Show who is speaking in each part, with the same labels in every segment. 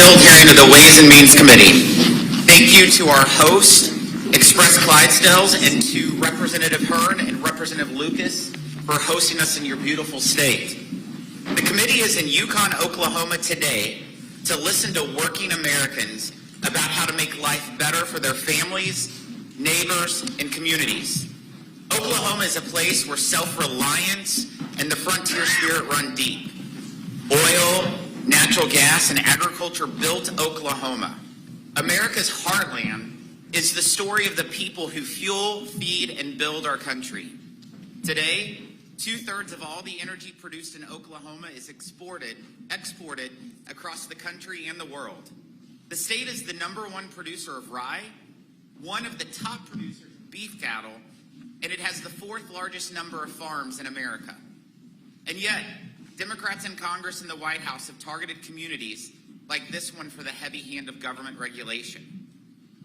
Speaker 1: filled hearing of the Ways and Means Committee. Thank you to our host, Express Clydesdales, and to Representative Hearn and Representative Lucas for hosting us in your beautiful state. The committee is in Yukon, Oklahoma today to listen to working Americans about how to make life better for their families, neighbors, and communities. Oklahoma is a place where self-reliance and the frontier spirit run deep. Oil, natural gas, and agriculture built Oklahoma. America's heartland is the story of the people who fuel, feed, and build our country. Today, 2/3 of all the energy produced in Oklahoma is exported across the country and the world. The state is the #1 producer of rye, one of the top producers of beef cattle, and it has the 4th largest number of farms in America. And yet, Democrats in Congress and the White House have targeted communities like this one for the heavy hand of government regulation.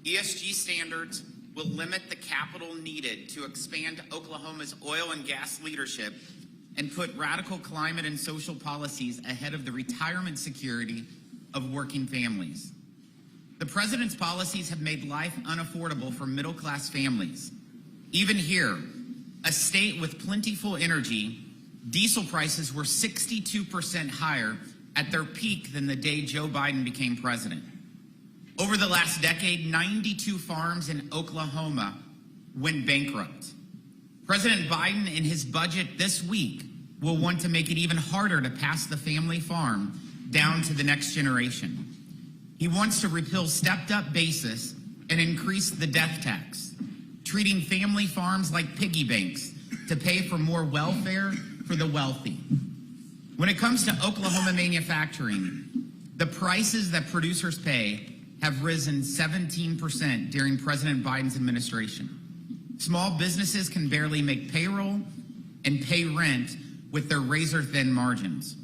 Speaker 1: ESG standards will limit the capital needed to expand Oklahoma's oil and gas leadership and put radical climate and social policies ahead of the retirement security of working families. The president's policies have made life unaffordable for middle-class families. Even here, a state with plentiful energy, diesel prices were 62% higher at their peak than the day Joe Biden became president. Over the last decade, 92 farms in Oklahoma went bankrupt. President Biden, in his budget this week, will want to make it even harder to pass the family farm down to the next generation. He wants to repeal stepped-up basis and increase the death tax, treating family farms like piggy banks to pay for more welfare for the wealthy. When it comes to Oklahoma manufacturing, the prices that producers pay have risen 17% during President Biden's administration. Small businesses can barely make payroll and pay rent with their razor-thin margins.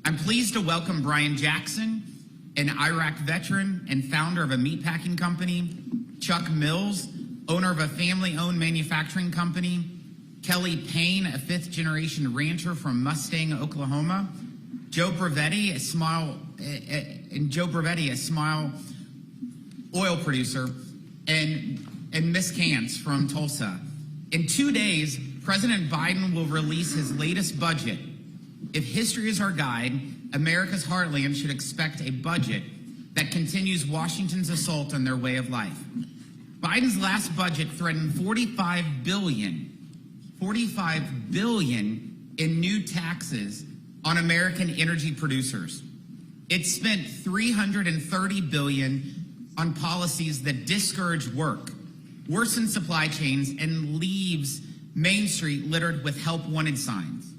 Speaker 1: I'm pleased to welcome Brian Jackson, an Iraq veteran and founder of a meatpacking company, Chuck Mills, owner of a family-owned manufacturing company, Kelly Payne, a 5th-generation rancher from Mustang, Oklahoma, Joe Brevetti, a small oil producer, and Miss Cantz from Tulsa. In 2 days, President Biden will release his latest budget. If history is our guide, America's heartland should expect a budget that continues Washington's assault on their way of life. Biden's last budget threatened $45 billion in new taxes on American energy producers. It spent $330 billion on policies that discourage work, worsen supply chains, and leaves Main Street littered with help wanted signs.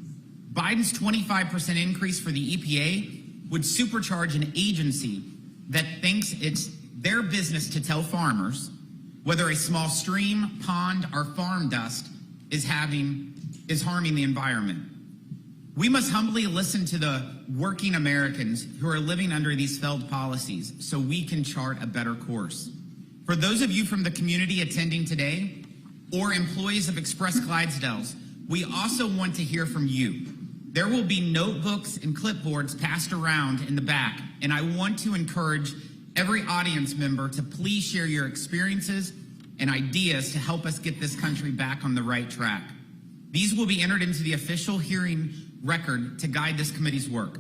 Speaker 1: Biden's 25% increase for the EPA would supercharge an agency that thinks it's their business to tell farmers whether a small stream, pond, or farm dust is harming the environment. We must humbly listen to the working Americans who are living under these failed policies so we can chart a better course. For those of you from the community attending today or employees of Express Clydesdales, we also want to hear from you. There will be notebooks and clipboards passed around in the back, and I want to encourage every audience member to please share your experiences and ideas to help us get this country back on the right track. These will be entered into the official hearing record to guide this committee's work.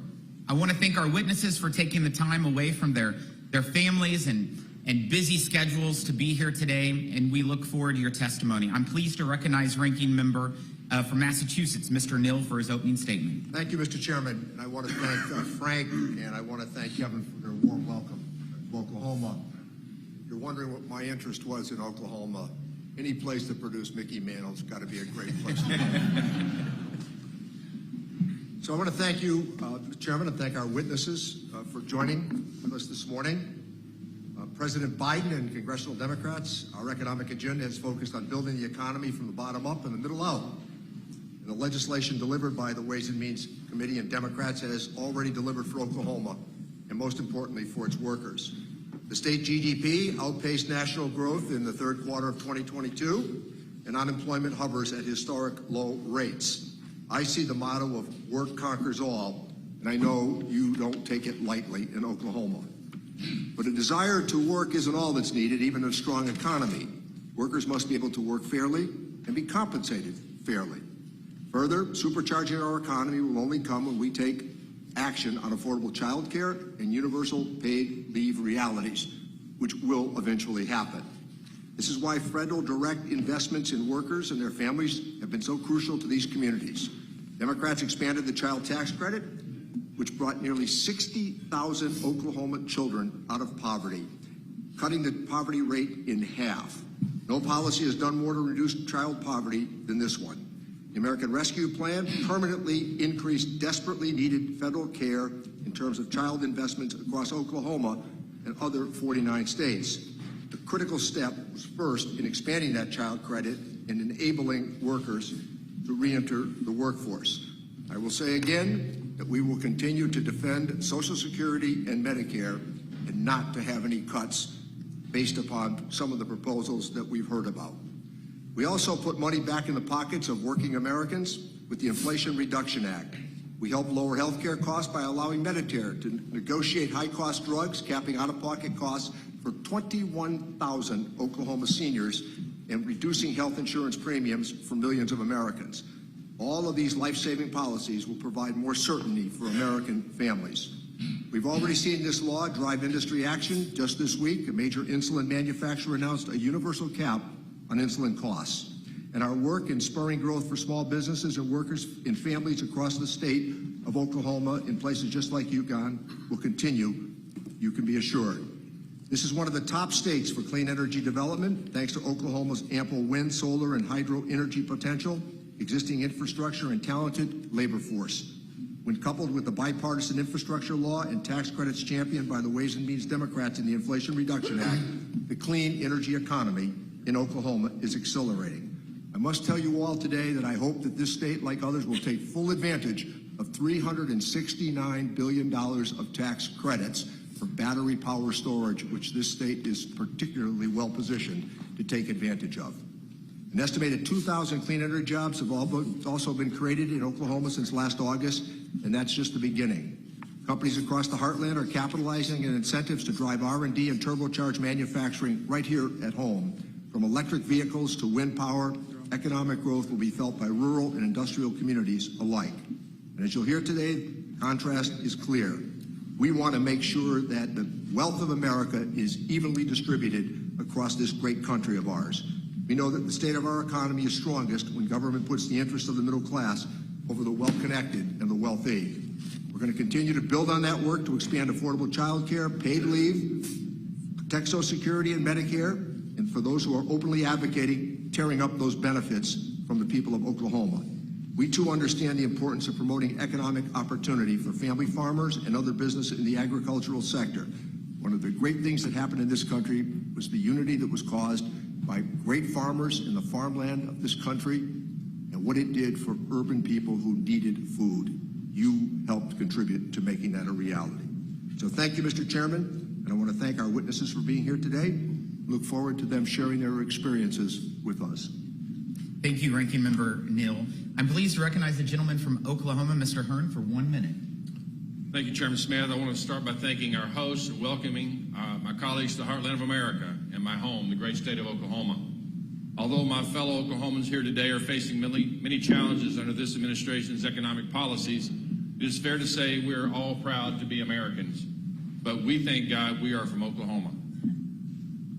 Speaker 1: I want to thank our witnesses for taking the time away from their families and busy schedules to be here today, and we look forward to your testimony. I'm pleased to recognize Ranking Member from Massachusetts, Mr. Neal, for his opening statement.
Speaker 2: Thank you, Mr. Chairman. And I want to thank Frank, and I want to thank Kevin for their warm welcome to Oklahoma. If you're wondering what my interest was in Oklahoma, any place that produced Mickey Mantle's got to be a great place to go. So I want to thank you, Mr. Chairman, and thank our witnesses for joining with us this morning. President Biden and congressional Democrats, our economic agenda has focused on building the economy from the bottom up and the middle out. And the legislation delivered by the Ways and Means Committee and Democrats has already delivered for Oklahoma, and most importantly, for its workers. The state GDP outpaced national growth in the 3rd quarter of 2022, and unemployment hovers at historic low rates. I see the motto of work conquers all, and I know you don't take it lightly in Oklahoma. But a desire to work isn't all that's needed, even in a strong economy. Workers must be able to work fairly and be compensated fairly. Further, supercharging our economy will only come when we take action on affordable child care and universal paid leave realities, which will eventually happen. This is why federal direct investments in workers and their families have been so crucial to these communities. Democrats expanded the child tax credit, which brought nearly 60,000 Oklahoma children out of poverty, cutting the poverty rate in half. No policy has done more to reduce child poverty than this one. The American Rescue Plan permanently increased desperately needed federal care in terms of child investments across Oklahoma and other 49 states. The critical step was first in expanding that child credit and enabling workers to re-enter the workforce. I will say again that we will continue to defend Social Security and Medicare and not to have any cuts based upon some of the proposals that we've heard about. We also put money back in the pockets of working Americans with the Inflation Reduction Act. We helped lower health care costs by allowing Medicare to negotiate high-cost drugs, capping out-of-pocket costs for 21,000 Oklahoma seniors and reducing health insurance premiums for millions of Americans. All of these life-saving policies will provide more certainty for American families. We've already seen this law drive industry action. Just this week, a major insulin manufacturer announced a universal cap on insulin costs. And our work in spurring growth for small businesses and workers in families across the state of Oklahoma in places just like Yukon will continue, you can be assured. This is one of the top states for clean energy development, thanks to Oklahoma's ample wind, solar, and hydro energy potential, existing infrastructure, and talented labor force. When coupled with the bipartisan infrastructure law and tax credits championed by the Ways and Means Democrats in the Inflation Reduction Act, the clean energy economy in Oklahoma is accelerating. I must tell you all today that I hope that this state, like others, will take full advantage of $369 billion of tax credits for battery power storage, which this state is particularly well positioned to take advantage of. An estimated 2,000 clean energy jobs have also been created in Oklahoma since last August, and that's just the beginning. Companies across the Heartland are capitalizing on incentives to drive R&D and turbocharge manufacturing right here at home. From electric vehicles to wind power, economic growth will be felt by rural and industrial communities alike. And as you'll hear today, the contrast is clear. We want to make sure that the wealth of America is evenly distributed across this great country of ours. We know that the state of our economy is strongest when government puts the interests of the middle class over the well-connected and the wealthy. We're going to continue to build on that work to expand affordable child care, paid leave, protect Social Security and Medicare, and for those who are openly advocating tearing up those benefits from the people of Oklahoma. We too understand the importance of promoting economic opportunity for family farmers and other businesses in the agricultural sector. One of the great things that happened in this country was the unity that was caused by great farmers in the farmland of this country and what it did for urban people who needed food. You helped contribute to making that a reality. So thank you, Mr. Chairman, and I want to thank our witnesses for being here today. Look forward to them sharing their experiences with us.
Speaker 3: Thank you, Ranking Member Neal. I'm pleased to recognize the gentleman from Oklahoma, Mr. Hearn, for 1 minute.
Speaker 4: Thank you, Chairman Smith. I want to start by thanking our hosts and welcoming my colleagues to the Heartland of America and my home, the great state of Oklahoma. Although my fellow Oklahomans here today are facing many challenges under this administration's economic policies, it is fair to say we're all proud to be Americans. But we thank God we are from Oklahoma.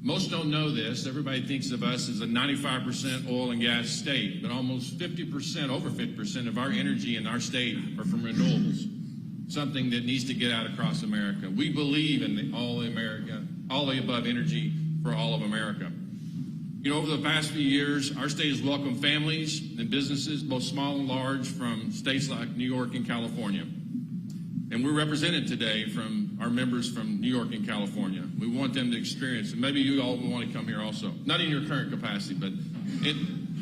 Speaker 4: Most don't know this. Everybody thinks of us as a 95% oil and gas state, but almost 50%, over 50% of our energy in our state are from renewables, something that needs to get out across America. We believe in all the above energy for all of America. You know, over the past few years, our state has welcomed families and businesses, both small and large, from states like New York and California. And we're represented today from our members from New York and California. We want them to experience, and maybe you all will want to come here also. Not in your current capacity, but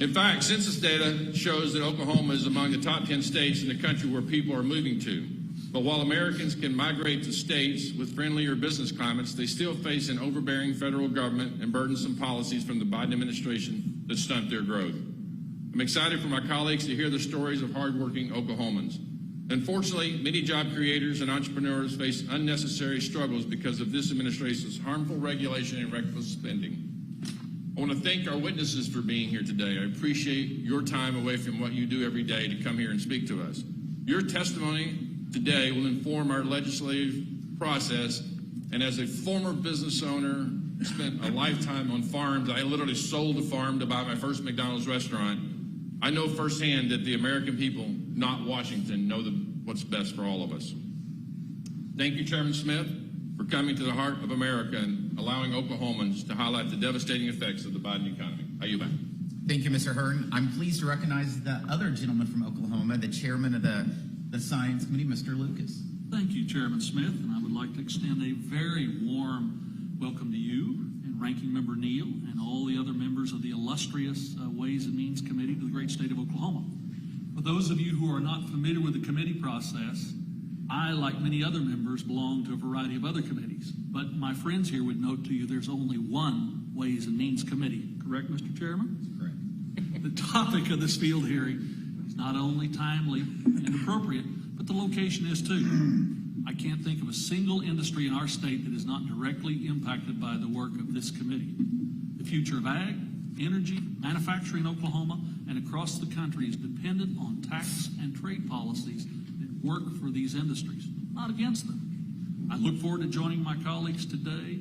Speaker 4: in fact, census data shows that Oklahoma is among the top 10 states in the country where people are moving to. But while Americans can migrate to states with friendlier business climates, they still face an overbearing federal government and burdensome policies from the Biden administration that stunt their growth. I'm excited for my colleagues to hear the stories of hardworking Oklahomans. Unfortunately, many job creators and entrepreneurs face unnecessary struggles because of this administration's harmful regulation and reckless spending. I want to thank our witnesses for being here today. I appreciate your time away from what you do every day to come here and speak to us. Your testimony today will inform our legislative process, and as a former business owner, spent a lifetime on farms. I literally sold a farm to buy my first McDonald's restaurant. I know firsthand that the American people, not Washington, know what's best for all of us. Thank you, Chairman Smith, for coming to the heart of America and allowing Oklahomans to highlight the devastating effects of the Biden economy. Are you back?
Speaker 3: Thank you, Mr. Hearn. I'm pleased to recognize the other gentleman from Oklahoma, the chairman of the Science Committee, Mr. Lucas.
Speaker 5: Thank you, Chairman Smith, and I would like to extend a very warm welcome to you and Ranking Member Neal and all the other members of the illustrious Ways and Means Committee to the great state of Oklahoma. For those of you who are not familiar with the committee process, I, like many other members, belong to a variety of other committees, but my friends here would note to you there's only one Ways and Means Committee. Correct, Mr. Chairman? Correct. The topic of this field hearing is not only timely and appropriate, but the location is too. I can't think of a single industry in our state that is not directly impacted by the work of this committee. The future of ag, energy, manufacturing in Oklahoma and across the country is dependent on tax and trade policies that work for these industries, not against them. I look forward to joining my colleagues today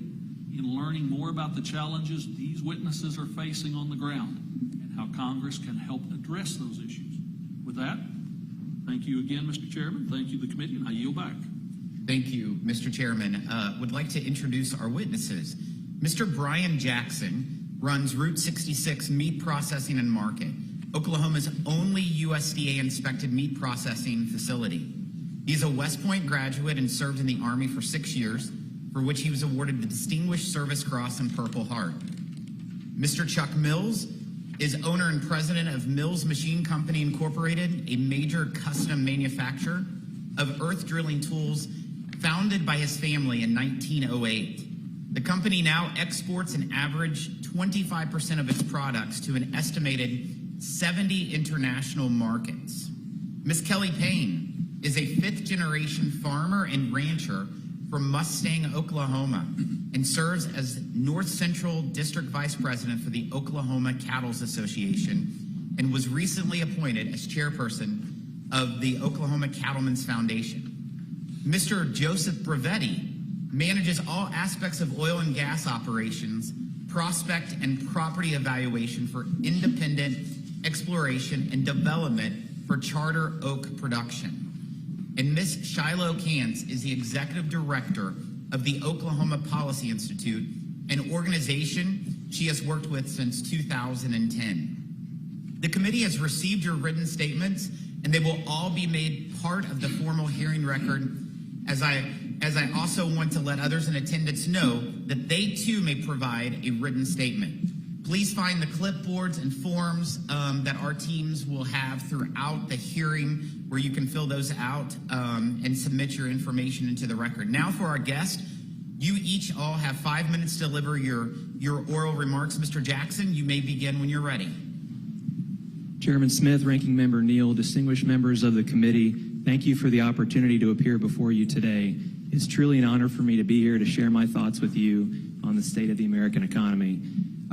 Speaker 5: in learning more about the challenges these witnesses are facing on the ground and how Congress can help address those issues. With that, thank you again, Mr. Chairman. Thank you, the committee, and I yield back.
Speaker 3: Thank you, Mr. Chairman. Would like to introduce our witnesses. Mr. Brian Jackson runs Route 66 Meat Processing and Market, Oklahoma's only USDA-inspected meat processing facility. He's a West Point graduate and served in the Army for 6 years, for which he was awarded the Distinguished Service Cross and Purple Heart. Mr. Chuck Mills is owner and president of Mills Machine Company Incorporated, a major custom manufacturer of earth drilling tools founded by his family in 1908. The company now exports an average 25% of its products to an estimated 70 international markets. Ms. Kelly Payne is a fifth-generation farmer and rancher from Mustang, Oklahoma, and serves as North Central District Vice President for the Oklahoma Cattle's Association and was recently appointed as chairperson of the Oklahoma Cattlemen's Foundation. Mr. Joseph Bravetti manages all aspects of oil and gas operations, prospect and property evaluation for independent exploration and development for Charter Oak production. And Ms. Shiloh Kantz is the executive director of the Oklahoma Policy Institute, an organization she has worked with since 2010. The committee has received your written statements, and they will all be made part of the formal hearing record, as I also want to let others in attendance know that they too may provide a written statement. Please find the clipboards and forms that our teams will have throughout the hearing where you can fill those out and submit your information into the record. Now for our guest, you each all have 5 minutes to deliver your oral remarks. Mr. Jackson, you may begin when you're ready.
Speaker 6: Chairman Smith, Ranking Member Neal, distinguished members of the committee, thank you for the opportunity to appear before you today. It's truly an honor for me to be here to share my thoughts with you on the state of the American economy.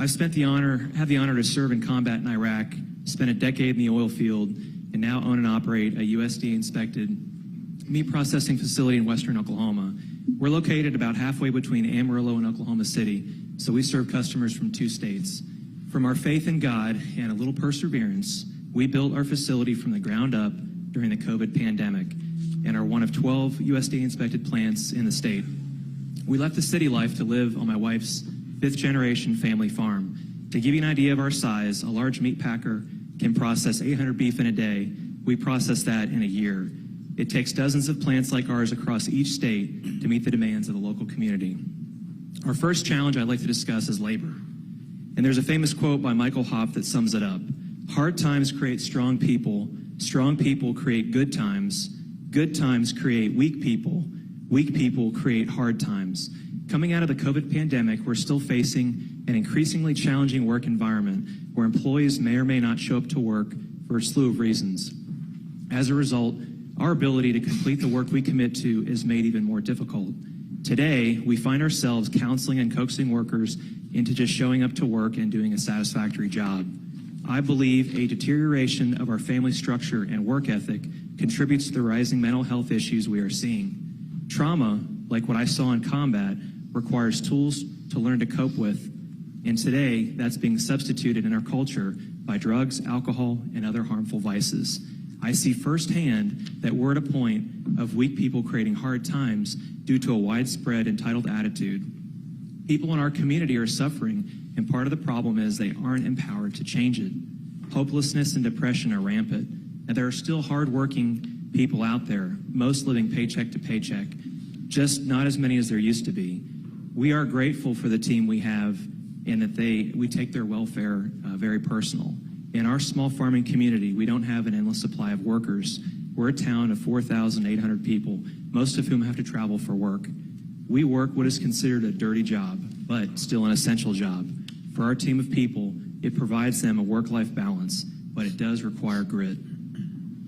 Speaker 6: I've had the honor to serve in combat in Iraq, spent a decade in the oil field, and now own and operate a USDA-inspected meat processing facility in western Oklahoma. We're located about halfway between Amarillo and Oklahoma City, so we serve customers from 2 states. From our faith in God and a little perseverance, we built our facility from the ground up during the COVID pandemic and are one of 12 USDA-inspected plants in the state. We left the city life to live on my wife's 5th-generation family farm. To give you an idea of our size, a large meat packer can process 800 beef in a day. We process that in a year. It takes dozens of plants like ours across each state to meet the demands of the local community. Our first challenge I'd like to discuss is labor. And there's a famous quote by Michael Hoff that sums it up. Hard times create strong people create good times create weak people create hard times. Coming out of the COVID pandemic, we're still facing an increasingly challenging work environment where employees may or may not show up to work for a slew of reasons. As a result, Our ability to complete the work we commit to is made even more difficult. Today, we find ourselves counseling and coaxing workers into just showing up to work and doing a satisfactory job. I believe a deterioration of our family structure and work ethic contributes to the rising mental health issues we are seeing. Trauma, like what I saw in combat, requires tools to learn to cope with, and today that's being substituted in our culture by drugs, alcohol, and other harmful vices. I see firsthand that we're at a point of weak people creating hard times due to a widespread entitled attitude. People in our community are suffering, and part of the problem is they aren't empowered to change it. Hopelessness and depression are rampant, and there are still hardworking people out there, most living paycheck to paycheck, just not as many as there used to be. We are grateful for the team we have and that we take their welfare very personal. In our small farming community, we don't have an endless supply of workers. We're a town of 4,800 people, most of whom have to travel for work. We work what is considered a dirty job, but still an essential job. For our team of people, it provides them a work-life balance, but it does require grit.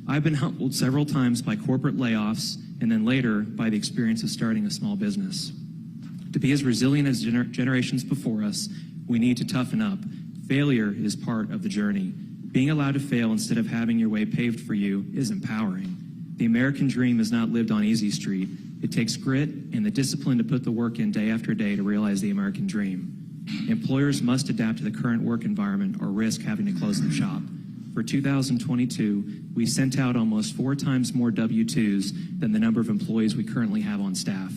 Speaker 6: I've been humbled several times by corporate layoffs and then later by the experience of starting a small business. To be as resilient as generations before us, we need to toughen up. Failure is part of the journey. Being allowed to fail instead of having your way paved for you is empowering. The American dream is not lived on easy street. It takes grit and the discipline to put the work in day after day to realize the American dream. Employers must adapt to the current work environment or risk having to close their shop. For 2022, we sent out almost 4 times more W-2s than the number of employees we currently have on staff.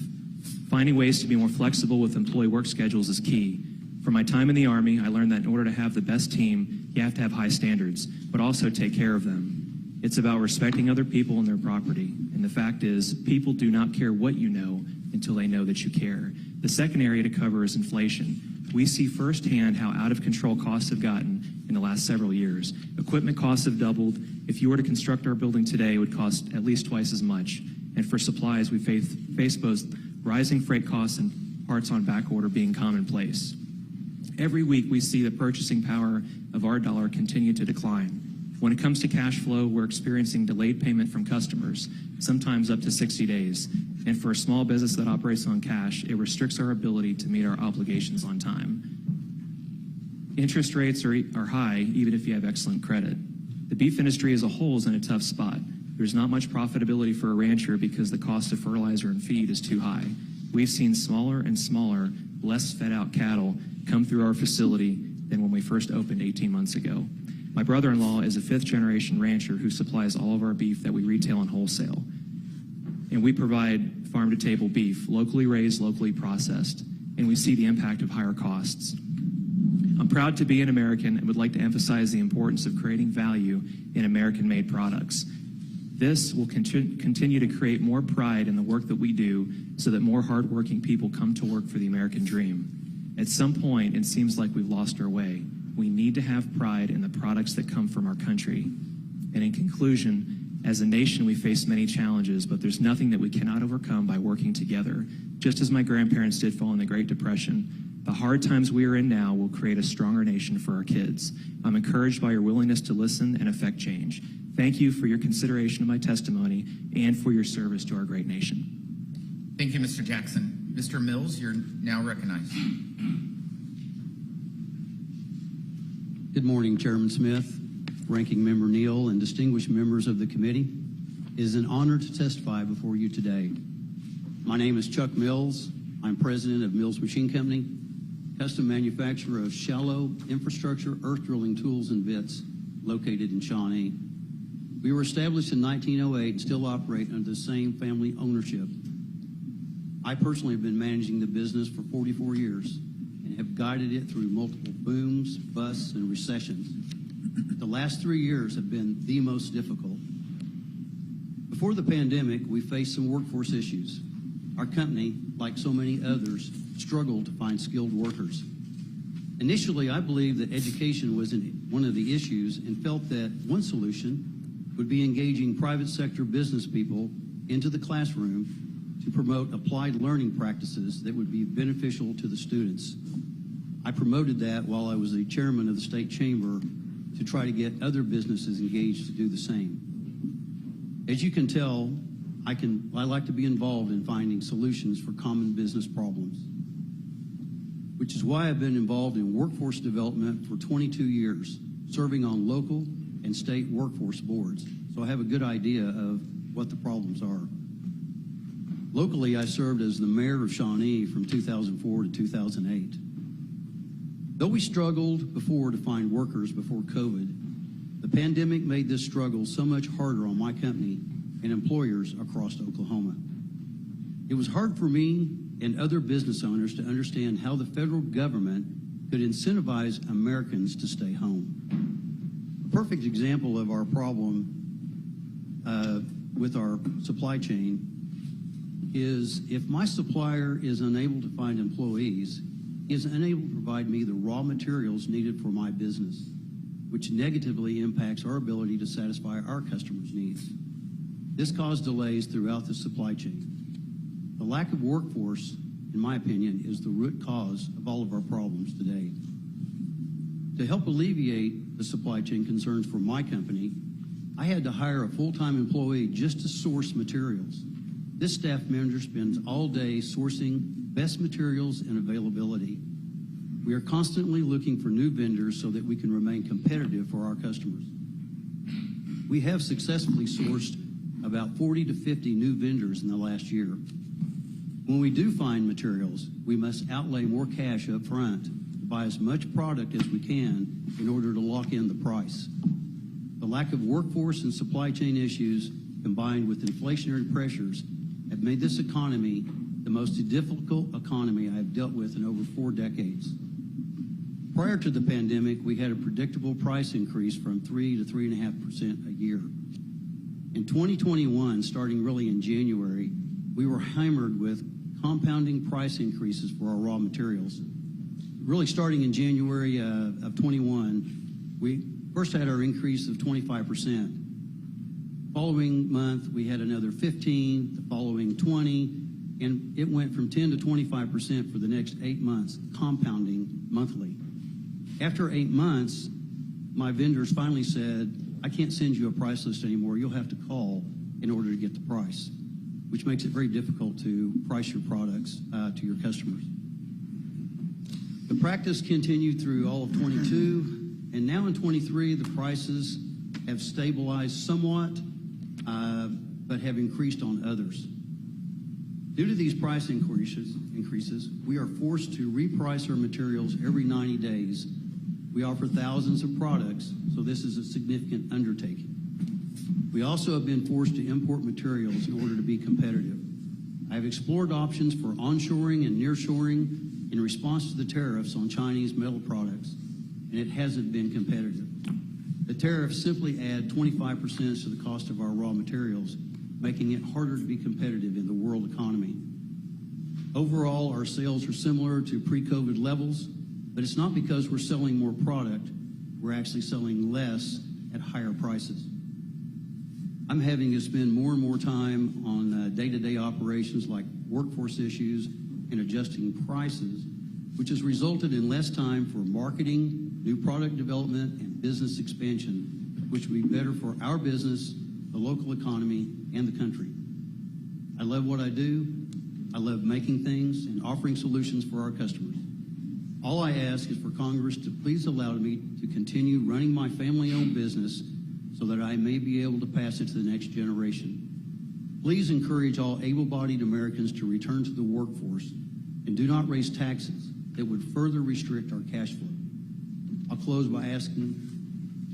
Speaker 6: Finding ways to be more flexible with employee work schedules is key. From my time in the Army, I learned that in order to have the best team, you have to have high standards, but also take care of them. It's about respecting other people and their property. And the fact is, people do not care what you know until they know that you care. The second area to cover is inflation. We see firsthand how out of control costs have gotten in the last several years. Equipment costs have doubled. If you were to construct our building today, it would cost at least twice as much. And for supplies, we face both rising freight costs and parts on back order being commonplace. Every week, we see the purchasing power of our dollar continue to decline. When it comes to cash flow, we're experiencing delayed payment from customers, sometimes up to 60 days. And for a small business that operates on cash, it restricts our ability to meet our obligations on time. Interest rates are high, even if you have excellent credit. The beef industry as a whole is in a tough spot. There's not much profitability for a rancher because the cost of fertilizer and feed is too high. We've seen smaller and smaller, less fed out cattle come through our facility than when we first opened 18 months ago. My brother-in-law is a 5th-generation rancher who supplies all of our beef that we retail and wholesale. And we provide farm-to-table beef, locally raised, locally processed, and we see the impact of higher costs. I'm proud to be an American and would like to emphasize the importance of creating value in American-made products. This will continue to create more pride in the work that we do so that more hardworking people come to work for the American dream. At some point, it seems like we've lost our way. We need to have pride in the products that come from our country. And in conclusion, as a nation, we face many challenges, but there's nothing that we cannot overcome by working together. Just as my grandparents did following the Great Depression, the hard times we are in now will create a stronger nation for our kids. I'm encouraged by your willingness to listen and affect change. Thank you for your consideration of my testimony and for your service to our great nation.
Speaker 3: Thank you, Mr. Jackson. Mr. Mills, you're now recognized.
Speaker 7: Good morning, Chairman Smith, Ranking Member Neal, and distinguished members of the committee. It is an honor to testify before you today. My name is Chuck Mills. I'm president of Mills Machine Company, custom manufacturer of shallow infrastructure earth drilling tools and bits located in Shawnee. We were established in 1908 and still operate under the same family ownership. I personally have been managing the business for 44 years and have guided it through multiple booms, busts, and recessions. The last 3 years have been the most difficult. Before the pandemic, we faced some workforce issues. Our company, like so many others, struggled to find skilled workers. Initially, I believed that education was one of the issues and felt that one solution would be engaging private sector business people into the classroom to promote applied learning practices that would be beneficial to the students. I promoted that while I was the chairman of the state chamber to try to get other businesses engaged to do the same. As you can tell, I like to be involved in finding solutions for common business problems, which is why I've been involved in workforce development for 22 years, serving on local and state workforce boards. So I have a good idea of what the problems are. Locally, I served as the mayor of Shawnee from 2004 to 2008. Though we struggled before to find workers before COVID, the pandemic made this struggle so much harder on my company and employers across Oklahoma. It was hard for me and other business owners to understand how the federal government could incentivize Americans to stay home. A perfect example of our problem with our supply chain is if my supplier is unable to find employees, he is unable to provide me the raw materials needed for my business, which negatively impacts our ability to satisfy our customers' needs. This caused delays throughout the supply chain. The lack of workforce, in my opinion, is the root cause of all of our problems today. To help alleviate the supply chain concerns for my company, I had to hire a full-time employee just to source materials. This staff member spends all day sourcing best materials and availability. We are constantly looking for new vendors so that we can remain competitive for our customers. We have successfully sourced about 40 to 50 new vendors in the last year. When we do find materials, we must outlay more cash up front to buy as much product as we can in order to lock in the price. The lack of workforce and supply chain issues combined with inflationary pressures have made this economy the most difficult economy I have dealt with in over 4 decades. Prior to the pandemic, we had a predictable price increase from 3 to 3.5% a year. In 2021, starting really in January, we were hammered with compounding price increases for our raw materials. Really starting in January of 21, we first had our increase of 25%. Following month, we had another 15, the following 20, and it went from 10 to 25% for the next 8 months, compounding monthly. After 8 months, my vendors finally said, I can't send you a price list anymore. You'll have to call in order to get the price, which makes it very difficult to price your products to your customers. The practice continued through all of 22, and now in 23, the prices have stabilized somewhat, but have increased on others. Due to these price increases, we are forced to reprice our materials every 90 days. We offer thousands of products, so this is a significant undertaking. We also have been forced to import materials in order to be competitive. I have explored options for onshoring and nearshoring in response to the tariffs on Chinese metal products, and it hasn't been competitive. The tariffs simply add 25% to the cost of our raw materials, making it harder to be competitive in the world economy. Overall, our sales are similar to pre-COVID levels, but it's not because we're selling more product, we're actually selling less at higher prices. I'm having to spend more and more time on day-to-day operations like workforce issues and adjusting prices, which has resulted in less time for marketing, new product development, and business expansion, which will be better for our business, the local economy, and the country. I love what I do. I love making things and offering solutions for our customers. All I ask is for Congress to please allow me to continue running my family-owned business so that I may be able to pass it to the next generation. Please encourage all able-bodied Americans to return to the workforce and do not raise taxes that would further restrict our cash flow. I'll close by asking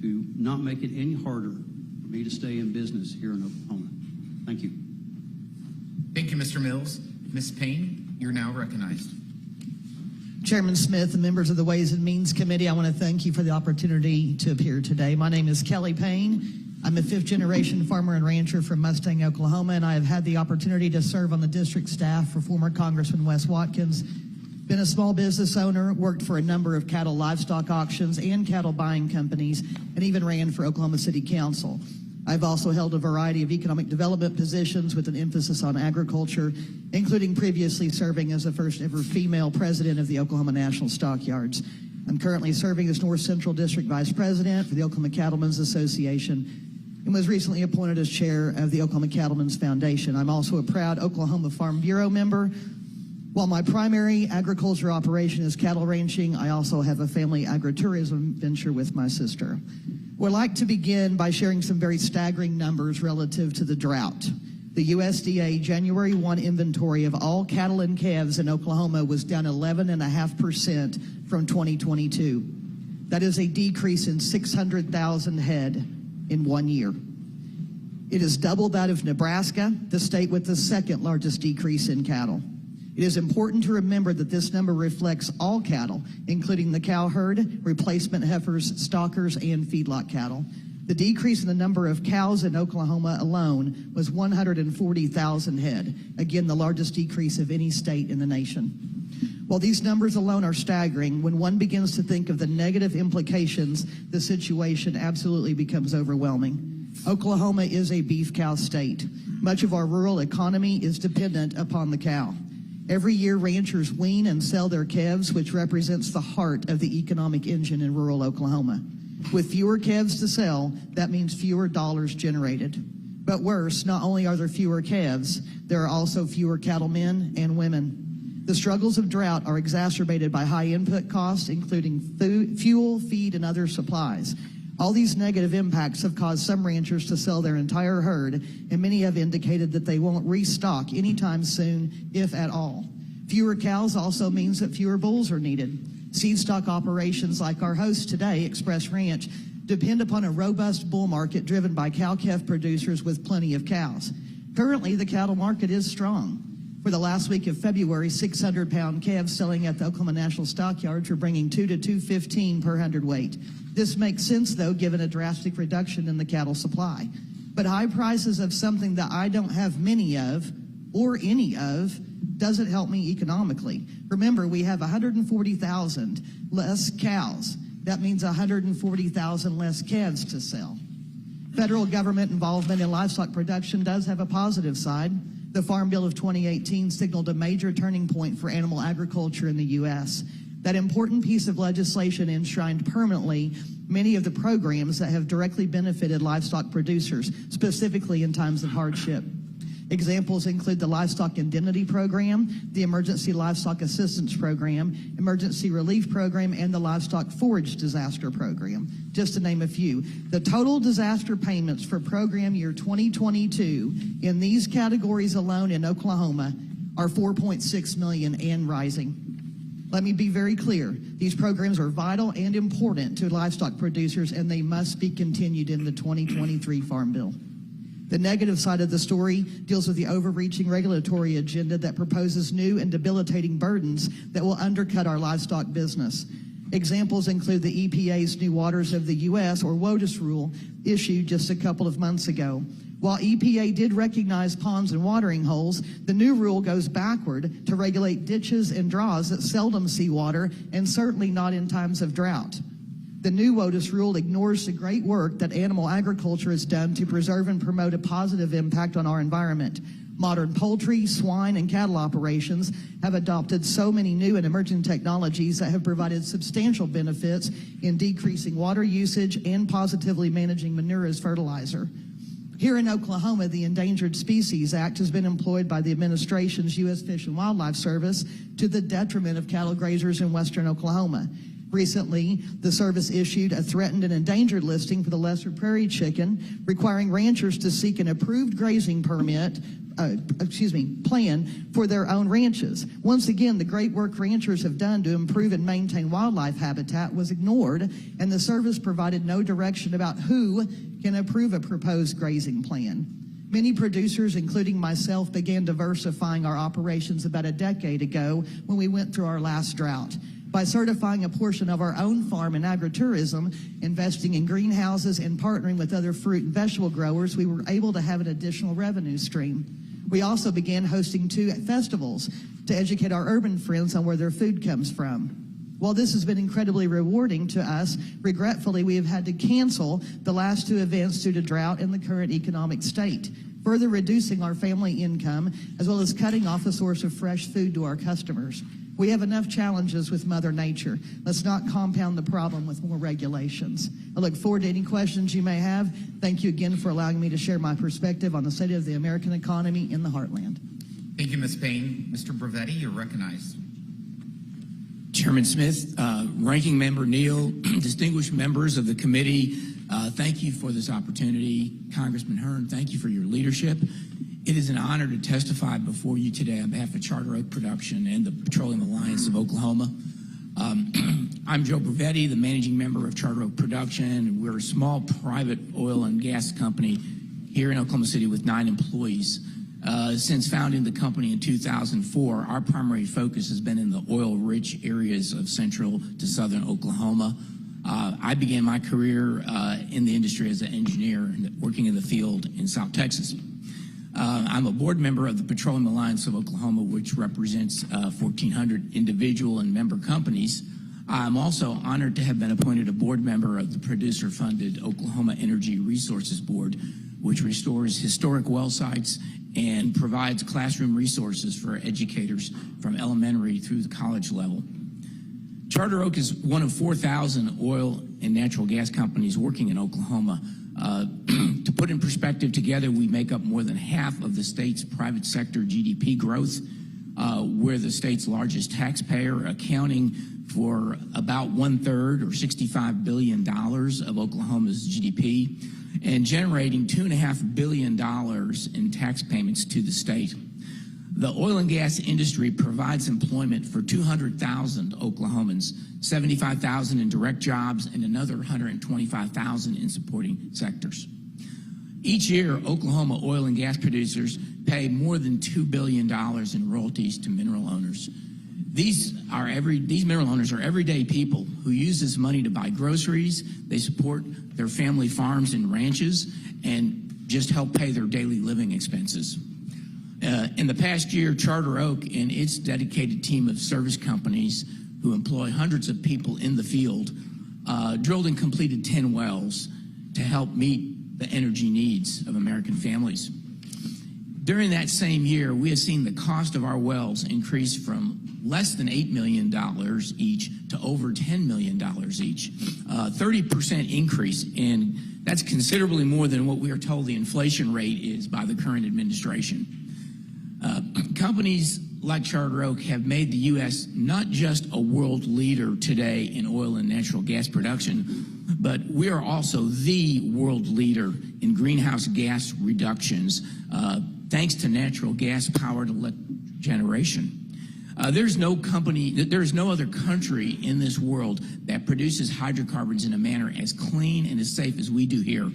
Speaker 7: to not make it any harder for me to stay in business here in Oklahoma. Thank you.
Speaker 3: Thank you, Mr. Mills. Ms. Payne, you're now recognized.
Speaker 8: Chairman Smith and members of the Ways and Means Committee, I want to thank you for the opportunity to appear today. My name is Kelly Payne. I'm a fifth-generation farmer and rancher from Mustang, Oklahoma, and I have had the opportunity to serve on the district staff for former Congressman Wes Watkins. Been a small business owner, worked for a number of cattle livestock auctions and cattle buying companies, and even ran for Oklahoma City Council. I've also held a variety of economic development positions with an emphasis on agriculture, including previously serving as the first ever female president of the Oklahoma National Stockyards. I'm currently serving as North Central District Vice President for the Oklahoma Cattlemen's Association. and was recently appointed as chair of the Oklahoma Cattlemen's Foundation. I'm also a proud Oklahoma Farm Bureau member. While my primary agriculture operation is cattle ranching, I also have a family agritourism venture with my sister. We'd like to begin by sharing some very staggering numbers relative to the drought. The USDA January 1 inventory of all cattle and calves in Oklahoma was down 11.5% from 2022. That is a decrease in 600,000 head in 1 year. It is double that of Nebraska, the state with the second largest decrease in cattle. It is important to remember that this number reflects all cattle, including the cow herd, replacement heifers, stockers, and feedlot cattle. The decrease in the number of cows in Oklahoma alone was 140,000 head, again the largest decrease of any state in the nation. While these numbers alone are staggering, when one begins to think of the negative implications, the situation absolutely becomes overwhelming. Oklahoma is a beef cow state. Much of our rural economy is dependent upon the cow. Every year, ranchers wean and sell their calves, which represents the heart of the economic engine in rural Oklahoma. With fewer calves to sell, that means fewer dollars generated. But worse, not only are there fewer calves, there are also fewer cattlemen and women. The struggles of drought are exacerbated by high input costs, including fuel, feed, and other supplies. All these negative impacts have caused some ranchers to sell their entire herd, and many have indicated that they won't restock anytime soon, if at all. Fewer cows also means that fewer bulls are needed. Seed stock operations like our host today, Express Ranch, depend upon a robust bull market driven by cow-calf producers with plenty of cows. Currently, the cattle market is strong. For the last week of February, 600-pound calves selling at the Oklahoma National Stockyards were bringing 2 to 215 per hundredweight. This makes sense, though, given a drastic reduction in the cattle supply. But high prices of something that I don't have many of, or any of, doesn't help me economically. Remember, we have 140,000 less cows. That means 140,000 less calves to sell. Federal government involvement in livestock production does have a positive side. The Farm Bill of 2018 signaled a major turning point for animal agriculture in the U.S. That important piece of legislation enshrined permanently many of the programs that have directly benefited livestock producers, specifically in times of hardship. Examples include the Livestock Indemnity Program, the Emergency Livestock Assistance Program, Emergency Relief Program, and the Livestock Forage Disaster Program, just to name a few. The total disaster payments for program year 2022 in these categories alone in Oklahoma are $4.6 million and rising. Let me be very clear. These programs are vital and important to livestock producers, and they must be continued in the 2023 Farm Bill. The negative side of the story deals with the overreaching regulatory agenda that proposes new and debilitating burdens that will undercut our livestock business. Examples include the EPA's New Waters of the U.S., or WOTUS rule, issued just a couple of months ago. While EPA did recognize ponds and watering holes, the new rule goes backward to regulate ditches and draws that seldom see water, and certainly not in times of drought. The new WOTUS rule ignores the great work that animal agriculture has done to preserve and promote a positive impact on our environment. Modern poultry, swine, and cattle operations have adopted so many new and emerging technologies that have provided substantial benefits in decreasing water usage and positively managing manure as fertilizer. Here in Oklahoma, the Endangered Species Act has been employed by the administration's U.S. Fish and Wildlife Service to the detriment of cattle grazers in western Oklahoma. Recently, the service issued a threatened and endangered listing for the lesser prairie chicken, requiring ranchers to seek an approved grazing plan for their own ranches. Once again, the great work ranchers have done to improve and maintain wildlife habitat was ignored, and the service provided no direction about who can approve a proposed grazing plan. Many producers, including myself, began diversifying our operations about a decade ago when we went through our last drought. By certifying a portion of our own farm in agritourism, investing in greenhouses, and partnering with other fruit and vegetable growers, we were able to have an additional revenue stream. We also began hosting 2 festivals to educate our urban friends on where their food comes from. While this has been incredibly rewarding to us, regretfully, we have had to cancel the last 2 events due to drought and the current economic state, further reducing our family income, as well as cutting off a source of fresh food to our customers. We have enough challenges with Mother Nature. Let's not compound the problem with more regulations. I look forward to any questions you may have. Thank you again for allowing me to share my perspective on the state of the American economy in the Heartland.
Speaker 3: Thank you, Ms. Payne. Mr. Bravetti, you're recognized.
Speaker 9: Chairman Smith, Ranking Member Neal, distinguished members of the committee, thank you for this opportunity. Congressman Hearn, thank you for your leadership. It is an honor to testify before you today on behalf of Charter Oak Production and the Petroleum Alliance of Oklahoma. I'm Joe Bravetti, the managing member of Charter Oak Production. We're a small private oil and gas company here in Oklahoma City with 9 employees. Since founding the company in 2004, our primary focus has been in the oil-rich areas of central to southern Oklahoma. I began my career in the industry as an engineer working in the field in South Texas. I'm a board member of the Petroleum Alliance of Oklahoma, which represents 1,400 individual and member companies. I'm also honored to have been appointed a board member of the producer-funded Oklahoma Energy Resources Board, which restores historic well sites and provides classroom resources for educators from elementary through the college level. Charter Oak is one of 4,000 oil and natural gas companies working in Oklahoma. To put in perspective, together we make up more than half of the state's private sector GDP growth. We're the state's largest taxpayer, accounting for about 1/3 or $65 billion of Oklahoma's GDP and generating $2.5 billion in tax payments to the state. The oil and gas industry provides employment for 200,000 Oklahomans, 75,000 in direct jobs, and another 125,000 in supporting sectors. Each year, Oklahoma oil and gas producers pay more than $2 billion in royalties to mineral owners. These mineral owners are everyday people who use this money to buy groceries. They support their family farms and ranches and just help pay their daily living expenses. In the past year, Charter Oak and its dedicated team of service companies who employ hundreds of people in the field drilled and completed 10 wells to help meet the energy needs of American families. During that same year, we have seen the cost of our wells increase from less than $8 million each to over $10 million each, 30% increase, and that's considerably more than what we are told the inflation rate is by the current administration. Companies like Charter Oak have made the U.S. not just a world leader today in oil and natural gas production, but we are also the world leader in greenhouse gas reductions, thanks to natural gas-powered generation. There's no other country in this world that produces hydrocarbons in a manner as clean and as safe as we do here.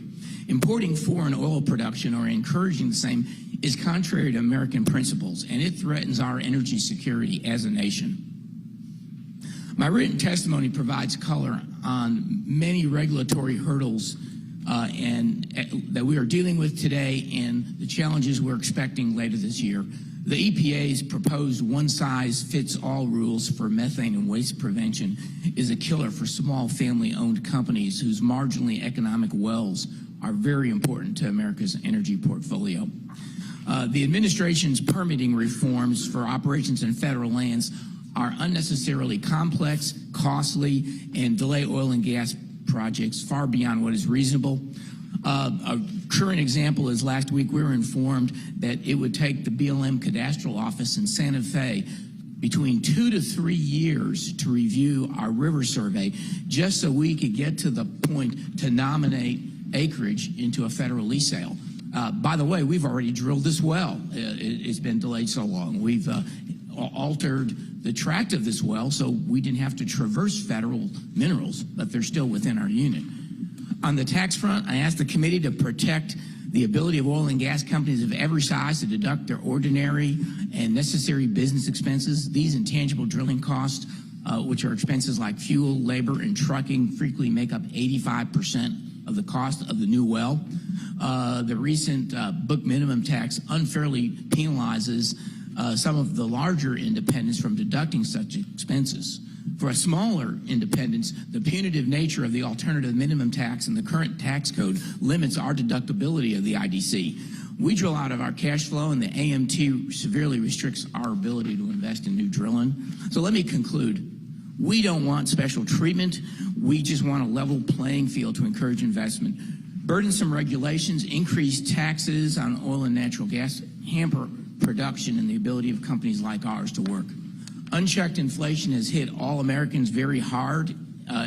Speaker 9: Importing foreign oil production or encouraging the same is contrary to American principles, and it threatens our energy security as a nation. My written testimony provides color on many regulatory hurdles that we are dealing with today and the challenges we're expecting later this year. The EPA's proposed one-size-fits-all rules for methane and waste prevention is a killer for small family-owned companies whose marginally economic wells are very important to America's energy portfolio. The administration's permitting reforms for operations in federal lands are unnecessarily complex, costly, and delay oil and gas projects far beyond what is reasonable. A current example is last week we were informed that it would take the BLM cadastral office in Santa Fe between 2 to 3 years to review our river survey just so we could get to the point to nominate acreage into a federal lease sale. By the way, we've already drilled this well. It's been delayed so long. We've altered the tract of this well so we didn't have to traverse federal minerals, but they're still within our unit. On the tax front, I asked the committee to protect the ability of oil and gas companies of every size to deduct their ordinary and necessary business expenses. These intangible drilling costs, which are expenses like fuel, labor, and trucking, frequently make up 85% of the cost of the new well. The recent book minimum tax unfairly penalizes some of the larger independents from deducting such expenses. For a smaller independents, the punitive nature of the alternative minimum tax in the current tax code limits our deductibility of the IDC. We drill out of our cash flow, and the AMT severely restricts our ability to invest in new drilling. So let me conclude. We don't want special treatment. We just want a level playing field to encourage investment. Burdensome regulations, increased taxes on oil and natural gas hamper production and the ability of companies like ours to work. Unchecked inflation has hit all Americans very hard,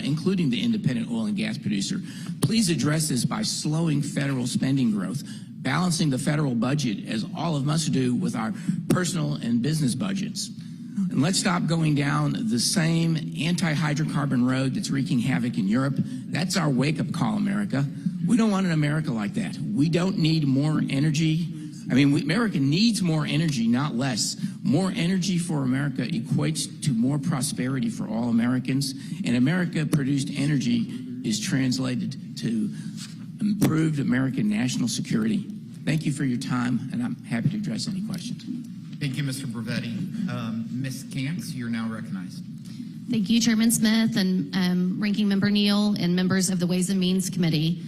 Speaker 9: including the independent oil and gas producer. Please address this by slowing federal spending growth, balancing the federal budget, as all of us do, with our personal and business budgets. And let's stop going down the same anti-hydrocarbon road that's wreaking havoc in Europe. That's our wake-up call, America. We don't want an America like that. We don't need more energy. America needs more energy, not less. More energy for America equates to more prosperity for all Americans, and America-produced energy is translated to improved American national security. Thank you for your time, and I'm happy to address any questions.
Speaker 3: Thank you, Mr. Bravetti. Ms. Kanks, you're now recognized.
Speaker 10: Thank you, Chairman Smith and Ranking Member Neal and members of the Ways and Means Committee.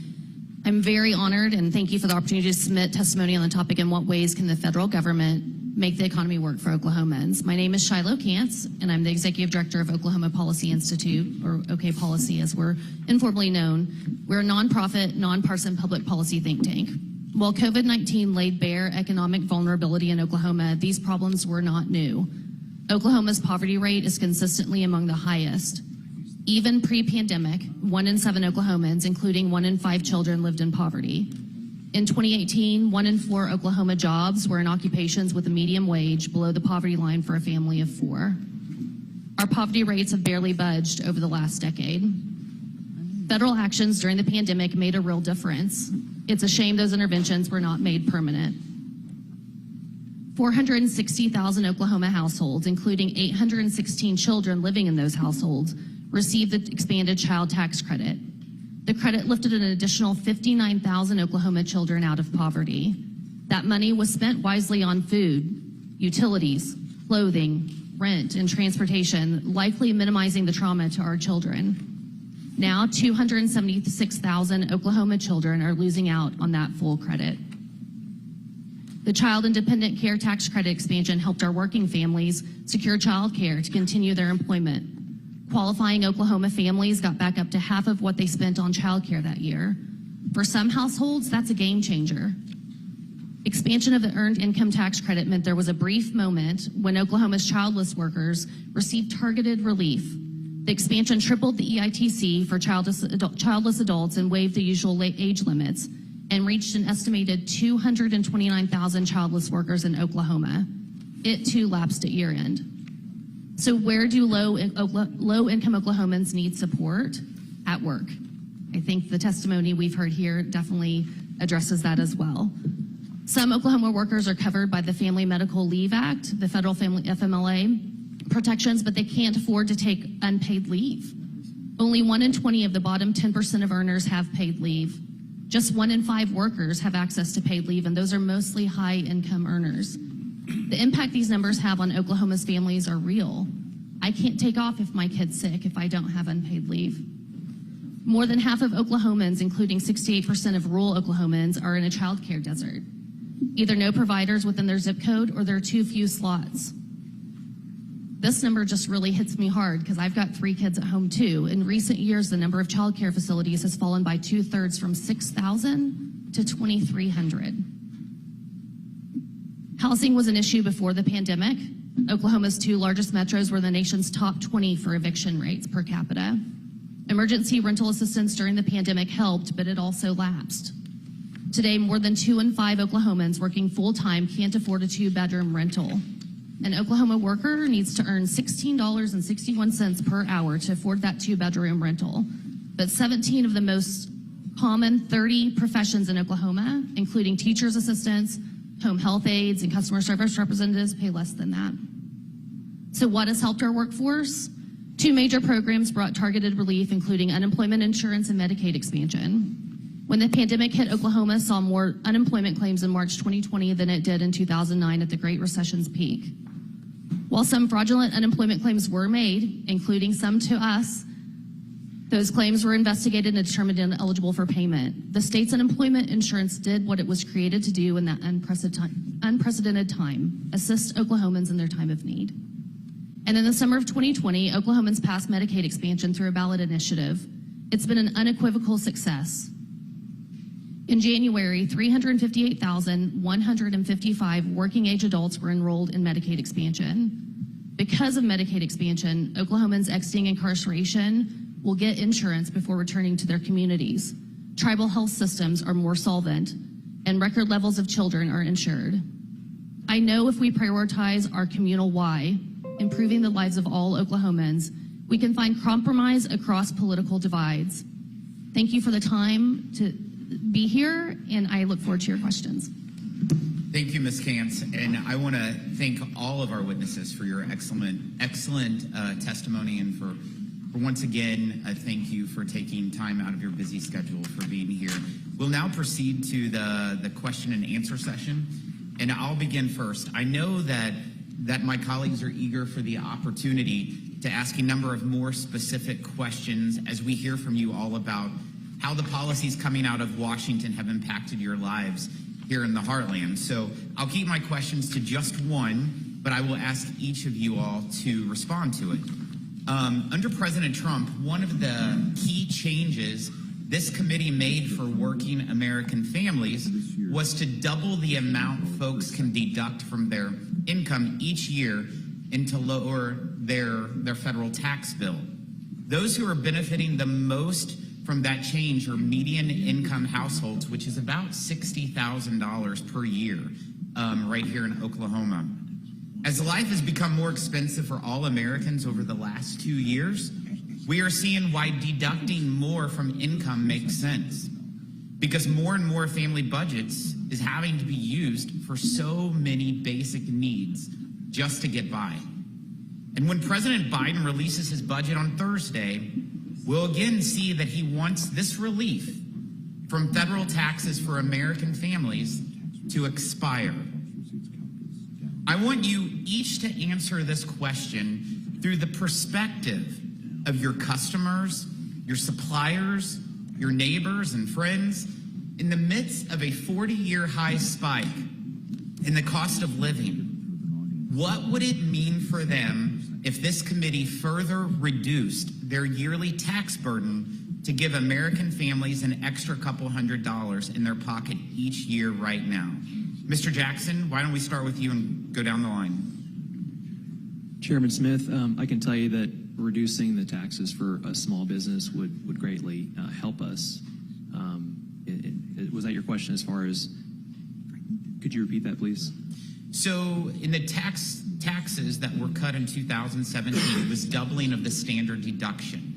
Speaker 10: I'm very honored and thank you for the opportunity to submit testimony on the topic, in what ways can the federal government make the economy work for Oklahomans. My name is Shiloh Kantz, and I'm the Executive Director of Oklahoma Policy Institute, or OK Policy as we're informally known. We're a nonprofit, nonpartisan public policy think tank. While COVID-19 laid bare economic vulnerability in Oklahoma, these problems were not new. Oklahoma's poverty rate is consistently among the highest. Even pre-pandemic, 1 in 7 Oklahomans, including 1 in 5 children, lived in poverty. In 2018, 1 in 4 Oklahoma jobs were in occupations with a medium wage below the poverty line for a family of 4. Our poverty rates have barely budged over the last decade. Federal actions during the pandemic made a real difference. It's a shame those interventions were not made permanent. 460,000 Oklahoma households, including 816 children living in those households, received the expanded child tax credit. The credit lifted an additional 59,000 Oklahoma children out of poverty. That money was spent wisely on food, utilities, clothing, rent, and transportation, likely minimizing the trauma to our children. Now, 276,000 Oklahoma children are losing out on that full credit. The Child Independent Care Tax Credit expansion helped our working families secure child care to continue their employment. Qualifying Oklahoma families got back up to half of what they spent on child care that year. For some households, that's a game changer. Expansion of the Earned Income Tax Credit meant there was a brief moment when Oklahoma's childless workers received targeted relief. The expansion tripled the EITC for childless adults and waived the usual age limits, and reached an estimated 229,000 childless workers in Oklahoma. It too lapsed at year end. So where do low-income Oklahomans need support? At work. I think the testimony we've heard here definitely addresses that as well. Some Oklahoma workers are covered by the Family Medical Leave Act, the federal family FMLA protections, but they can't afford to take unpaid leave. Only 1 in 20 of the bottom 10% of earners have paid leave. Just 1 in 5 workers have access to paid leave, and those are mostly high-income earners. The impact these numbers have on Oklahoma's families are real. I can't take off if my kid's sick if I don't have unpaid leave. More than half of Oklahomans, including 68% of rural Oklahomans, are in a child care desert. Either no providers within their zip code or there are too few slots. This number just really hits me hard because I've got 3 kids at home too. In recent years, the number of child care facilities has fallen by 2/3 from 6,000 to 2,300. Housing was an issue before the pandemic. Oklahoma's 2 largest metros were the nation's top 20 for eviction rates per capita. Emergency rental assistance during the pandemic helped, but it also lapsed. Today, more than 2 in 5 Oklahomans working full-time can't afford a 2-bedroom rental. An Oklahoma worker needs to earn $16.61 per hour to afford that 2-bedroom rental. But 17 of the most common 30 professions in Oklahoma, including teachers' assistants, home health aides, and customer service representatives, pay less than that. So what has helped our workforce? 2 major programs brought targeted relief, including unemployment insurance and Medicaid expansion. When the pandemic hit, Oklahoma saw more unemployment claims in March 2020 than it did in 2009 at the Great Recession's peak. While some fraudulent unemployment claims were made, including some to us, Those claims were investigated and determined ineligible for payment. The state's unemployment insurance did what it was created to do in that unprecedented time, assist Oklahomans in their time of need. And in the summer of 2020, Oklahomans passed Medicaid expansion through a ballot initiative. It's been an unequivocal success. In January, 358,155 working age adults were enrolled in Medicaid expansion. Because of Medicaid expansion, Oklahomans exiting incarceration will get insurance before returning to their communities. Tribal health systems are more solvent, and record levels of children are insured. I know if we prioritize our communal why, improving the lives of all Oklahomans, we can find compromise across political divides. Thank you for the time to be here, and I look forward to your questions.
Speaker 3: Thank you, Ms. Kantz, and I want to thank all of our witnesses for your excellent testimony, and for once again, thank you for taking time out of your busy schedule for being here. We'll now proceed to the question and answer session, and I'll begin first. I know that my colleagues are eager for the opportunity to ask a number of more specific questions as we hear from you all about how the policies coming out of Washington have impacted your lives here in the Heartland. So I'll keep my questions to just one, but I will ask each of you all to respond to it. Under President Trump, one of the key changes this committee made for working American families was to double the amount folks can deduct from their income each year and to lower their federal tax bill. Those who are benefiting the most from that change are median income households, which is about $60,000 per year right here in Oklahoma. As life has become more expensive for all Americans over the last 2 years, we are seeing why deducting more from income makes sense. Because more and more family budgets is having to be used for so many basic needs just to get by. And when President Biden releases his budget on Thursday, we'll again see that he wants this relief from federal taxes for American families to expire. I want you each to answer this question through the perspective of your customers, your suppliers, your neighbors and friends. In the midst of a 40-year high spike in the cost of living, what would it mean for them if this committee further reduced their yearly tax burden to give American families an extra couple $100 in their pocket each year right now? Mr. Jackson, why don't we start with you and go down the line?
Speaker 6: Chairman Smith, I can tell you that reducing the taxes for a small business would greatly help us. Was that your question as far as, could you repeat that, please?
Speaker 3: So in the taxes that were cut in 2017, it was doubling of the standard deduction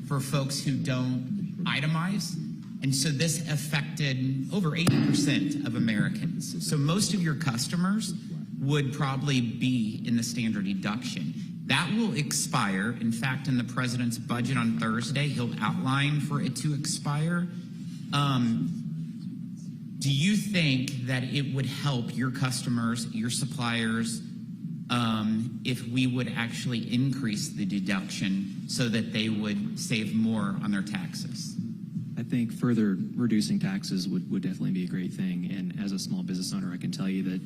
Speaker 3: for folks who don't itemize. And so this affected over 80% of Americans. So most of your customers would probably be in the standard deduction. That will expire. In fact, in the president's budget on Thursday, he'll outline for it to expire. Do you think that it would help your customers, your suppliers, if we would actually increase the deduction so that they would save more on their taxes?
Speaker 6: I think further reducing taxes would definitely be a great thing. And as a small business owner, I can tell you that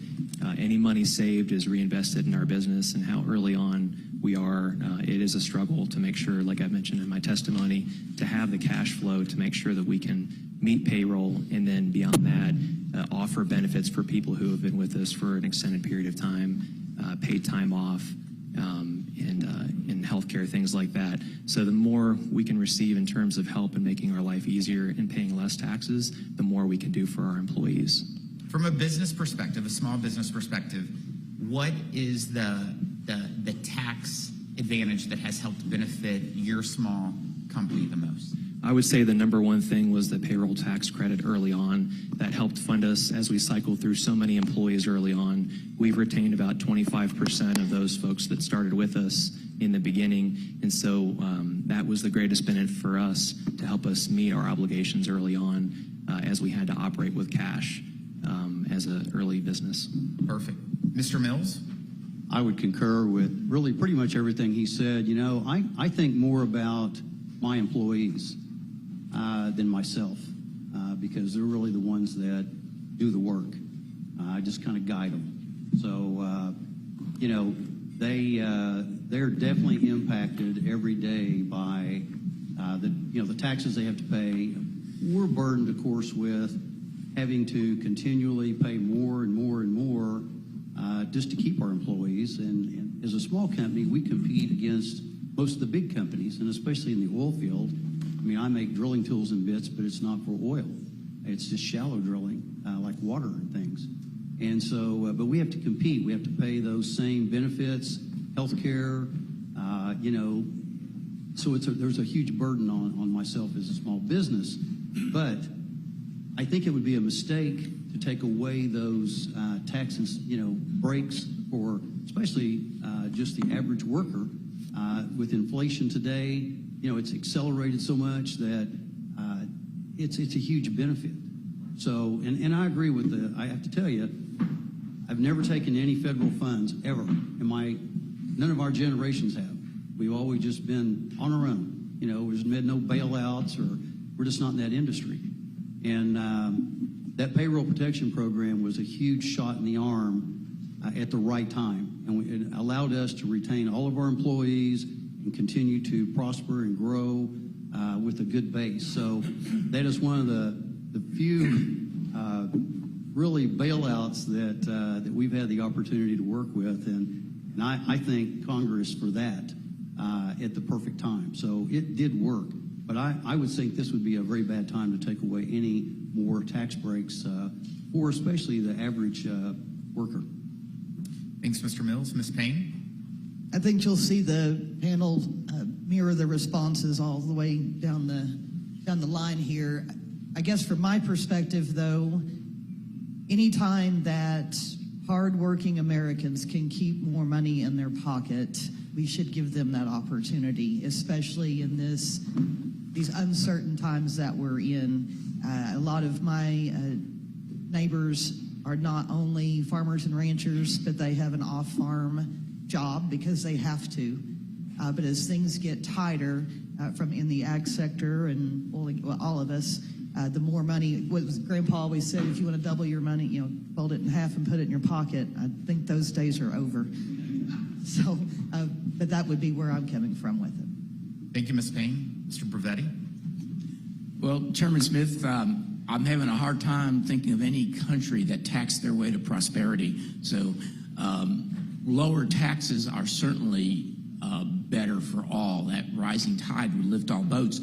Speaker 6: any money saved is reinvested in our business, and how early on we are. It is a struggle to make sure, like I mentioned in my testimony, to have the cash flow to make sure that we can meet payroll, and then beyond that, offer benefits for people who have been with us for an extended period of time, paid time off, and healthcare, things like that. So the more we can receive in terms of help and making our life easier and paying less taxes, the more we can do for our employees.
Speaker 3: From a business perspective, a small business perspective, what is the tax advantage that has helped benefit your small company the most?
Speaker 6: I would say the number one thing was the payroll tax credit early on. That helped fund us as we cycled through so many employees early on. We've retained about 25% of those folks that started with us in the beginning, and so that was the greatest benefit for us to help us meet our obligations early on as we had to operate with cash as an early business.
Speaker 3: Perfect. Mr. Mills?
Speaker 7: I would concur with really pretty much everything he said. You know, I think more about my employees than myself, because they're really the ones that do the work. I just kind of guide them. So, you know, they're definitely impacted every day by the taxes they have to pay. We're burdened, of course, with having to continually pay more and more and more just to keep our employees. And as a small company, we compete against most of the big companies, and especially in the oil field. I mean, I make drilling tools and bits, but it's not for oil. It's just shallow drilling, like water and things. And so, but we have to compete. We have to pay those same benefits, health care, so there's a huge burden on myself as a small business. But I think it would be a mistake to take away those tax breaks for especially just the average worker. With inflation today, it's accelerated so much that it's a huge benefit. So, and I agree with I have to tell you, I've never taken any federal funds ever. None of our generations have. We've always just been on our own. There's been no bailouts, or we're just not in that industry. And that payroll protection program was a huge shot in the arm at the right time. And it allowed us to retain all of our employees and continue to prosper and grow with a good base. So that is one of the few really bailouts that we've had the opportunity to work with. And I thank Congress for that at the perfect time. So it did work. But I would think this would be a very bad time to take away any more tax breaks for especially the average worker.
Speaker 3: Thanks, Mr. Mills. Ms. Payne?
Speaker 8: I think you'll see the panel mirror the responses all the way down the line here. I guess from my perspective, though, anytime that hardworking Americans can keep more money in their pocket, we should give them that opportunity, especially in these uncertain times that we're in. A lot of my neighbors are not only farmers and ranchers, but they have an off-farm job because they have to. But as things get tighter from in the ag sector and all of us, the more money, what Grandpa always said, if you want to double your money, fold it in half and put it in your pocket. I think those days are over. So, but that would be where I'm coming from with it.
Speaker 3: Thank you, Ms. Payne. Mr. Brevetti?
Speaker 9: Well, Chairman Smith, I'm having a hard time thinking of any country that taxed their way to prosperity. So lower taxes are certainly better for all. That rising tide would lift all boats.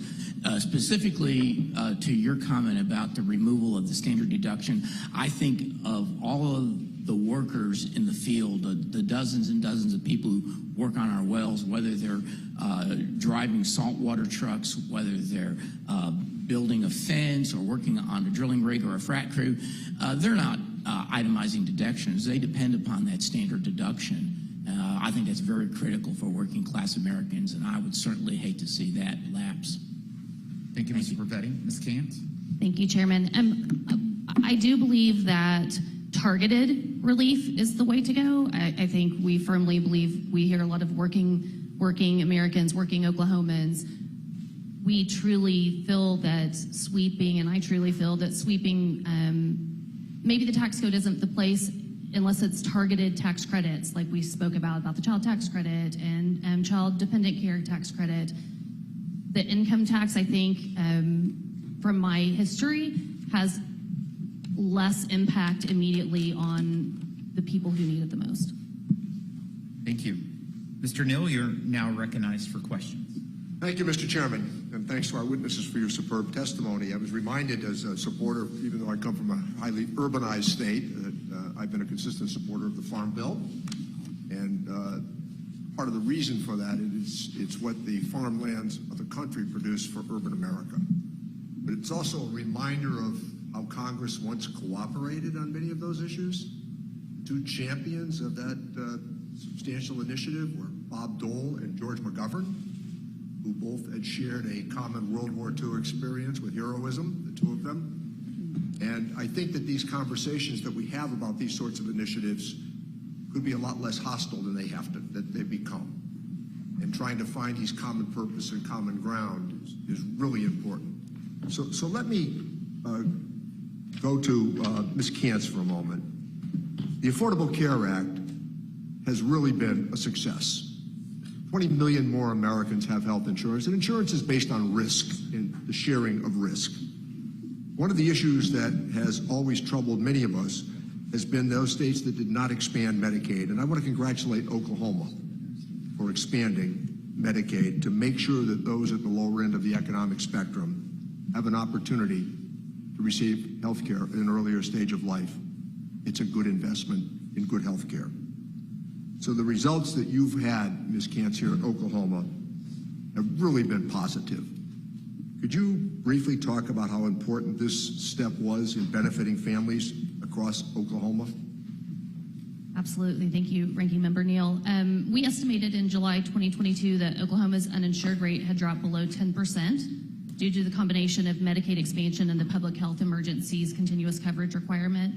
Speaker 9: Specifically to your comment about the removal of the standard deduction, I think of all of the workers in the field, the dozens and dozens of people who work on our wells, whether they're driving saltwater trucks, whether they're building a fence or working on a drilling rig or a frac crew, they're not itemizing deductions. They depend upon that standard deduction. I think that's very critical for working class Americans, and I would certainly hate to see that lapse.
Speaker 3: Thank you, Mr. Brevetti. Ms. Cant?
Speaker 10: Thank you, Chairman. I do believe that targeted relief is the way to go. I think we firmly believe, we hear a lot of working Americans, working Oklahomans. We truly feel that sweeping, and I truly feel that sweeping, maybe the tax code isn't the place unless it's targeted tax credits, like we spoke about the child tax credit and child dependent care tax credit. The income tax, I think, from my history, has less impact immediately on the people who need it the most.
Speaker 3: Thank you. Mr. Neal, you're now recognized for questions.
Speaker 2: Thank you, Mr. Chairman, and thanks to our witnesses for your superb testimony. I was reminded as a supporter, even though I come from a highly urbanized state, that I've been a consistent supporter of the Farm Bill. And part of the reason for that is it's what the farmlands of the country produce for urban America. But it's also a reminder of how Congress once cooperated on many of those issues. Two champions of that substantial initiative were Bob Dole and George McGovern, who both had shared a common World War II experience with heroism, the two of them. And I think that these conversations that we have about these sorts of initiatives could be a lot less hostile than they've become. and trying to find these common purpose and common ground is really important. So let me go to Ms. Kantz for a moment. The Affordable Care Act has really been a success. 20 million more Americans have health insurance, and insurance is based on risk and the sharing of risk. One of the issues that has always troubled many of us has been those states that did not expand Medicaid, and I want to congratulate Oklahoma for expanding Medicaid to make sure that those at the lower end of the economic spectrum have an opportunity to receive health care at an earlier stage of life. It's a good investment in good health care. So the results that you've had, Ms. Kantz, here at Oklahoma have really been positive. Could you briefly talk about how important this step was in benefiting families across Oklahoma?
Speaker 10: Absolutely. Thank you, Ranking Member Neal. We estimated in July 2022 that Oklahoma's uninsured rate had dropped below 10% due to the combination of Medicaid expansion and the public health emergencies continuous coverage requirement.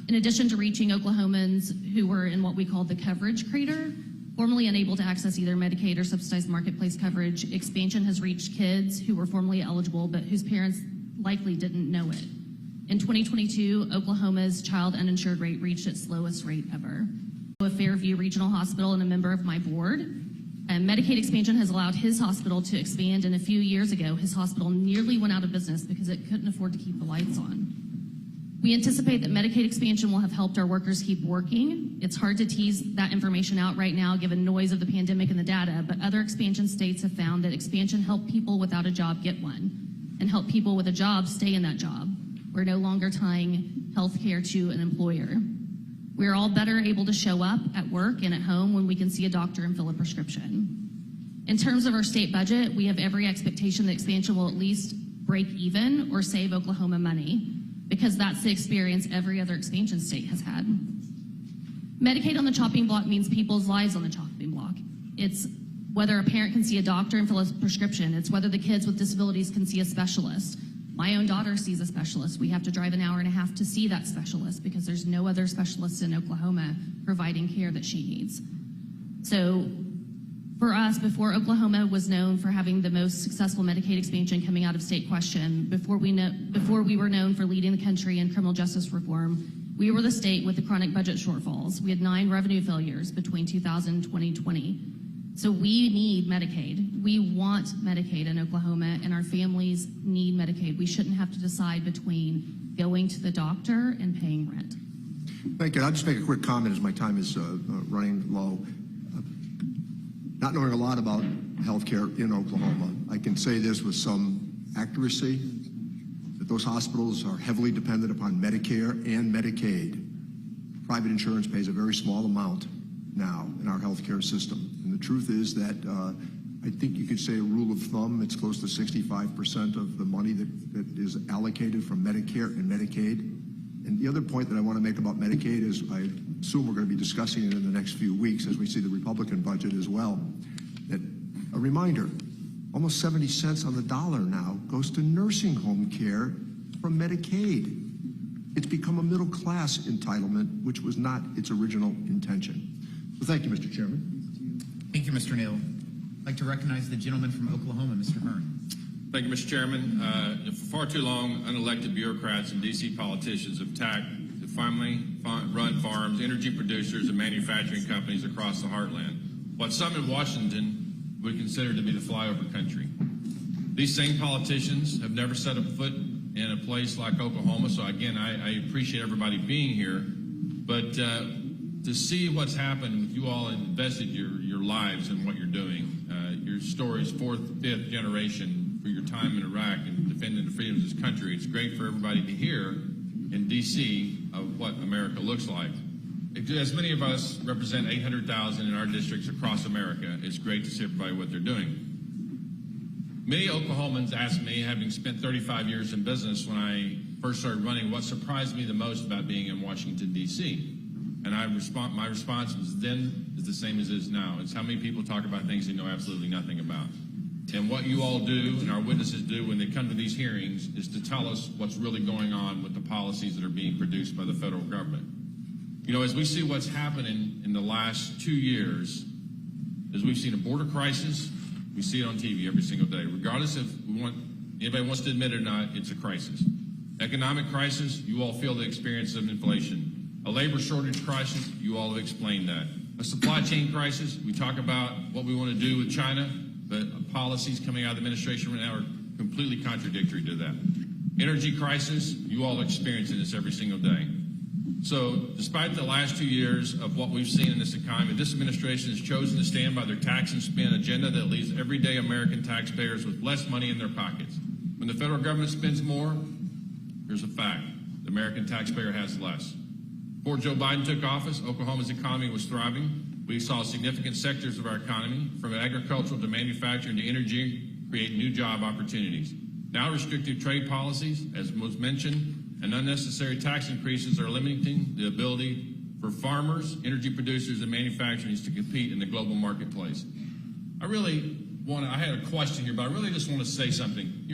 Speaker 10: In addition to reaching Oklahomans who were in what we call the coverage crater, formerly unable to access either Medicaid or subsidized marketplace coverage, expansion has reached kids who were formerly eligible but whose parents likely didn't know it. In 2022, Oklahoma's child uninsured rate reached its lowest rate ever. A Fairview Regional Hospital and a member of my board, Medicaid expansion has allowed his hospital to expand, and a few years ago, his hospital nearly went out of business because it couldn't afford to keep the lights on. We anticipate that Medicaid expansion will have helped our workers keep working. It's hard to tease that information out right now given noise of the pandemic and the data, but other expansion states have found that expansion helped people without a job get one and help people with a job stay in that job. We're no longer tying health care to an employer. We're all better able to show up at work and at home when we can see a doctor and fill a prescription. In terms of our state budget, we have every expectation that expansion will at least break even or save Oklahoma money, because that's the experience every other expansion state has had. Medicaid on the chopping block means people's lives on the chopping block. It's whether a parent can see a doctor and fill a prescription. It's whether the kids with disabilities can see a specialist. My own daughter sees a specialist. We have to drive an hour and a half to see that specialist because there's no other specialists in Oklahoma providing care that she needs. So for us, before Oklahoma was known for having the most successful Medicaid expansion coming out of state question, before we were known for leading the country in criminal justice reform, we were the state with the chronic budget shortfalls. We had 9 revenue failures between 2000 and 2020. So we need Medicaid. We want Medicaid in Oklahoma, and our families need Medicaid. We shouldn't have to decide between going to the doctor and paying rent.
Speaker 2: Thank you. I'll just make a quick comment as my time is running low. Not knowing a lot about healthcare in Oklahoma, I can say this with some accuracy, that those hospitals are heavily dependent upon Medicare and Medicaid. Private insurance pays a very small amount now in our healthcare system. And the truth is that I think you could say a rule of thumb, it's close to 65% of the money that is allocated from Medicare and Medicaid. And the other point that I want to make about Medicaid is I assume we're going to be discussing it in the next few weeks as we see the Republican budget as well. That a reminder, almost 70 cents on the dollar now goes to nursing home care from Medicaid. It's become a middle class entitlement, which was not its original intention. So thank you, Mr. Chairman.
Speaker 3: Thank you, Mr. Neal. I'd like to recognize the gentleman from Oklahoma, Mr. Hearn.
Speaker 4: Thank you, Mr. Chairman. For far too long, unelected bureaucrats and D.C. politicians have attacked the family-run farms, energy producers, and manufacturing companies across the Heartland, what some in Washington would consider to be the flyover country. These same politicians have never set a foot in a place like Oklahoma, so again, I appreciate everybody being here, but to see what's happened with you all invested your lives in what you're doing, your stories, 4th, 5th generation, for your time in Iraq and defending the freedoms of this country. It's great for everybody to hear in D.C. of what America looks like. As many of us represent 800,000 in our districts across America, it's great to see everybody what they're doing. Many Oklahomans ask me, having spent 35 years in business when I first started running, what surprised me the most about being in Washington, D.C. And my response was then is the same as it is now. It's how many people talk about things they know absolutely nothing about. And what you all do and our witnesses do when they come to these hearings is to tell us what's really going on with the policies that are being produced by the federal government. You know, as we see what's happening in the last 2 years, is we've seen a border crisis. We see it on TV every single day. Regardless if anybody wants to admit it or not, it's a crisis. Economic crisis, you all feel the experience of inflation. A labor shortage crisis, you all have explained that. A supply chain crisis, we talk about what we want to do with China, but policies coming out of the administration right now are completely contradictory to that. Energy crisis, you all are experiencing this every single day. So despite the last 2 years of what we've seen in this economy, this administration has chosen to stand by their tax and spend agenda that leaves everyday American taxpayers with less money in their pockets. When the federal government spends more, here's a fact: the American taxpayer has less. Before Joe Biden took office, Oklahoma's economy was thriving. We saw significant sectors of our economy, from agricultural to manufacturing to energy, create new job opportunities. Now restrictive trade policies, as was mentioned, and unnecessary tax increases are limiting the ability for farmers, energy producers, and manufacturers to compete in the global marketplace. I had a question here, but I really just want to say something.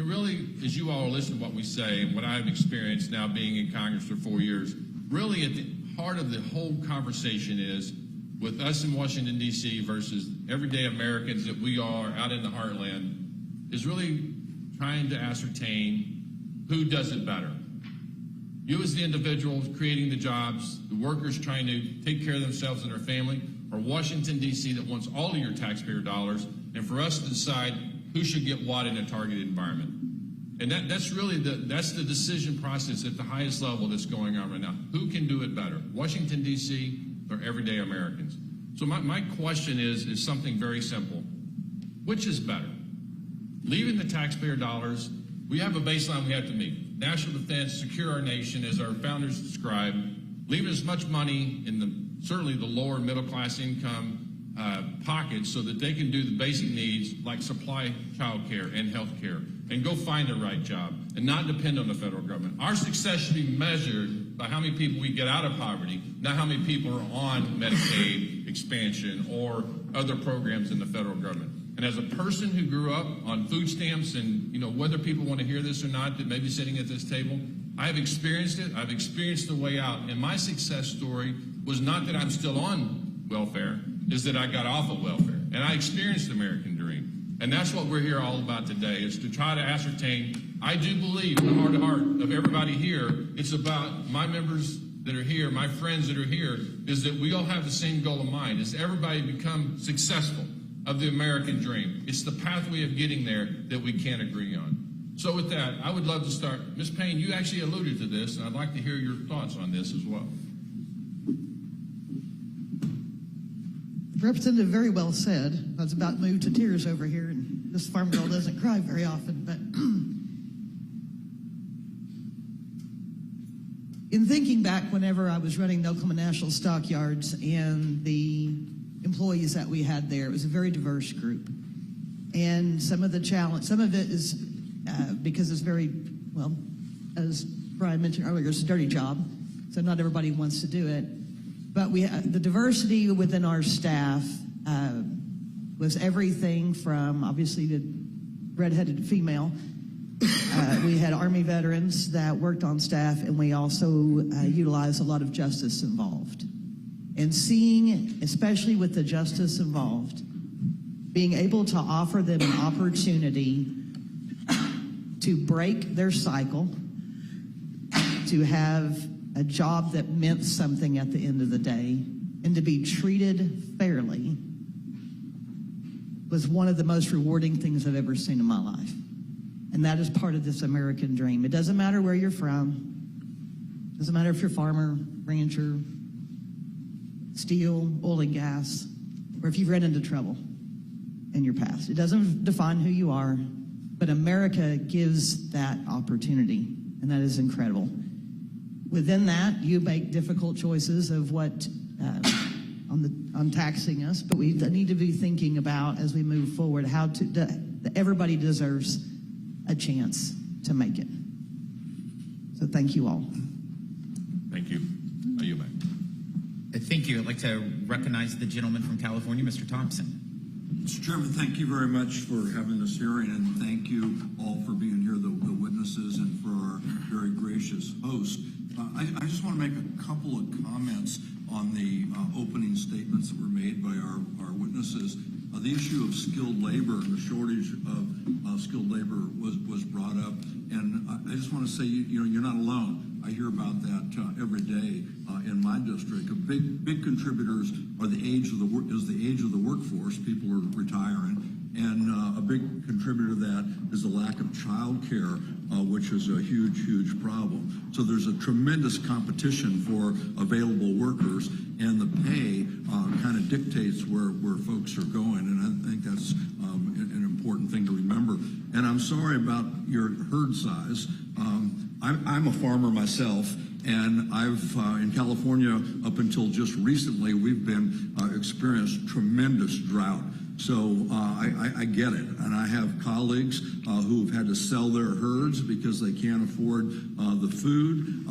Speaker 4: As you all listen to what we say and what I've experienced now being in Congress for 4 years, really at the heart of the whole conversation is with us in Washington, D.C. versus everyday Americans that we are out in the Heartland, is really trying to ascertain who does it better. You as the individuals creating the jobs, the workers trying to take care of themselves and their family, or Washington, D.C. that wants all of your taxpayer dollars, and for us to decide who should get what in a targeted environment. And that's really the decision process at the highest level that's going on right now. Who can do it better, Washington, D.C. or everyday Americans? So my question is something very simple. Which is better? Leaving the taxpayer dollars, we have a baseline we have to meet. National defense, secure our nation, as our founders described, leaving as much money in certainly the lower middle class income pockets so that they can do the basic needs like supply child care and health care and go find the right job and not depend on the federal government. Our success should be measured by how many people we get out of poverty, not how many people are on Medicaid expansion or other programs in the federal government. And as a person who grew up on food stamps, and whether people want to hear this or not, that may be sitting at this table, I have experienced it. I've experienced the way out. And my success story was not that I'm still on welfare, is that I got off of welfare. And I experienced the American dream. And that's what we're here all about today, is to try to ascertain. I do believe in the heart of heart of everybody here, it's about my members that are here, my friends that are here, is that we all have the same goal in mind, is everybody become successful of the American dream. It's the pathway of getting there that we can't agree on. So with that, I would love to start. Ms. Payne, you actually alluded to this, and I'd like to hear your thoughts on this as well.
Speaker 8: Representative very well said. I was about moved to tears over here, and this farm girl doesn't cry very often, but in thinking back whenever I was running the Oklahoma National Stockyards and the employees that we had there, it was a very diverse group. And some of it is because it's very, well, as Brian mentioned earlier, it's a dirty job, so not everybody wants to do it. But the diversity within our staff was everything from, obviously, the redheaded female. We had Army veterans that worked on staff, and we also utilized a lot of justice involved. And seeing, especially with the justice involved, being able to offer them an opportunity to break their cycle, to have a job that meant something at the end of the day, and to be treated fairly was one of the most rewarding things I've ever seen in my life. And that is part of this American dream. It doesn't matter where you're from. It doesn't matter if you're farmer, rancher, steel, oil and gas, or if you've run into trouble in your past. It doesn't define who you are, but America gives that opportunity, and that is incredible. Within that, you make difficult choices of what on taxing us, but we need to be thinking about, as we move forward, how everybody deserves a chance to make it. So thank you all.
Speaker 4: Thank you. Are you back?
Speaker 3: Thank you. I'd like to recognize the gentleman from California, Mr. Thompson.
Speaker 11: Mr. Chairman, thank you very much for having this hearing, and thank you all for being here, the witnesses, and for our very gracious host. I just want to make a couple of comments on the opening statements that were made by our witnesses. The issue of skilled labor and the shortage of skilled labor was brought up, and I just want to say, you're not alone. I hear about that every day in my district. Big contributors are the age of the workforce. People are retiring, and a big contributor to that is the lack of child care, which is a huge problem. So there's a tremendous competition for available workers, and the pay kind of dictates where folks are going, and I think that's an important thing to remember. And I'm sorry about your herd size. I'm a farmer myself, and I've in California up until just recently we've been experienced tremendous drought. So I get it, and I have colleagues who have had to sell their herds because they can't afford the food.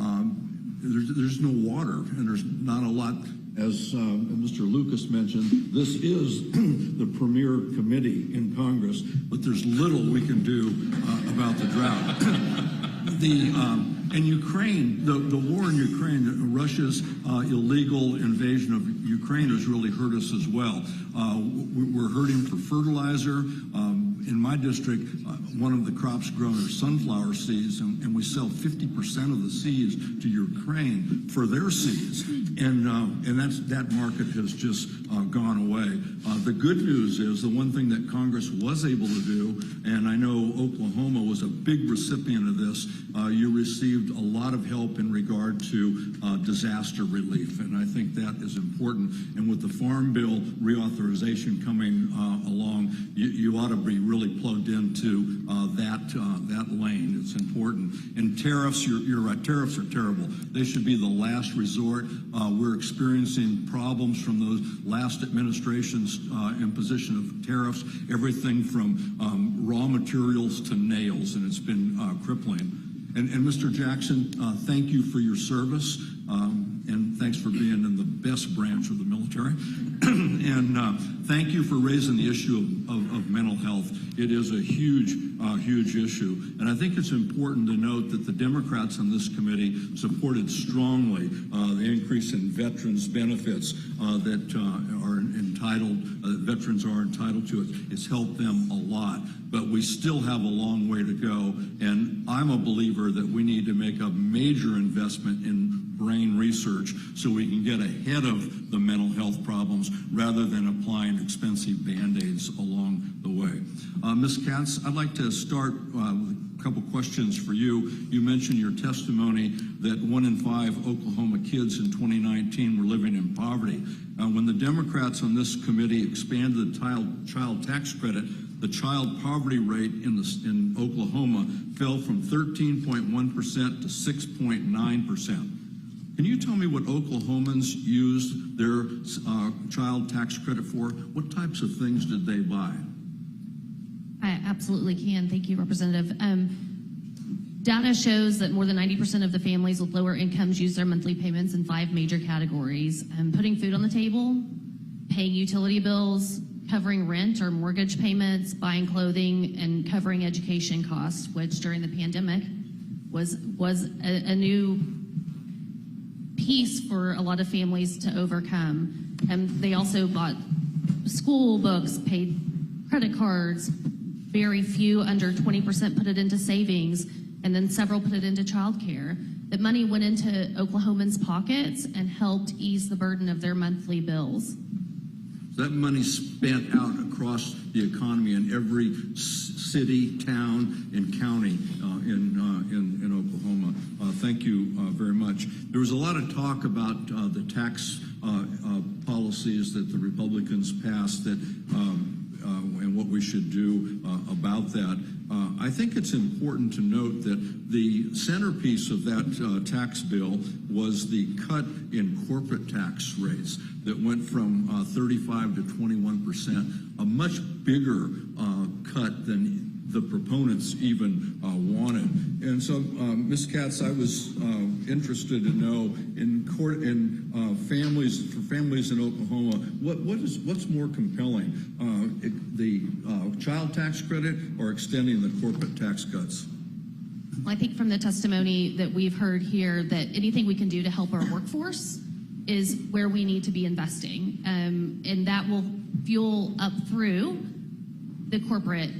Speaker 11: There's no water, and there's not a lot. As Mr. Lucas mentioned, this is the premier committee in Congress, but there's little we can do about the drought. In Ukraine, the war in Ukraine, Russia's illegal invasion of Ukraine has really hurt us as well. We're hurting for fertilizer. In my district, one of the crops grown are sunflower seeds, and we sell 50% of the seeds to Ukraine for their seeds, and that market has just gone away. The good news is the one thing that Congress was able to do, and I know Oklahoma was a big recipient of this. You received a lot of help in regard to disaster relief, and I think that is important. And with the Farm Bill reauthorization coming along, you ought to be really plugged into that lane. It's important. And tariffs, you're right. Tariffs are terrible. They should be the last resort. We're experiencing problems from those last administration's imposition of tariffs. Everything from raw materials to nails, and it's been crippling. And Mr. Jackson, thank you for your service, and thanks for being in the best branch of the military. And thank you for raising the issue of mental health. It is a huge issue. And I think it's important to note that the Democrats on this committee supported strongly the increase in veterans' benefits that are entitled, veterans are entitled to. It's helped them a lot. But we still have a long way to go. And I'm a believer that we need to make a major investment in brain research so we can get ahead of the mental health problems rather than applying expensive Band-Aids along the way. Ms. Katz, I'd like to start with a couple questions for you. You mentioned your testimony that 1 in 5 Oklahoma kids in 2019 were living in poverty. When the Democrats on this committee expanded the child tax credit, the child poverty rate in Oklahoma fell from 13.1% to 6.9%. Can you tell me what Oklahomans used their child tax credit for? What types of things did they buy?
Speaker 10: I absolutely can. Thank you, Representative. Data shows that more than 90% of the families with lower incomes use their monthly payments in 5 major categories: putting food on the table, paying utility bills, covering rent or mortgage payments, buying clothing, and covering education costs, which during the pandemic was a new piece for a lot of families to overcome. And they also bought school books, paid credit cards. Very few, under 20%, put it into savings, and then several put it into childcare. That money went into Oklahomans' pockets and helped ease the burden of their monthly bills.
Speaker 11: That money spent out across the economy in every city, town, and county in Oklahoma. Thank you very much. There was a lot of talk about the tax policies that the Republicans passed that and what we should do about that. I think it's important to note that the centerpiece of that tax bill was the cut in corporate tax rates that went from 35 to 21%, a much bigger cut than the proponents even wanted. And so, Ms. Katz, I was interested to know for families in Oklahoma, what's more compelling, the child tax credit or extending the corporate tax cuts?
Speaker 10: Well, I think from the testimony that we've heard here that anything we can do to help our workforce is where we need to be investing, and that will fuel up through the corporate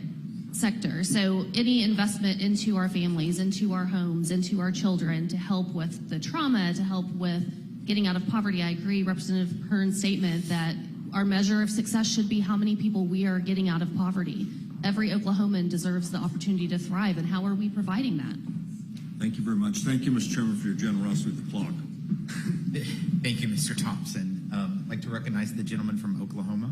Speaker 10: sector. So any investment into our families, into our homes, into our children to help with the trauma, to help with getting out of poverty. I agree, Representative Hearn's statement that our measure of success should be how many people we are getting out of poverty. Every Oklahoman deserves the opportunity to thrive, and how are we providing that?
Speaker 11: Thank you very much. Thank you, Mr. Chairman, for your generosity with the clock.
Speaker 3: Thank you, Mr. Thompson. I'd like to recognize the gentleman from Oklahoma.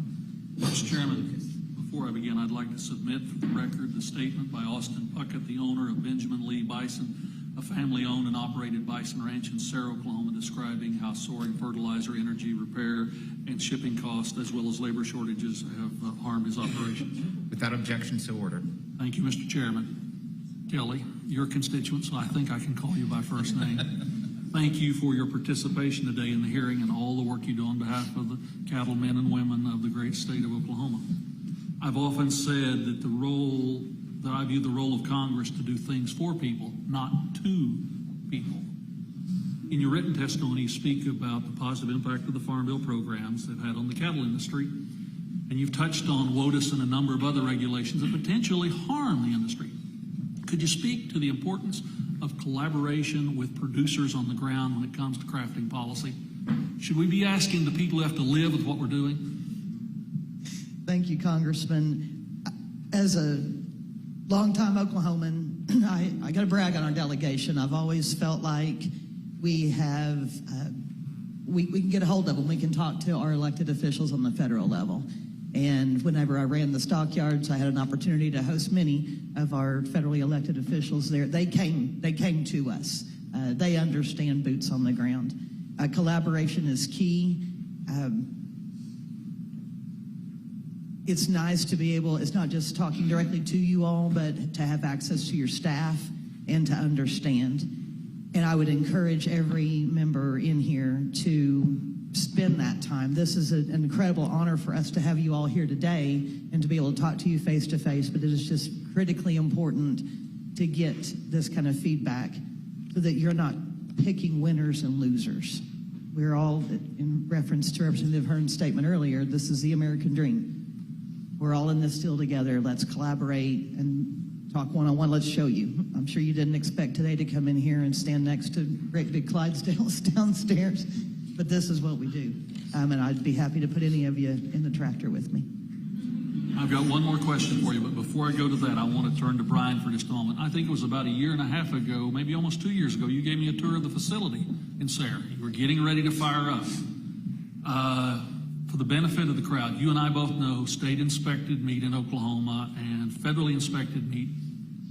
Speaker 5: Mr. Chairman, before I begin, I'd like to submit for the record the statement by Austin Puckett, the owner of Benjamin Lee Bison, a family-owned and operated bison ranch in Sarah, Oklahoma, describing how soaring fertilizer, energy, repair, and shipping costs, as well as labor shortages, have harmed his operations.
Speaker 3: Without objection, so ordered.
Speaker 5: Thank you, Mr. Chairman. Kelly, your constituent, so I think I can call you by first name. Thank you for your participation today in the hearing and all the work you do on behalf of the cattlemen and women of the great state of Oklahoma. I've often said that I view the role of Congress to do things for people, not to people. In your written testimony, you speak about the positive impact of the Farm Bill programs they've had on the cattle industry, and you've touched on WOTUS and a number of other regulations that potentially harm the industry. Could you speak to the importance of collaboration with producers on the ground when it comes to crafting policy? Should we be asking the people who have to live with what we're doing?
Speaker 8: Thank you, Congressman. As a longtime Oklahoman, I got to brag on our delegation. I've always felt like we can get a hold of them. We can talk to our elected officials on the federal level. And whenever I ran the stockyards, I had an opportunity to host many of our federally elected officials there. They came to us. They understand boots on the ground. Collaboration is key. It's nice to be able, it's not just talking directly to you all, but to have access to your staff and to understand. And I would encourage every member in here to spend that time. This is an incredible honor for us to have you all here today and to be able to talk to you face to face, but it is just critically important to get this kind of feedback so that you're not picking winners and losers. We're all, in reference to Representative Hearn's statement earlier, this is the American dream. We're all in this deal together. Let's collaborate and talk one-on-one. Let's show you. I'm sure you didn't expect today to come in here and stand next to great big Clydesdales downstairs, but this is what we do. And I'd be happy to put any of you in the tractor with me.
Speaker 5: I've got one more question for you, but before I go to that, I want to turn to Brian for just a moment. I think it was about a year and a half ago, maybe almost 2 years ago, you gave me a tour of the facility in Sarah. You were getting ready to fire up. For the benefit of the crowd, you and I both know state-inspected meat in Oklahoma and federally inspected meat,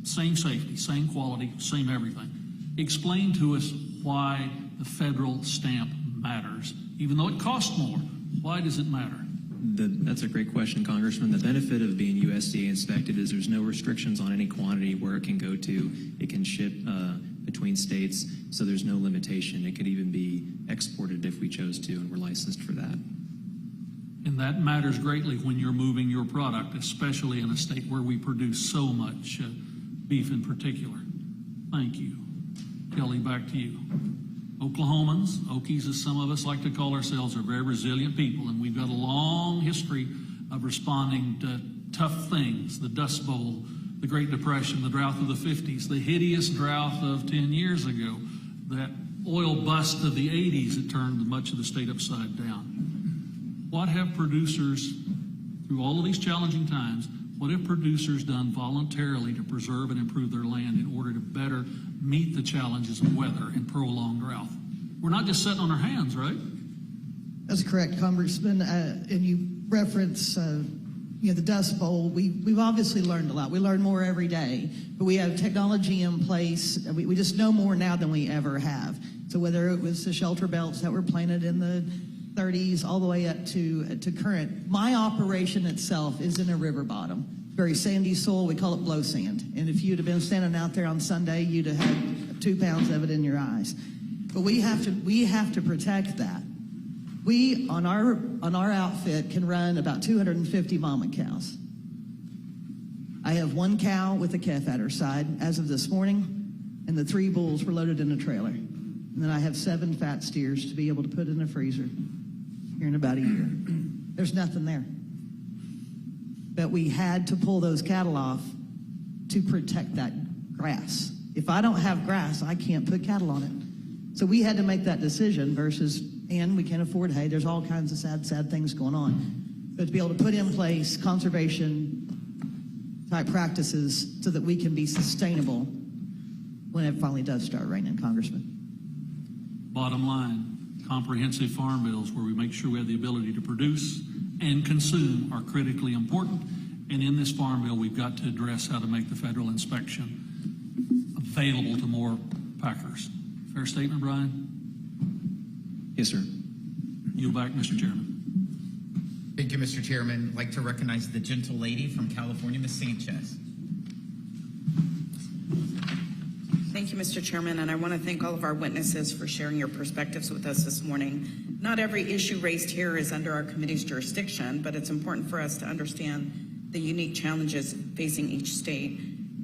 Speaker 5: same safety, same quality, same everything. Explain to us why the federal stamp matters. Even though it costs more, why does it matter?
Speaker 6: That's a great question, Congressman. The benefit of being USDA inspected is there's no restrictions on any quantity where it can go to. It can ship between states, so there's no limitation. It could even be exported if we chose to, and we're licensed for that.
Speaker 5: And that matters greatly when you're moving your product, especially in a state where we produce so much beef in particular. Thank you. Kelly, back to you. Oklahomans, Okies as some of us like to call ourselves, are very resilient people, and we've got a long history of responding to tough things, the Dust Bowl, the Great Depression, the drought of the 50s, the hideous drought of 10 years ago, that oil bust of the 80s that turned much of the state upside down. What have producers, through all of these challenging times, what have producers done voluntarily to preserve and improve their land in order to better meet the challenges of weather and prolonged drought? We're not just sitting on our hands, right?
Speaker 8: That's correct, Congressman. And you reference, the Dust Bowl. We've obviously learned a lot. We learn more every day, but we have technology in place. We just know more now than we ever have. So whether it was the shelter belts that were planted in the 30s all the way up to current. My operation itself is in a river bottom, very sandy soil. We call it blow sand. And if you'd have been standing out there on Sunday, you'd have had 2 pounds of it in your eyes. But we have to protect that. We on our outfit can run about 250 mama cows. I have 1 cow with a calf at her side as of this morning, and the 3 bulls were loaded in a trailer. And then I have 7 fat steers to be able to put in a freezer here in about a year. There's nothing there. but we had to pull those cattle off to protect that grass. If I don't have grass, I can't put cattle on it. So we had to make that decision versus, and we can't afford hay. There's all kinds of sad things going on. But to be able to put in place conservation type practices so that we can be sustainable when it finally does start raining, Congressman.
Speaker 5: Bottom line, comprehensive farm bills where we make sure we have the ability to produce and consume are critically important. And in this farm bill, we've got to address how to make the federal inspection available to more packers. Fair statement, Brian?
Speaker 6: Yes, sir.
Speaker 5: Yield back, Mr. Chairman.
Speaker 3: Thank you, Mr. Chairman. I'd like to recognize the gentle lady from California, Ms. Sanchez.
Speaker 12: Thank you, Mr. Chairman, and I want to thank all of our witnesses for sharing your perspectives with us this morning. Not every issue raised here is under our committee's jurisdiction, but it's important for us to understand the unique challenges facing each state.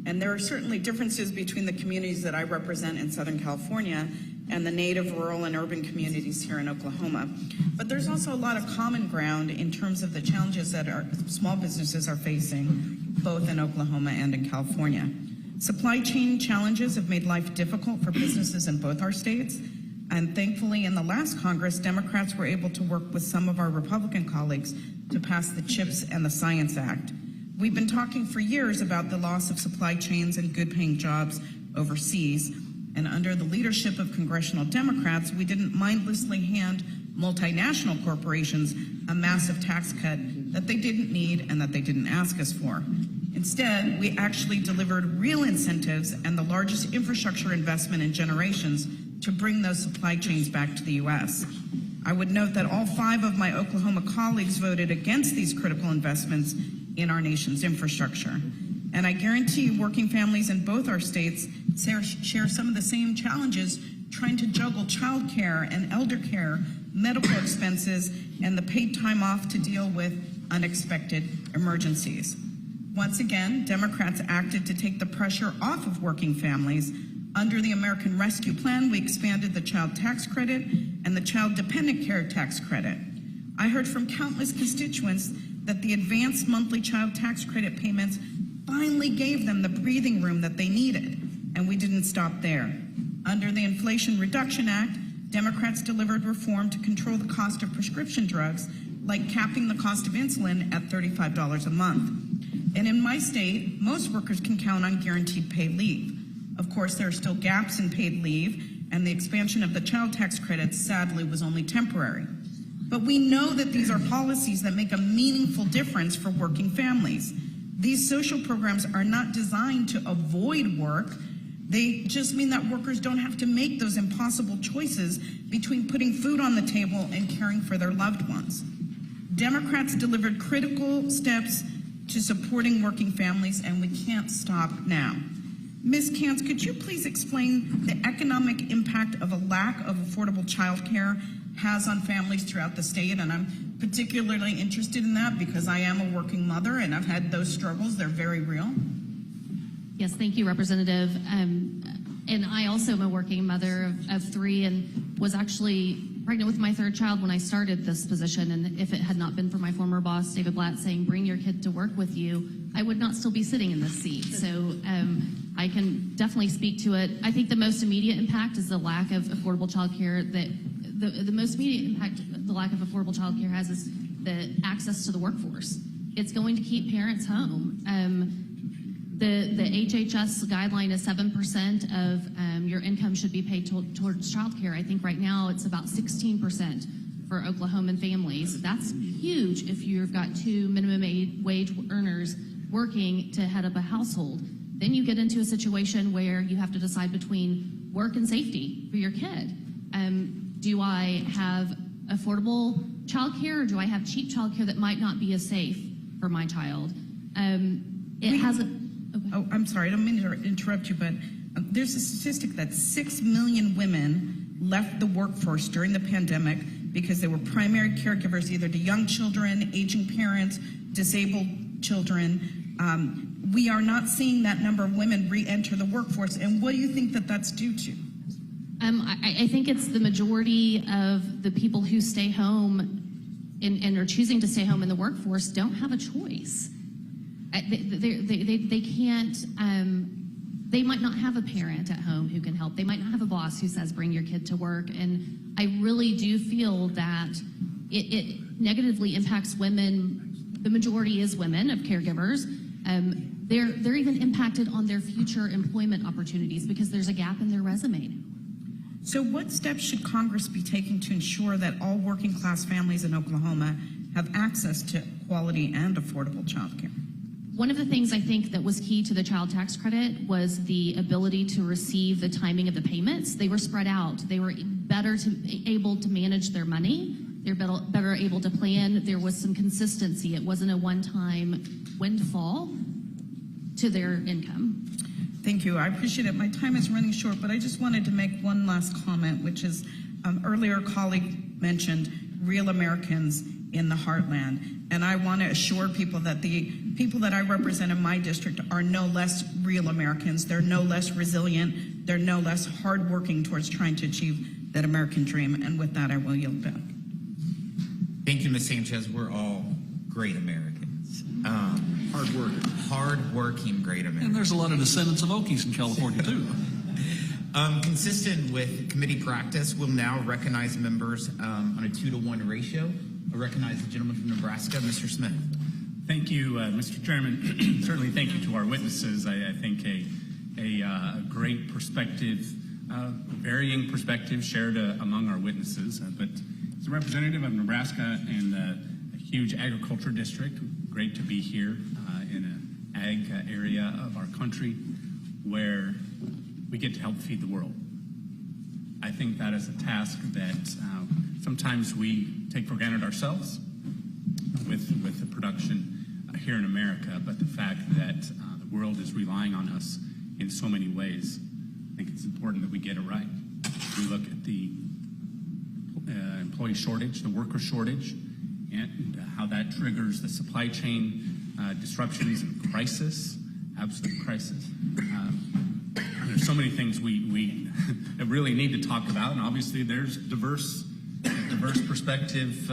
Speaker 12: And there are certainly differences between the communities that I represent in Southern California and the native, rural, and urban communities here in Oklahoma. But there's also a lot of common ground in terms of the challenges that our small businesses are facing, both in Oklahoma and in California. Supply chain challenges have made life difficult for businesses in both our states. And thankfully, in the last Congress, Democrats were able to work with some of our Republican colleagues to pass the CHIPS and the Science Act. We've been talking for years about the loss of supply chains and good-paying jobs overseas. And under the leadership of congressional Democrats, we didn't mindlessly hand multinational corporations a massive tax cut that they didn't need and that they didn't ask us for. Instead, we actually delivered real incentives and the largest infrastructure investment in generations to bring those supply chains back to the U.S. I would note that all 5 of my Oklahoma colleagues voted against these critical investments in our nation's infrastructure. And I guarantee you working families in both our states share some of the same challenges trying to juggle child care and elder care, medical expenses, and the paid time off to deal with unexpected emergencies. Once again, Democrats acted to take the pressure off of working families. Under the American Rescue Plan, we expanded the child tax credit and the child dependent care tax credit. I heard from countless constituents that the advanced monthly child tax credit payments finally gave them the breathing room that they needed, and we didn't stop there. Under the Inflation Reduction Act, Democrats delivered reform to control the cost of prescription drugs, like capping the cost of insulin at $35 a month. And in my state, most workers can count on guaranteed paid leave. Of course, there are still gaps in paid leave, and the expansion of the child tax credit, sadly, was only temporary. But we know that these are policies that make a meaningful difference for working families. These social programs are not designed to avoid work. They just mean that workers don't have to make those impossible choices between putting food on the table and caring for their loved ones. Democrats delivered critical steps to supporting working families, and we can't stop now. Ms. Kantz, could you please explain the economic impact of a lack of affordable child care has on families throughout the state? And I'm particularly interested in that because I am a working mother and I've had those struggles. They're very real.
Speaker 10: Yes, thank you, Representative. And I also am a working mother of 3 and was actually pregnant with my 3rd child when I started this position. And if it had not been for my former boss, David Blatt, saying, bring your kid to work with you, I would not still be sitting in this seat. So I can definitely speak to it. I think the most immediate impact is the lack of affordable child care. That the most immediate impact the lack of affordable child care has is the access to the workforce. It's going to keep parents home. The HHS guideline is 7% of your income should be paid towards child care. I think right now it's about 16% for Oklahoman families. That's huge if you've got 2 minimum wage earners working to head up a household. Then you get into a situation where you have to decide between work and safety for your kid. Do I have affordable child care, or do I have cheap child care that might not be as safe for my child?
Speaker 12: Oh, I'm sorry, I don't mean to interrupt you, but there's a statistic that 6 million women left the workforce during the pandemic because they were primary caregivers either to young children, aging parents, disabled children. We are not seeing that number of women re-enter the workforce, and what do you think that that's due to?
Speaker 10: I think it's the majority of the people who stay home and are choosing to stay home in the workforce don't have a choice. They can't. They might not have a parent at home who can help. They might not have a boss who says, bring your kid to work. And I really do feel that it negatively impacts women. The majority is women of caregivers. They're even impacted on their future employment opportunities because there's a gap in their resume.
Speaker 12: So what steps should Congress be taking to ensure that all working class families in Oklahoma have access to quality and affordable child care?
Speaker 10: One of the things I think that was key to the child tax credit was the ability to receive the timing of the payments. They were spread out. They were able to manage their money. They're better able to plan. There was some consistency. It wasn't a one-time windfall to their income.
Speaker 12: Thank you. I appreciate it. My time is running short, but I just wanted to make one last comment, which is earlier a colleague mentioned real Americans in the Heartland. And I want to assure people that the people that I represent in my district are no less real Americans. They're no less resilient. They're no less hardworking towards trying to achieve that American dream. And with that, I will yield back.
Speaker 3: Thank you, Ms. Sanchez. We're all great Americans. Hard-working great Americans.
Speaker 5: And there's a lot of descendants of Okies in California, too.
Speaker 3: Consistent with committee practice, we'll now recognize members on a 2-to-1 ratio. I recognize the gentleman from Nebraska, Mr. Smith.
Speaker 13: Thank you, Mr. Chairman. Certainly thank you to our witnesses. I think a great perspective, varying perspective shared among our witnesses. But as a representative of Nebraska and a huge agriculture district, great to be here in an ag area of our country where we get to help feed the world. I think that is a task that sometimes we take for granted ourselves with the production here in America, but the fact that the world is relying on us in so many ways, I think it's important that we get it right. We look at the employee shortage, the worker shortage, and how that triggers the supply chain disruptions and crisis, absolute crisis. There's so many things we really need to talk about, and obviously there's diverse perspective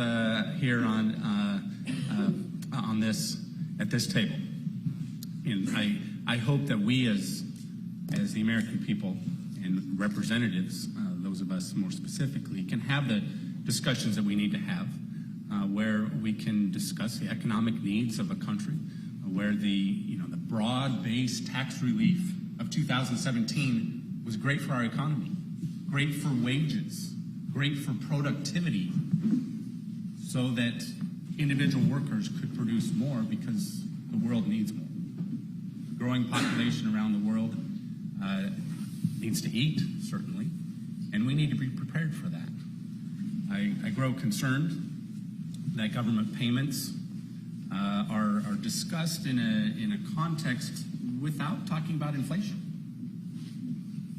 Speaker 13: here on this at this table. And I hope that we as the American people and representatives, those of us more specifically, can have the discussions that we need to have, where we can discuss the economic needs of a country, where the broad-based tax relief of 2017 was great for our economy, great for wages, great for productivity, so that individual workers could produce more because the world needs more. The growing population around the world needs to eat, certainly, and we need to be prepared for that. I grow concerned that government payments are discussed in a context without talking about inflation.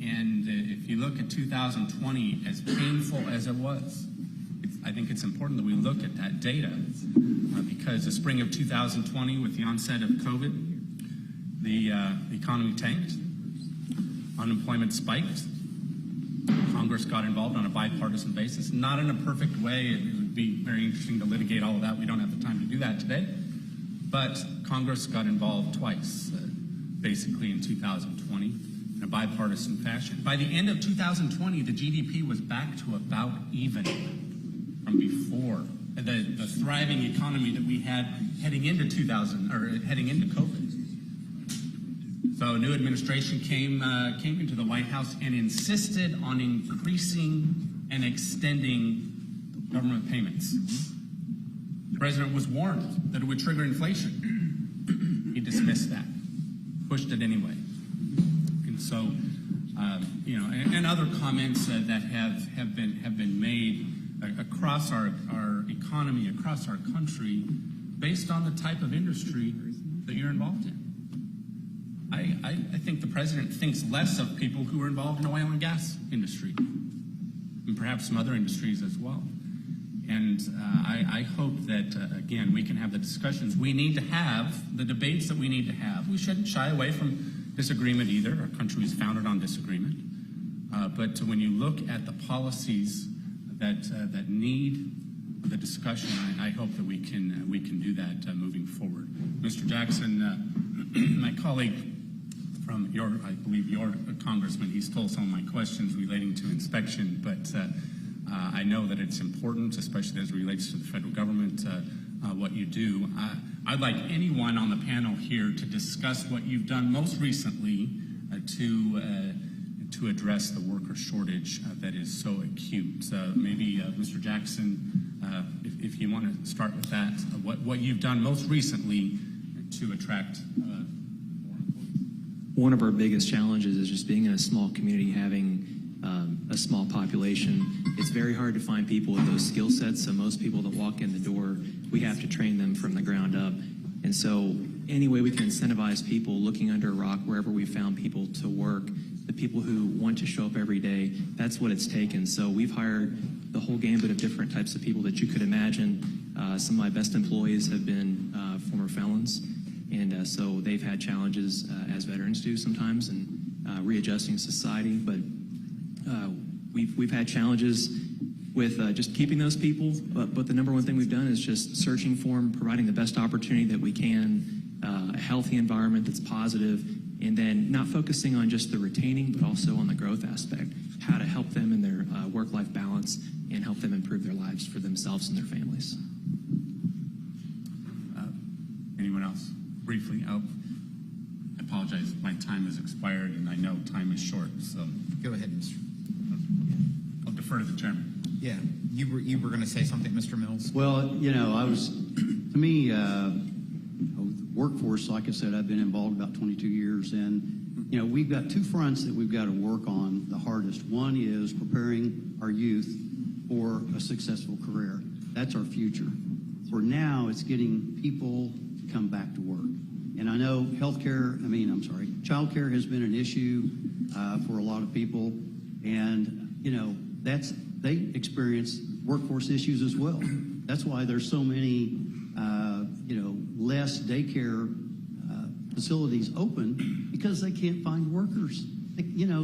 Speaker 13: And if you look at 2020, as painful as it was, I think it's important that we look at that data because the spring of 2020, with the onset of COVID, the economy tanked, unemployment spiked, Congress got involved on a bipartisan basis, not in a perfect way. It would be very interesting to litigate all of that. We don't have the time to do that today. But Congress got involved twice, basically in 2020, in a bipartisan fashion. By the end of 2020, the GDP was back to about even from before. The thriving economy that we had heading into COVID. So a new administration came into the White House and insisted on increasing and extending government payments. The president was warned that it would trigger inflation. He dismissed that, pushed it anyway. And so, and other comments that have been made across our economy, across our country, based on the type of industry that you're involved in. I think the president thinks less of people who are involved in the oil and gas industry, and perhaps some other industries as well. And I hope that, again, we can have the discussions we need to have, the debates that we need to have. We shouldn't shy away from disagreement either. Our country is founded on disagreement. But when you look at the policies that need the discussion. I hope that we can do that moving forward. Mr. Jackson, my colleague from I believe your congressman, he stole some of my questions relating to inspection, but I know that it's important, especially as it relates to the federal government, what you do. I'd like anyone on the panel here to discuss what you've done most recently to address the worker shortage that is so acute. Maybe Mr. Jackson, if you want to start with that, what you've done most recently to attract more employees.
Speaker 6: One of our biggest challenges is just being in a small community, having a small population. It's very hard to find people with those skill sets, so most people that walk in the door, we have to train them from the ground up. And so any way we can incentivize people looking under a rock, wherever we found people to work, the people who want to show up every day, that's what it's taken. So we've hired the whole gambit of different types of people that you could imagine. Some of my best employees have been former felons, and so they've had challenges as veterans do sometimes in readjusting society. But we've had challenges with just keeping those people. But the number one thing we've done is just searching for them, providing the best opportunity that we can, a healthy environment that's positive, and then not focusing on just the retaining, but also on the growth aspect, how to help them in their work-life balance and help them improve their lives for themselves and their families.
Speaker 13: Anyone else? Briefly, I apologize, my time has expired, and I know time is short, so
Speaker 3: Go ahead, Mr.
Speaker 13: I'll defer to the chairman.
Speaker 3: Yeah, you were going to say something, Mr. Mills?
Speaker 7: Well, to me, workforce, like I said, I've been involved about 22 years, and, we've got two fronts that we've got to work on the hardest. One is preparing our youth for a successful career. That's our future. For now, it's getting people to come back to work. And I know childcare has been an issue for a lot of people, and, they experience workforce issues as well. That's why there's so many, less daycare facilities open, because they can't find workers.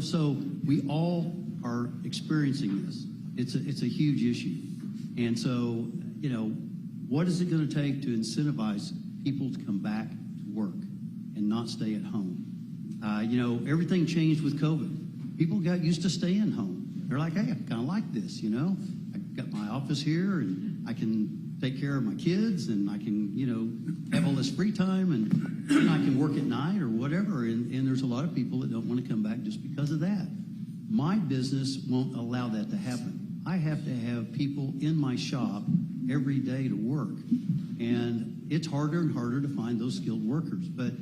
Speaker 7: So we all are experiencing this. It's a huge issue. And so, what is it going to take to incentivize people to come back to work and not stay at home? Everything changed with COVID. People got used to staying home. They're like, hey, I kind of like this, I got my office here, and I can take care of my kids, and I can, have all this free time, and I can work at night or whatever. And there's a lot of people that don't want to come back just because of that. My business won't allow that to happen. I have to have people in my shop every day to work. And it's harder and harder to find those skilled workers. But,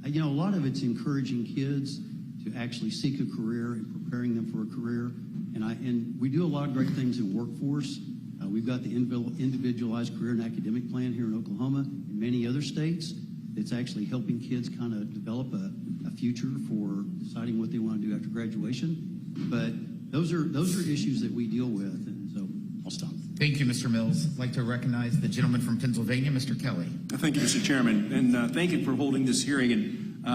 Speaker 7: a lot of it's encouraging kids to actually seek a career and preparing them for a career. And we do a lot of great things in workforce. We've got the individualized career and academic plan here in Oklahoma and many other states. It's actually helping kids kind of develop a future for deciding what they want to do after graduation. But those are issues that we deal with, and so I'll stop.
Speaker 3: Thank you, Mr. Mills. I'd like to recognize the gentleman from Pennsylvania, Mr. Kelly.
Speaker 14: Thank you, Mr. Chairman, and thank you for holding this hearing. And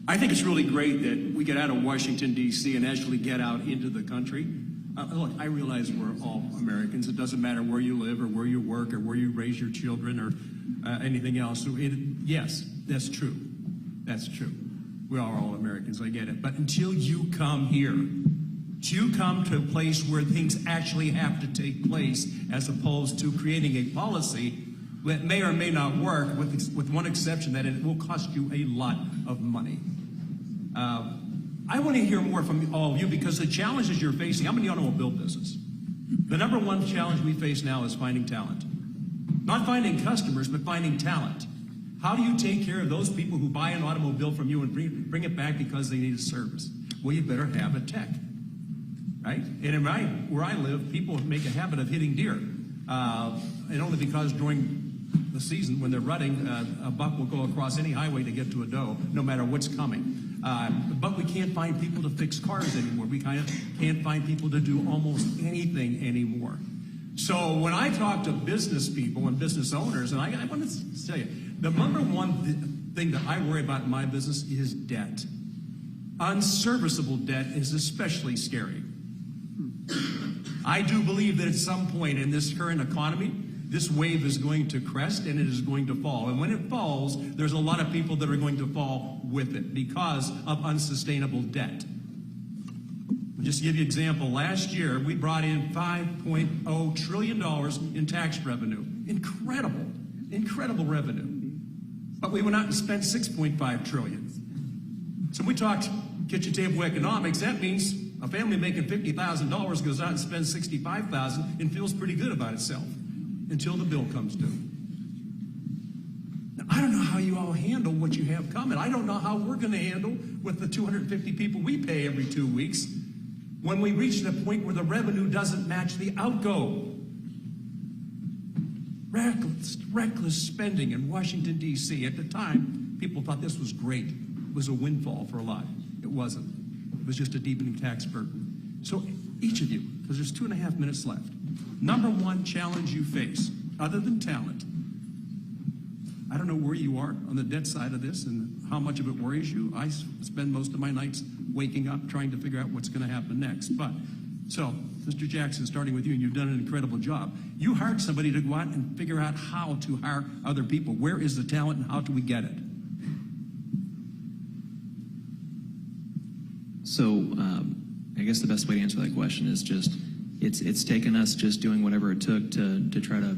Speaker 14: I think it's really great that we get out of Washington, D.C. and actually get out into the country. Look, I realize we're all Americans. It doesn't matter where you live or where you work or where you raise your children or anything else. So yes, that's true. That's true. We are all Americans. I get it. But until you come here, you come to a place where things actually have to take place, as opposed to creating a policy that may or may not work, with one exception, that it will cost you a lot of money. I want to hear more from all of you, because the challenges you're facing, I'm in the automobile business. The number one challenge we face now is finding talent. Not finding customers, but finding talent. How do you take care of those people who buy an automobile from you and bring it back because they need a service? Well, you better have a tech, right? And where I live, people make a habit of hitting deer. And only because during the season, when they're rutting, a buck will go across any highway to get to a doe, no matter what's coming. But we can't find people to fix cars anymore. We kind of can't find people to do almost anything anymore. So when I talk to business people and business owners, and I want to tell you, the number one thing that I worry about in my business is debt. Unserviceable debt is especially scary. I do believe that at some point in this current economy, this wave is going to crest and it is going to fall. And when it falls, there's a lot of people that are going to fall with it because of unsustainable debt. Just to give you an example, last year we brought in $5.0 trillion in tax revenue. Incredible revenue. But we went out and spent $6.5 trillion. So we talked kitchen table economics. That means a family making $50,000 goes out and spends $65,000 and feels pretty good about itself until the bill comes due. Now, I don't know how you all handle what you have coming. I don't know how we're going to handle with the 250 people we pay every 2 weeks when we reach the point where the revenue doesn't match the outgo. Reckless spending in Washington, D.C. At the time, people thought this was great. It was a windfall for a lot. It wasn't. It was just a deepening tax burden. So each of you, because there's 2.5 minutes left, number one challenge you face, other than talent, I don't know where you are on the debt side of this and how much of it worries you. I spend most of my nights waking up trying to figure out what's going to happen next. So, Mr. Jackson, starting with you, and you've done an incredible job. You hired somebody to go out and figure out how to hire other people. Where is the talent and how do we get it?
Speaker 6: So I guess the best way to answer that question is just it's taken us just doing whatever it took to try to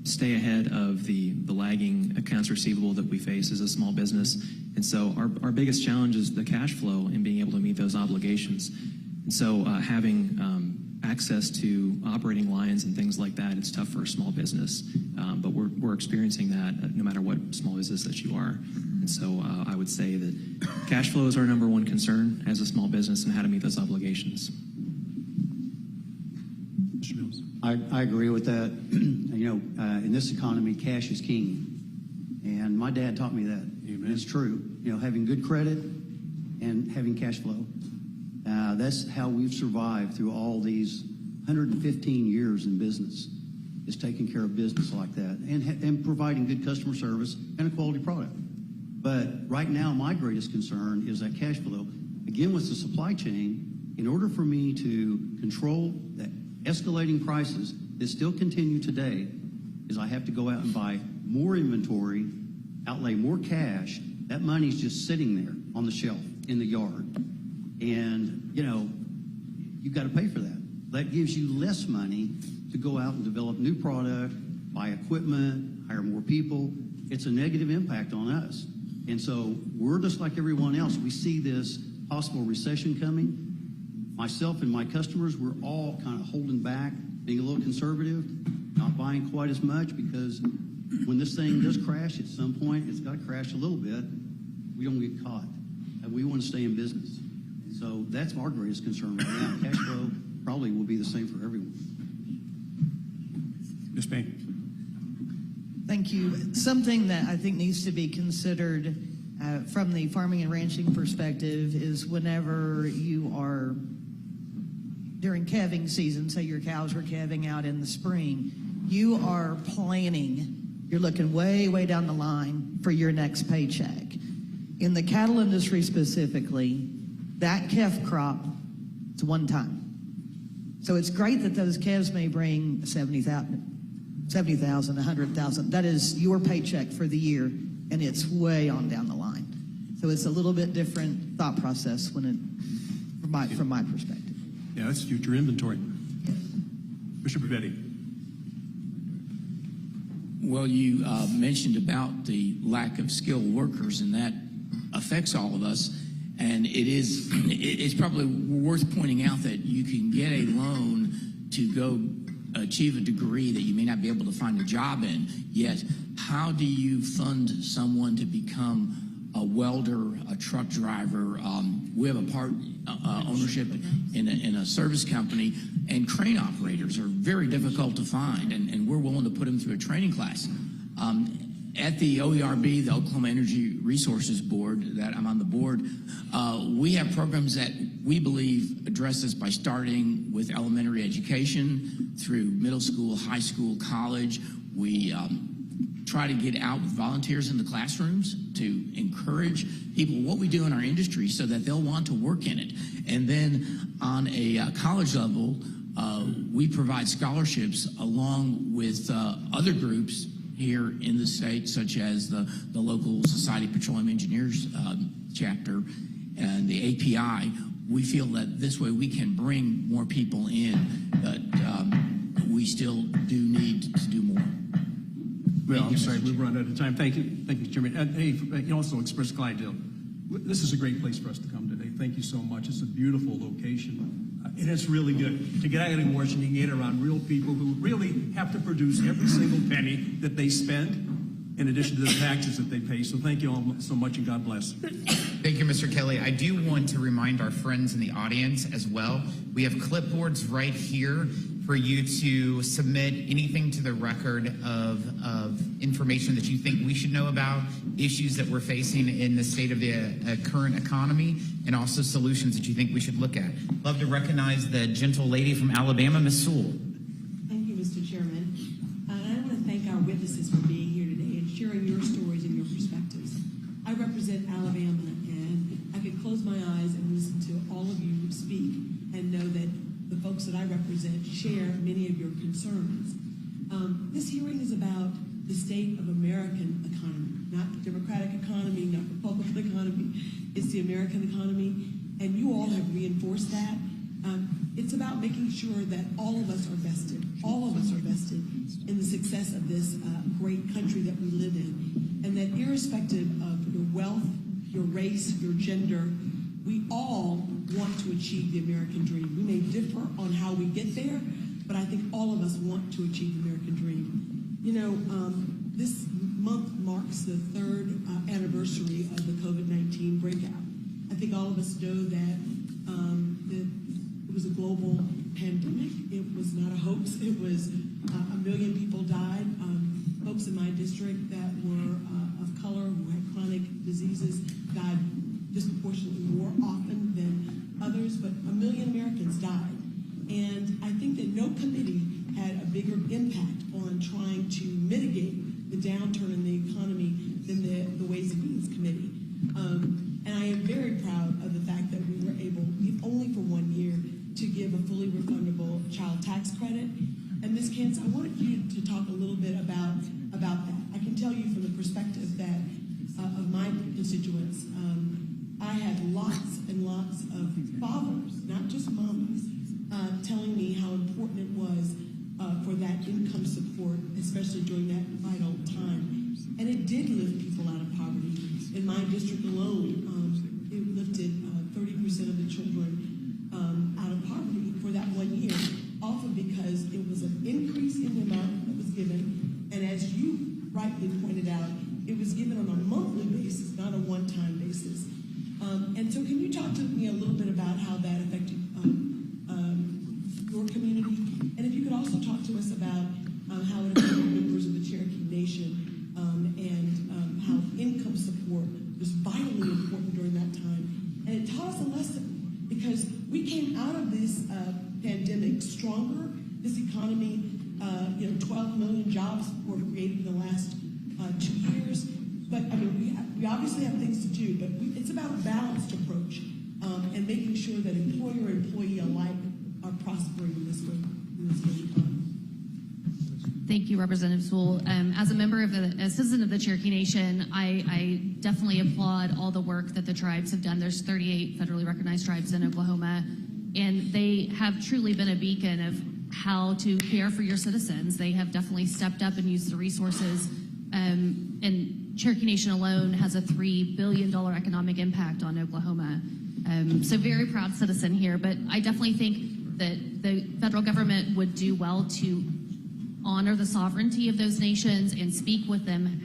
Speaker 6: stay ahead of the lagging accounts receivable that we face as a small business. And so our biggest challenge is the cash flow and being able to meet those obligations. And so having access to operating lines and things like that, it's tough for a small business. But we're experiencing that no matter what small business that you are. And so I would say that cash flow is our number one concern as a small business and how to meet those obligations.
Speaker 14: Mr. Mills.
Speaker 7: I agree with that. In this economy, cash is king. And my dad taught me that.
Speaker 14: Amen.
Speaker 7: And it's true. Having good credit and having cash flow. That's how we've survived through all these 115 years in business, is taking care of business like that and providing good customer service and a quality product. But right now, my greatest concern is that cash flow. Again, with the supply chain, in order for me to control the escalating prices that still continue today, is I have to go out and buy more inventory, outlay more cash. That money's just sitting there on the shelf in the yard. And, you've got to pay for that. That gives you less money to go out and develop new product, buy equipment, hire more people. It's a negative impact on us. And so we're just like everyone else. We see this possible recession coming. Myself and my customers, we're all kind of holding back, being a little conservative, not buying quite as much, because when this thing does crash at some point, it's got to crash a little bit. We don't get caught. And we want to stay in business. So that's our greatest concern right now. Cash flow probably will be the same for everyone.
Speaker 14: Ms. Payne.
Speaker 8: Thank you. Something that I think needs to be considered from the farming and ranching perspective is whenever you are during calving season, say your cows were calving out in the spring, you are planning, you're looking way, way down the line for your next paycheck. In the cattle industry specifically, that calf crop, it's one time. So it's great that those calves may bring 70,000, 100,000. That is your paycheck for the year, and it's way on down the line. So it's a little bit different thought process from my perspective.
Speaker 14: Yeah, that's future inventory. Mr. Pavetti.
Speaker 9: Well, you mentioned about the lack of skilled workers, and that affects all of us. And it's probably worth pointing out that you can get a loan to go achieve a degree that you may not be able to find a job in. Yet, how do you fund someone to become a welder, a truck driver? We have a part ownership in a service company, and crane operators are very difficult to find, and we're willing to put them through a training class. At the OERB, the Oklahoma Energy Resources Board, that I'm on the board, we have programs that we believe address this by starting with elementary education through middle school, high school, college. We try to get out with volunteers in the classrooms to encourage people what we do in our industry so that they'll want to work in it. And then on a college level, we provide scholarships along with other groups here in the state, such as the local Society of Petroleum Engineers chapter and the API. We feel that this way we can bring more people in, but we still do need to do more.
Speaker 14: Well, I'm sorry, we've run out of time. Thank you, Chairman. And hey, also Express Clydesdale. This is a great place for us to come today. Thank you so much. It's a beautiful location, and it's really good to get out in Washington, get around real people who really have to produce every single penny that they spend, in addition to the taxes that they pay. So thank you all so much, and God bless.
Speaker 3: Thank you, Mr. Kelly. I do want to remind our friends in the audience as well, we have clipboards right here for you to submit anything to the record of information that you think we should know about, issues that we're facing in the state of the current economy, and also solutions that you think we should look at. Love to recognize the gentle lady from Alabama, Ms. Sewell.
Speaker 15: Thank you, Mr. Chairman. I want to thank our witnesses for being here today and sharing your stories and your perspectives. I represent Alabama, and I could close my eyes and listen to all of you speak and know that the folks that I represent share many of your concerns. This hearing is about the state of American economy, not the Democratic economy, not the Republican economy. It's the American economy, and you all have reinforced that. It's about making sure that all of us are vested in the success of this great country that we live in, and that irrespective of your wealth, your race, your gender, we all want to achieve the American dream. We may differ on how we get there, but I think all of us want to achieve the American dream. You know, this month marks the third anniversary of the COVID-19 breakout. I think all of us know that it was a global pandemic. It was not a hoax. It was 1 million people died. Folks in my district that were of color, who had chronic diseases, died disproportionately more often than others, but 1 million Americans died. And I think that no committee had a bigger impact on trying to mitigate the downturn in the economy than the Ways and Means Committee. And I am very proud of the fact that we were able, if only for 1 year, to give a fully refundable child tax credit. And Ms. Kantz, I wanted you to talk a little bit about that. I can tell you from the perspective that of my constituents, I had lots and lots of fathers, not just mamas, telling me how important it was for that income support, especially during that vital time. And it did lift people out of poverty. In my district alone, it lifted 30% of the children out of poverty for that 1 year, often because it was an increase in the amount that was given. And as you rightly pointed out, it was given on a monthly basis, not a one-time basis. And so can you talk to me a little bit about how that affected your community? And if you could also talk to us about how it affected members of the Cherokee Nation and how income support was vitally important during that time. And it taught us a lesson because we came out of this pandemic stronger. This economy, 12 million jobs were created in the last 2 years. But I mean, we obviously have things to do, but it's about a balanced approach and making sure that employer and employee alike are prospering in this way.
Speaker 10: Thank you, Representative Sewell. As a citizen of the Cherokee Nation, I definitely applaud all the work that the tribes have done. There's 38 federally recognized tribes in Oklahoma, and they have truly been a beacon of how to care for your citizens. They have definitely stepped up and used the resources. And Cherokee Nation alone has a $3 billion economic impact on Oklahoma. So very proud citizen here, but I definitely think that the federal government would do well to honor the sovereignty of those nations and speak with them,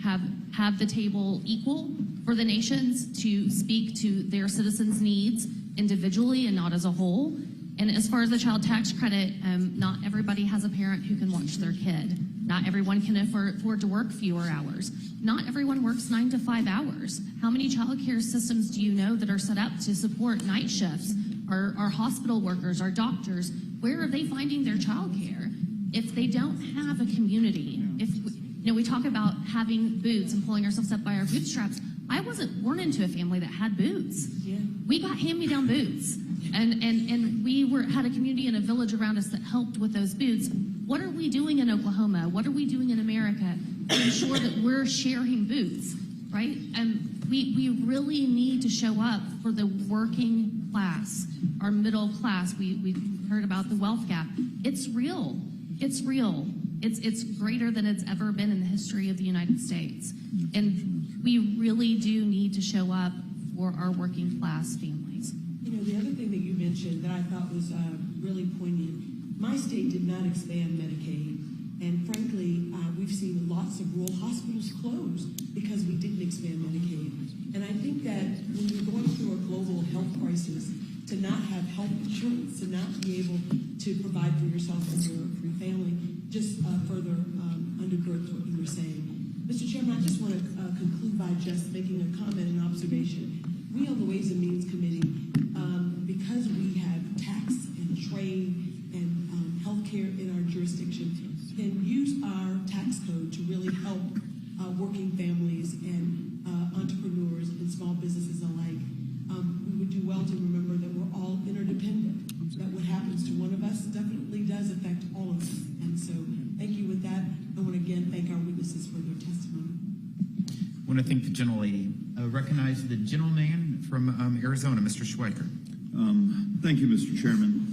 Speaker 10: have the table equal for the nations to speak to their citizens' needs individually and not as a whole. And as far as the child tax credit, not everybody has a parent who can watch their kid. Not everyone can afford to work fewer hours. Not everyone works 9 to 5 hours. How many child care systems do you know that are set up to support night shifts? Our hospital workers, our doctors, where are they finding their child care? If they don't have a community, if we talk about having boots and pulling ourselves up by our bootstraps. I wasn't born into a family that had boots.
Speaker 15: Yeah.
Speaker 10: We got hand-me-down boots, and we had a community and a village around us that helped with those boots. What are we doing in Oklahoma? What are we doing in America to ensure that we're sharing boots, right? And we really need to show up for the working class, our middle class. We heard about the wealth gap. It's real. It's real. It's greater than it's ever been in the history of the United States. And we really do need to show up for our working class families.
Speaker 15: You know, the other thing that you mentioned that I thought was really poignant, my state did not expand Medicaid. And frankly, we've seen lots of rural hospitals close because we didn't expand Medicaid. And I think that when you're going through a global health crisis, to not have health insurance, to not be able to provide for yourself and for your family, just further undergirds what you were saying. Mr. Chairman, I just want to conclude by just making a comment and observation. We on the Ways and Means Committee, because we have tax and trade and healthcare in our jurisdiction, can use our tax code to really help working families and entrepreneurs and small businesses alike. We would do well to remember that we're all interdependent, that what happens to one of us definitely does affect all of us. And so thank you with that. I want to again thank our witnesses for their testimony.
Speaker 3: I want to thank the recognize the gentleman from Arizona, Mr. Schweiker.
Speaker 16: Thank you, Mr. Chairman.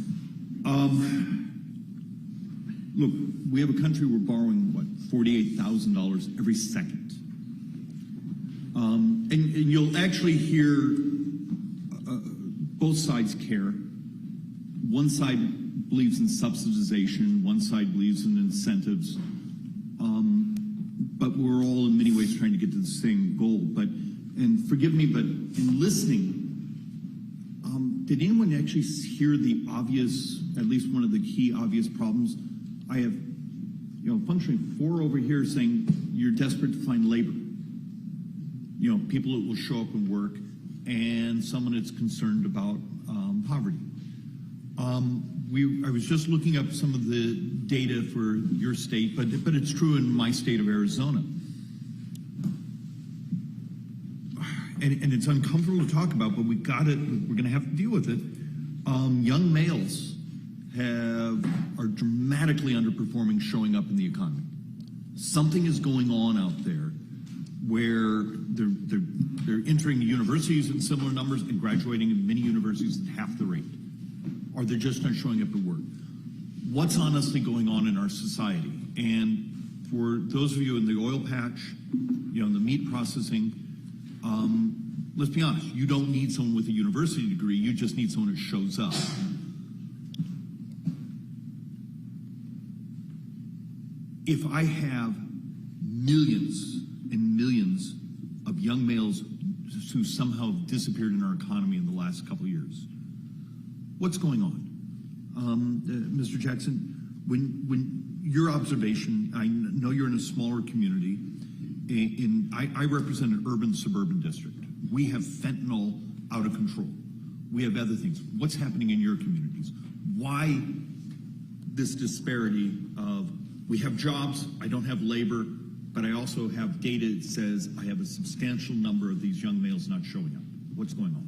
Speaker 16: Look, we have a country we're borrowing, what, $48,000 every second. And you'll actually hear both sides care. One side believes in subsidization, one side believes in incentives. But we're all in many ways trying to get to the same goal. And forgive me, but in listening, did anyone actually hear the obvious, at least one of the key obvious problems? I have, functionally 4 over here saying you're desperate to find labor. People that will show up and work, and someone that's concerned about poverty. I was just looking up some of the data for your state, but it's true in my state of Arizona. And it's uncomfortable to talk about, but we're going to have to deal with it. Young males are dramatically underperforming showing up in the economy. Something is going on out there where they're entering universities in similar numbers and graduating in many universities at half the rate. Or they're just not showing up at work. What's honestly going on in our society? And for those of you in the oil patch, in the meat processing, let's be honest, you don't need someone with a university degree, you just need someone who shows up. If I have millions and millions of young males who somehow disappeared in our economy in the last couple of years, what's going on? Mr. Jackson, when your observation, I know you're in a smaller community, I represent an urban-suburban district. We have fentanyl out of control. We have other things. What's happening in your communities? Why this disparity of, we have jobs, I don't have labor, but I also have data that says I have a substantial number of these young males not showing up. What's going on?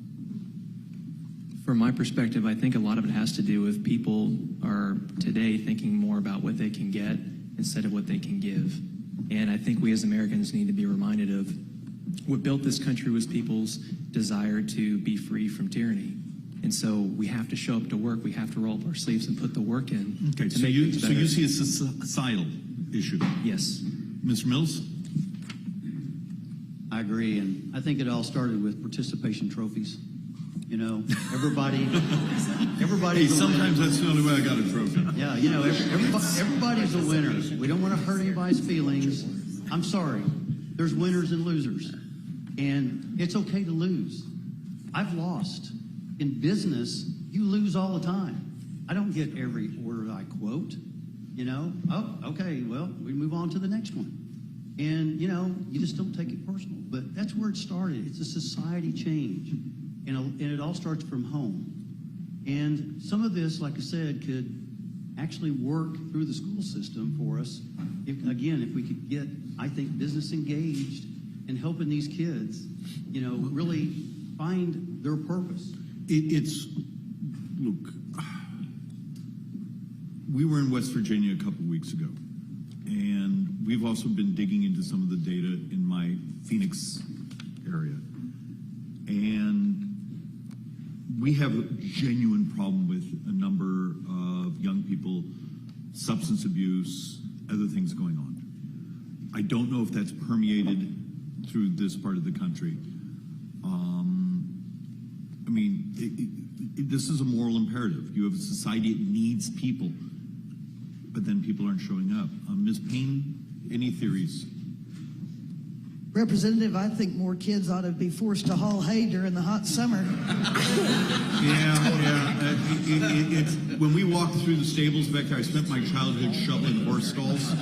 Speaker 6: From my perspective, I think a lot of it has to do with people are today thinking more about what they can get instead of what they can give. And I think we as Americans need to be reminded of what built this country was people's desire to be free from tyranny. And so we have to show up to work. We have to roll up our sleeves and put the work in.
Speaker 16: Okay, so you see a societal issue?
Speaker 6: Yes.
Speaker 16: Mr. Mills?
Speaker 7: I agree, and I think it all started with participation trophies. Everybody.
Speaker 16: Hey, sometimes that's the only way I got a trophy.
Speaker 7: Yeah, everybody's a winner. We don't want to hurt anybody's feelings. I'm sorry. There's winners and losers, and it's okay to lose. I've lost. In business, you lose all the time. I don't get every order I quote. Oh, okay, well, we move on to the next one. And, you just don't take it personal. But that's where it started. It's a society change. And it all starts from home. And some of this, like I said, could actually work through the school system for us. If we could get, I think, business engaged in helping these kids, really find their purpose.
Speaker 16: Look, we were in West Virginia a couple weeks ago, and we've also been digging into some of the data in my Phoenix area. And we have a genuine problem with a number of young people, substance abuse, other things going on. I don't know if that's permeated through this part of the country. This is a moral imperative. You have a society that needs people, but then people aren't showing up. Ms. Payne, any theories?
Speaker 8: Representative, I think more kids ought to be forced to haul hay during the hot summer.
Speaker 16: It's when we walked through the stables back there, I spent my childhood shoveling horse stalls.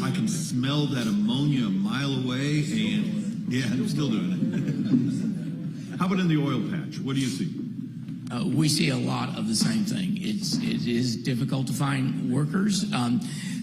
Speaker 16: I can smell that ammonia a mile away, and yeah, I'm still doing it. How about in the oil patch? What do you see?
Speaker 9: We see a lot of the same thing. It is difficult to find workers.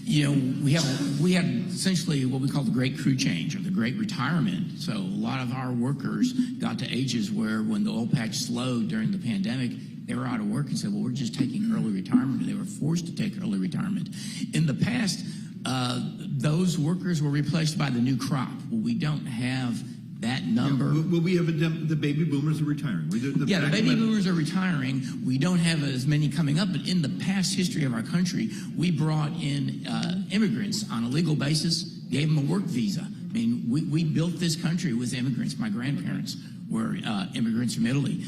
Speaker 9: We had essentially what we call the great crew change or the great retirement. So a lot of our workers got to ages where when the oil patch slowed during the pandemic, they were out of work and said, well, we're just taking early retirement. They were forced to take early retirement. In the past, those workers were replaced by the new crop. Well, we don't have that number.
Speaker 16: Well, we have the baby boomers are retiring.
Speaker 9: The baby boomers are retiring. We don't have as many coming up, but in the past history of our country, we brought in immigrants on a legal basis, gave them a work visa. I mean, we built this country with immigrants. My grandparents were immigrants from Italy.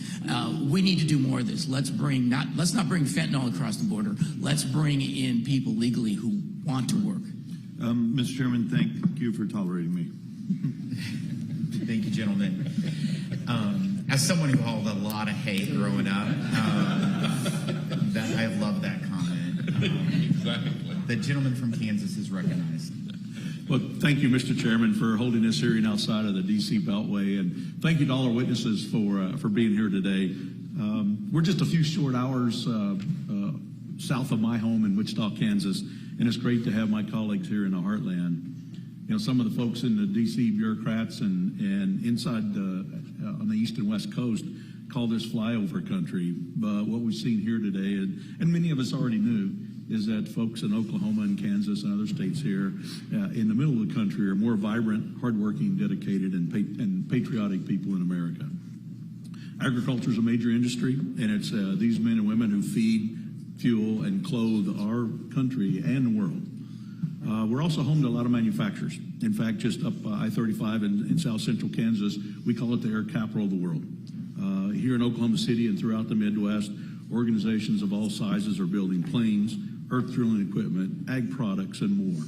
Speaker 9: We need to do more of this. Let's not bring fentanyl across the border. Let's bring in people legally who want to work.
Speaker 16: Mr. Chairman, thank you for tolerating me.
Speaker 3: Thank you, gentlemen. As someone who hauled a lot of hay growing up, I love that comment.
Speaker 4: Exactly.
Speaker 3: The gentleman from Kansas is recognized.
Speaker 14: Well, thank you, Mr. Chairman, for holding this hearing outside of the D.C. Beltway, and thank you to all our witnesses for being here today. We're just a few short hours south of my home in Wichita, Kansas, and it's great to have my colleagues here in the Heartland. Some of the folks in the D.C. bureaucrats and inside on the east and west coast call this flyover country. But what we've seen here today, and many of us already knew, is that folks in Oklahoma and Kansas and other states here in the middle of the country are more vibrant, hardworking, dedicated, and patriotic people in America. Agriculture is a major industry, and it's these men and women who feed, fuel, and clothe our country and the world. We're also home to a lot of manufacturers. In fact, just up I-35 in south central Kansas, we call it the air capital of the world. Here in Oklahoma City and throughout the Midwest, organizations of all sizes are building planes, earth drilling equipment, ag products, and more.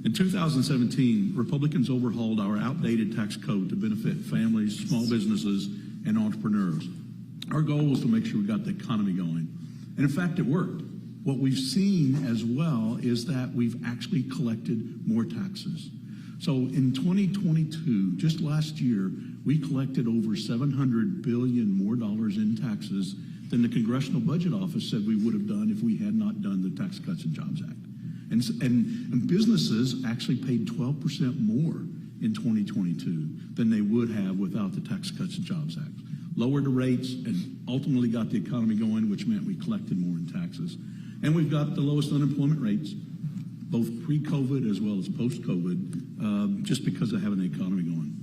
Speaker 14: In 2017, Republicans overhauled our outdated tax code to benefit families, small businesses, and entrepreneurs. Our goal was to make sure we got the economy going. And in fact, it worked. What we've seen as well is that we've actually collected more taxes. So in 2022, just last year, we collected over $700 billion more in taxes than the Congressional Budget Office said we would have done if we had not done the Tax Cuts and Jobs Act. And businesses actually paid 12% more in 2022 than they would have without the Tax Cuts and Jobs Act. Lowered the rates and ultimately got the economy going, which meant we collected more in taxes. And we've got the lowest unemployment rates, both pre-COVID as well as post-COVID, just because of having the economy going.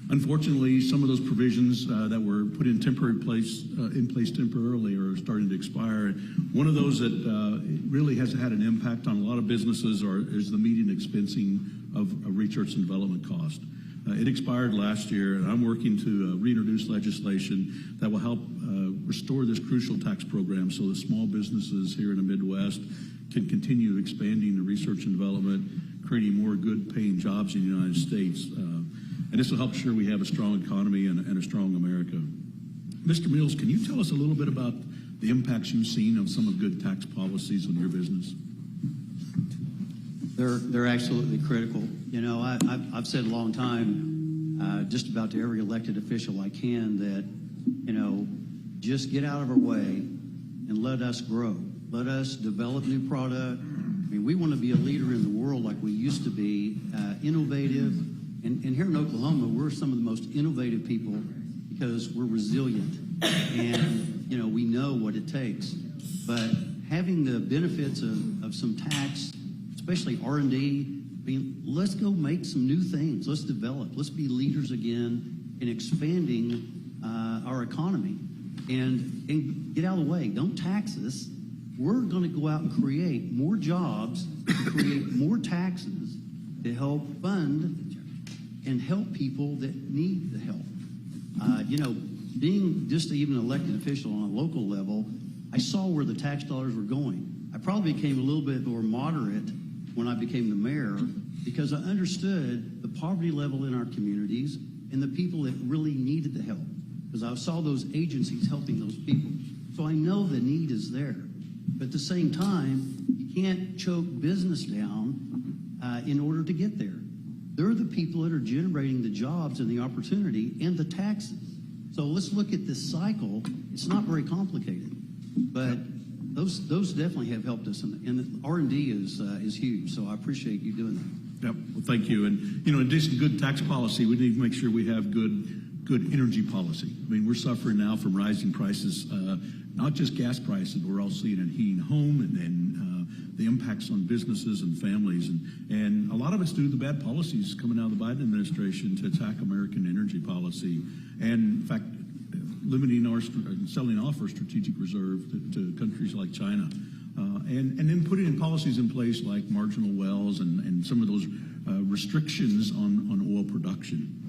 Speaker 14: Unfortunately, some of those provisions that were put in place temporarily are starting to expire. One of those that really has had an impact on a lot of businesses is the median expensing of research and development cost. It expired last year, and I'm working to reintroduce legislation that will help restore this crucial tax program so that small businesses here in the Midwest can continue expanding the research and development, creating more good-paying jobs in the United States. And this will help ensure we have a strong economy and a strong America. Mr. Mills, can you tell us a little bit about the impacts you've seen of some of good tax policies on your business?
Speaker 7: They're absolutely critical. I've said a long time, just about to every elected official I can, that, just get out of our way and let us grow. Let us develop new product. I mean, we want to be a leader in the world like we used to be, innovative. And here in Oklahoma, we're some of the most innovative people because we're resilient and, you know, we know what it takes. But having the benefits of some tax, especially R&D, I mean, let's go make some new things. Let's develop. Let's be leaders again in expanding our economy and get out of the way. Don't tax us. We're going to go out and create more jobs, create more taxes to help fund and help people that need the help. You know, being just even an elected official on a local level, I saw where the tax dollars were going. I probably became a little bit more moderate when I became the mayor because I understood the poverty level in our communities and the people that really needed the help because I saw those agencies helping those people. So I know the need is there. But at the same time, you can't choke business down in order to get there. They're the people that are generating the jobs and the opportunity and the taxes. So let's look at this cycle. It's not very complicated, but those definitely have helped us, and R&D is huge. So I appreciate you doing that.
Speaker 16: Yep. Well, thank you. And, you know, in addition to good tax policy, we need to make sure we have good energy policy. I mean, we're suffering now from rising prices, not just gas prices, but we're also seeing it in heating home and the impacts on businesses and families. And a lot of it's due to the bad policies coming out of the Biden administration to attack American energy policy. And, in fact, limiting our selling off our strategic reserve to countries like China. And then putting in policies in place like marginal wells and some of those restrictions on oil production.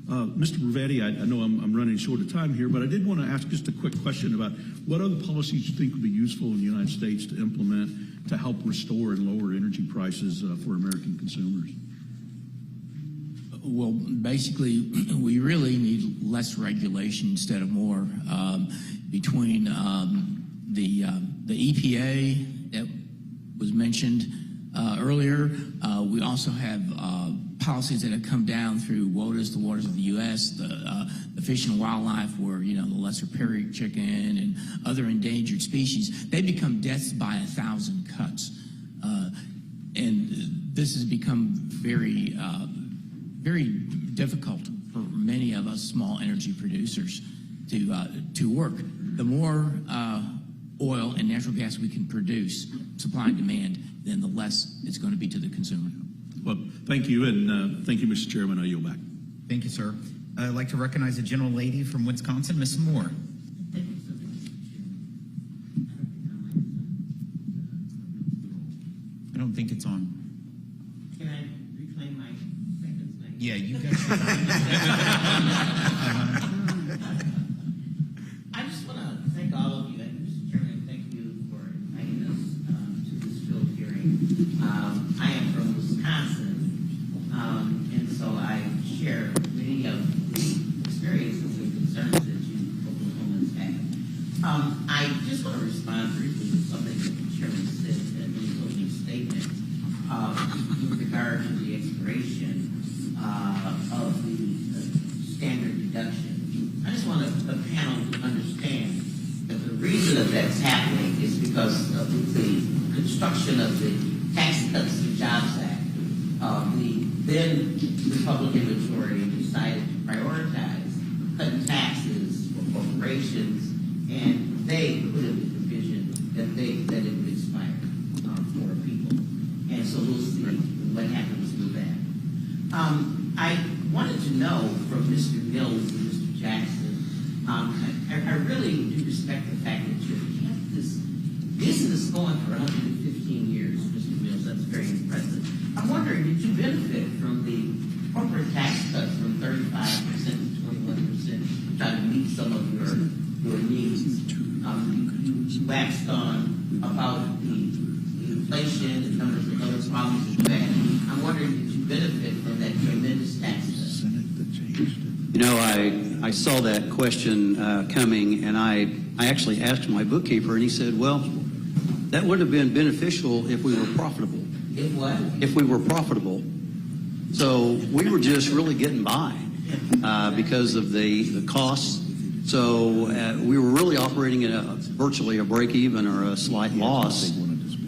Speaker 16: Mr. Rivetti, I know I'm running short of time here, but I did want to ask just a quick question about what other policies you think would be useful in the United States to implement to help restore and lower energy prices for American consumers?
Speaker 9: Well, basically, we really need less regulation instead of more. Between the EPA that was mentioned earlier, we also have policies that have come down through WOTUS, the Waters of the U.S., the Fish and Wildlife, where, you know, the lesser prairie chicken and other endangered species, they become deaths by 1,000 cuts. And this has become very difficult for many of us small energy producers to work. The more oil and natural gas we can produce, supply and demand, then the less it's going to be to the consumer.
Speaker 16: Well, thank you, and thank you, Mr. Chairman. I yield back.
Speaker 3: Thank you, sir. I'd like to recognize a gentle lady from Wisconsin, Ms. Moore. I don't think it's on.
Speaker 17: Can I reclaim my seconds?
Speaker 3: Yeah, you got
Speaker 17: I just want to thank all of you, and Mr. Chairman, thank you for inviting us to this field hearing. I am from Wisconsin, and so I share many of the experiences and concerns that you Oklahomans have. I just want to respond briefly to something that the Chairman said in his opening statement with regard to the expiration of the standard deduction. I just want the panel to understand that the reason that that's happening is because of the construction of the Tax Cuts and Jobs Act. The then Republican majority decided to prioritize cutting taxes for corporations, and they put in the provision that it would expire for people. And so we'll see what happens with that. I wanted to know from Mr. Mills and Mr. Jackson, I really do respect the fact that you've kept this business going for 115 years, Mr. Mills. That's very impressive. I'm wondering, did you benefit from the corporate tax cut from 35% to 21%, trying to meet some of your needs? You waxed on about the inflation and numbers of other problems you've had. I'm wondering, did you benefit from that tremendous tax cut?
Speaker 7: You know, I saw that question coming, and I actually asked my bookkeeper, and he said, well, that would have been beneficial if we were profitable.
Speaker 17: If what?
Speaker 7: If we were profitable. So we were just really getting by because of the costs So we were really operating at virtually a break even or a slight loss.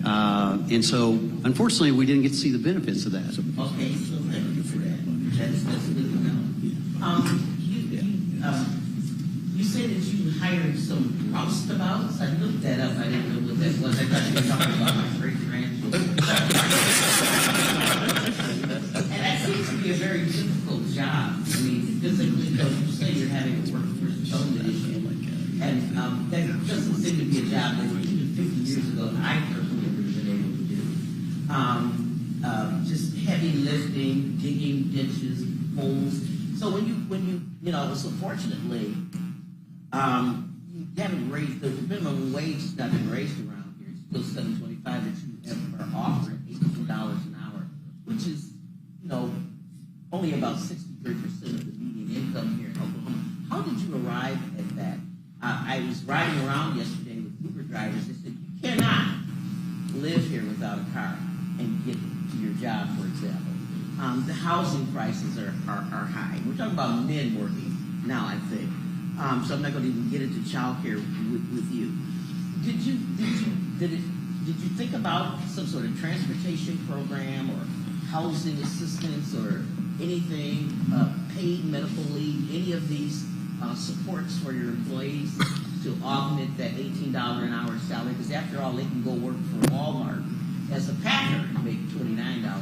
Speaker 7: And so, unfortunately, we didn't get to see the benefits of that.
Speaker 17: Okay, so thank you for that. That's good to know. You said that you hired some roustabouts. I looked that up. I didn't know what that was. I thought you were talking about my great-grandchildren. And that seems to be a very difficult job. I mean, physically, because you say you're having a workforce development issue. And that doesn't seem to be a job that even 50 years ago I personally would have been able to do. Just heavy lifting, digging ditches, holes. So when you so fortunately, you haven't raised, the minimum wage has not been raised around here. It's still $7.25 that you are offering, $18 an hour, which is, only about 63% of the median income here in Oklahoma. How did you arrive at that? I was riding around yesterday with Uber drivers. They said, you cannot live here without a car and get to your job, for example. The housing prices are high. We're talking about men working now, I think. So I'm not going to even get into child care with you. Did you think about some sort of transportation program or housing assistance or anything, paid medical leave, any of these supports for your employees to augment that $18 an hour salary? Because after all, they can go work for Walmart as a packer and make $29 an hour.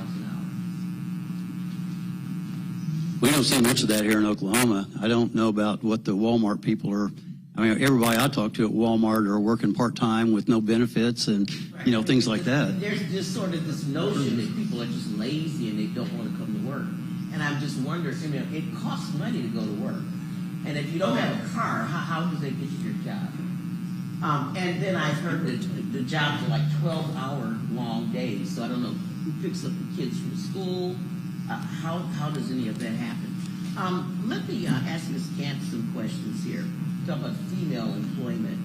Speaker 7: We don't see much of that here in Oklahoma. I don't know about what the Walmart people are. I mean, everybody I talk to at Walmart are working part-time with no benefits and, things like that.
Speaker 17: There's just sort of this notion that people are just lazy and they don't want to come to work. And I'm just wondering, it costs money to go to work. And if you don't have a car, how do they get you your job? And then I've heard that the jobs are like 12-hour long days. So I don't know who picks up the kids from school. How does any of that happen? Let me ask Ms. Camp some questions here. Talk about female employment.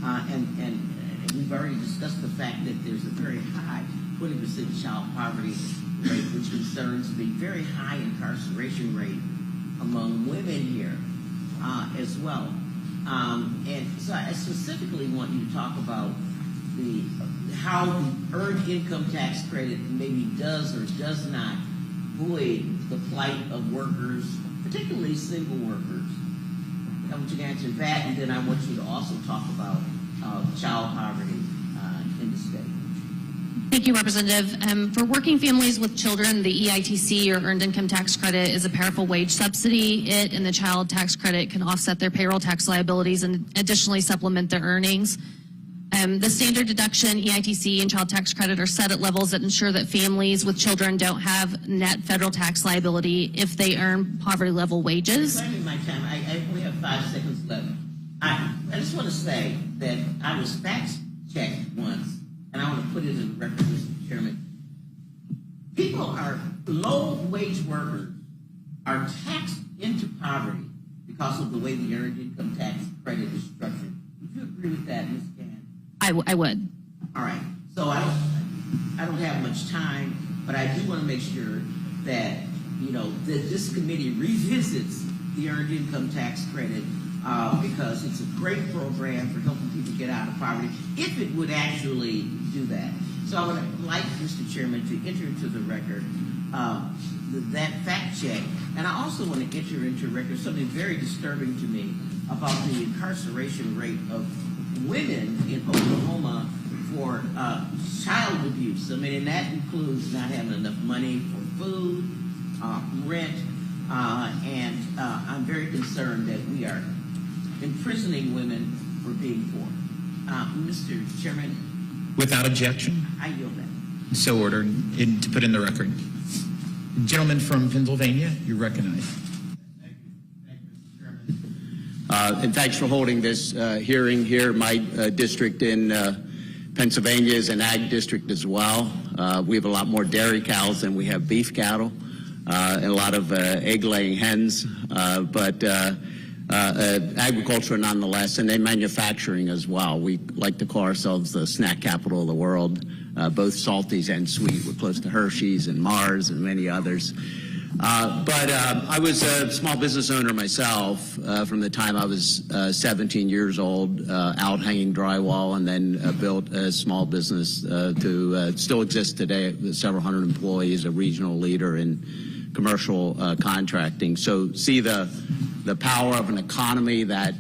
Speaker 17: And we've already discussed the fact that there's a very high 20% child poverty rate, which concerns the very high incarceration rate among women here as well. And so I specifically want you to talk about how the earned income tax credit maybe does or does not void the plight of workers, particularly single workers. I want you to answer that, and then I want you to also talk about child poverty in the state.
Speaker 10: Thank you, Representative. For working families with children, the EITC, or Earned Income Tax Credit, is a powerful wage subsidy. It and the child tax credit can offset their payroll tax liabilities and additionally supplement their earnings. The standard deduction, EITC, and child tax credit are set at levels that ensure that families with children don't have net federal tax liability if they earn poverty-level wages.
Speaker 17: My time. I only have 5 seconds left. I just want to say that I was fact-checked once, and I want to put it in the record, Mr. Chairman. Low-wage workers are taxed into poverty because of the way the Earned Income Tax Credit is structured. Would you agree with that, Ms. Gann?
Speaker 10: I would.
Speaker 17: All right. So I don't have much time, but I do want to make sure that that this committee revisits the Earned Income Tax Credit because it's a great program for helping people get out of poverty, if it would actually do that. So I would like, Mr. Chairman, to enter into the record that fact check, and I also want to enter into record something very disturbing to me about the incarceration rate of women in Oklahoma for child abuse. I mean, and that includes not having enough money for food, rent, and I'm very concerned that we are imprisoning women for being poor. Mr. Chairman?
Speaker 3: Without objection?
Speaker 17: I yield that.
Speaker 3: So ordered, to put in the record. Gentleman from Pennsylvania, you're recognized.
Speaker 18: And thanks for holding this hearing here. My district in Pennsylvania is an ag district as well. We have a lot more dairy cows than we have beef cattle, and a lot of egg-laying hens, but agriculture nonetheless, and then manufacturing as well. We like to call ourselves the snack capital of the world, both salties and sweet. We're close to Hershey's and Mars and many others. But I was a small business owner myself from the time I was 17 years old, out hanging drywall, and then built a small business to still exist today with several hundred employees, a regional leader in commercial contracting. So see the power of an economy that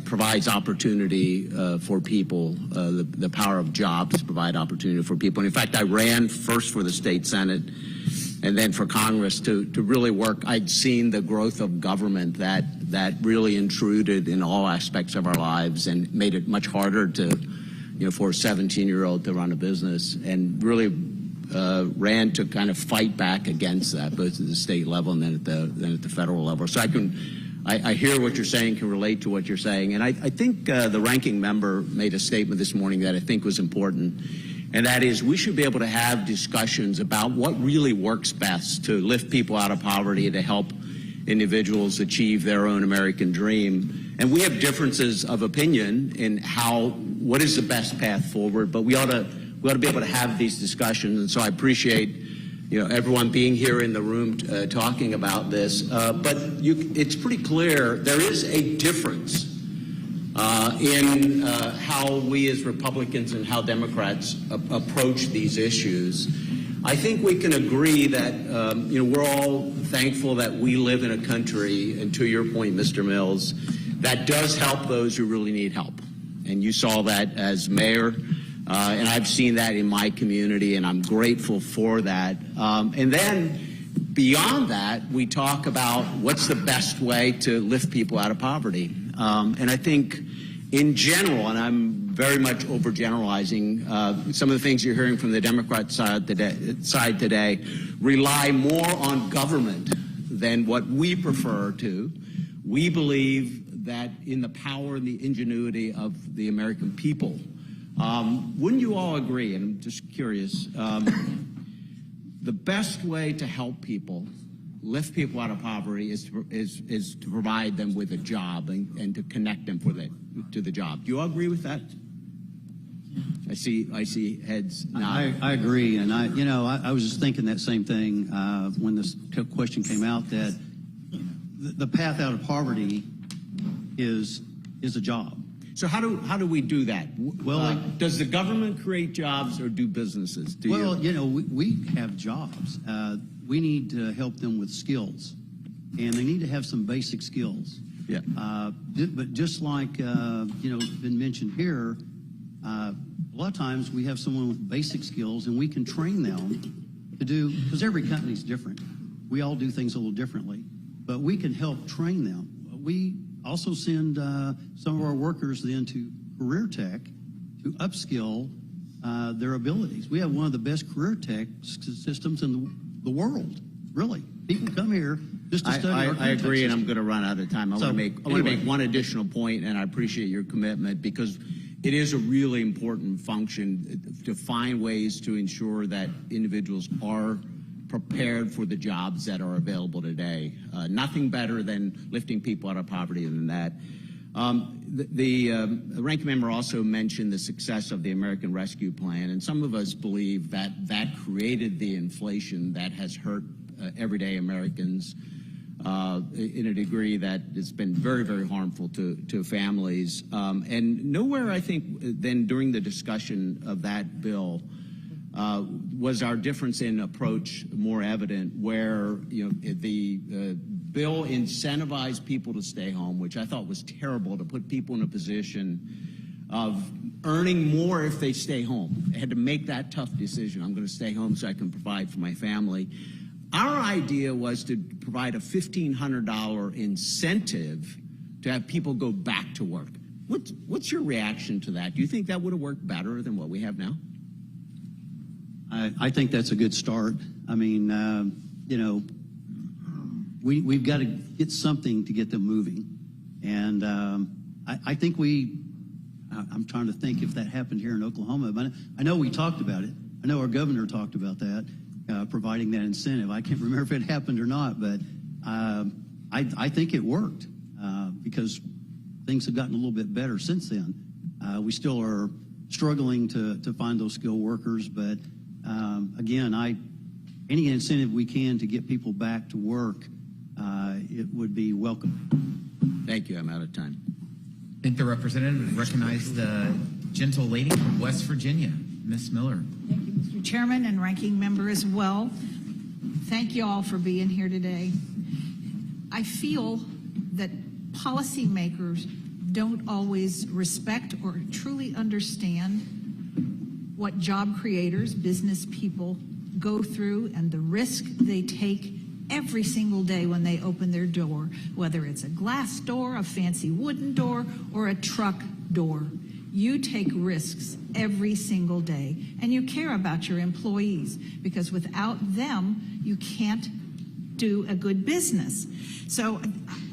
Speaker 18: provides opportunity for people, the power of jobs to provide opportunity for people. And in fact, I ran first for the state Senate and then for Congress to really work. I'd seen the growth of government that really intruded in all aspects of our lives and made it much harder to, for a 17-year-old to run a business, and really ran to kind of fight back against that, both at the state level and then at the federal level. So I hear what you're saying, can relate to what you're saying, and I think the ranking member made a statement this morning that I think was important. And that is, we should be able to have discussions about what really works best to lift people out of poverty, to help individuals achieve their own American dream. And we have differences of opinion in what is the best path forward, but we ought to be able to have these discussions. And so I appreciate everyone being here in the room talking about this. But it's pretty clear there is a difference in how we as Republicans and how Democrats approach these issues. I think we can agree that we're all thankful that we live in a country, and to your point, Mr. Mills, that does help those who really need help. And you saw that as mayor, and I've seen that in my community, and I'm grateful for that. And then beyond that, we talk about what's the best way to lift people out of poverty. And I think in general, and I'm very much overgeneralizing, some of the things you're hearing from the Democrat side today rely more on government than what we prefer to. We believe that in the power and the ingenuity of the American people. Wouldn't you all agree, and I'm just curious, the best way to help people, lift people out of poverty, is to provide them with a job and to connect them to the job. Do you all agree with that? I see heads nodding.
Speaker 7: I agree, and I was just thinking that same thing when this question came out, that the path out of poverty is a job.
Speaker 18: So how do we do that? Well, does the government create jobs, or do businesses?
Speaker 7: We have jobs. We need to help them with skills, and they need to have some basic skills.
Speaker 18: Yeah.
Speaker 7: But just like been mentioned here, a lot of times we have someone with basic skills, and we can train them to do, because every company's different. We all do things a little differently, but we can help train them. We also send some of our workers then to career tech to upskill their abilities. We have one of the best career tech systems in the world, really. People come here just to study our
Speaker 18: I agree, and I'm going to run out of time. I want to make one additional point, and I appreciate your commitment, because it is a really important function to find ways to ensure that individuals are prepared for the jobs that are available today. Nothing better than lifting people out of poverty than that. The ranking member also mentioned the success of the American Rescue Plan, and some of us believe that created the inflation that has hurt everyday Americans in a degree that it's been very, very harmful to families. And nowhere, I think, then during the discussion of that bill was our difference in approach more evident, where the bill incentivized people to stay home, which I thought was terrible, to put people in a position of earning more if they stay home. They had to make that tough decision. I'm going to stay home so I can provide for my family. Our idea was to provide a $1,500 incentive to have people go back to work. What's your reaction to that? Do you think that would have worked better than what we have now?
Speaker 7: I think that's a good start. I mean, we've got to get something to get them moving. And I think I'm trying to think if that happened here in Oklahoma, but I know we talked about it. I know our governor talked about that, providing that incentive. I can't remember if it happened or not, but I think it worked because things have gotten a little bit better since then. We still are struggling to find those skilled workers, but again, any incentive we can to get people back to work, it would be welcome.
Speaker 18: Thank you. I'm out of time.
Speaker 3: I think the representative recognized the gentle lady from West Virginia, Miss Miller.
Speaker 19: Thank you, Mr. Chairman and Ranking Member as well. Thank you all for being here today. I feel that policymakers don't always respect or truly understand what job creators, business people go through and the risk they take every single day when they open their door, whether it's a glass door, a fancy wooden door, or a truck door. You take risks every single day, and you care about your employees, because without them, you can't do a good business. So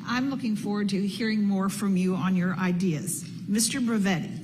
Speaker 19: I'm looking forward to hearing more from you on your ideas. Mr. Bravetti,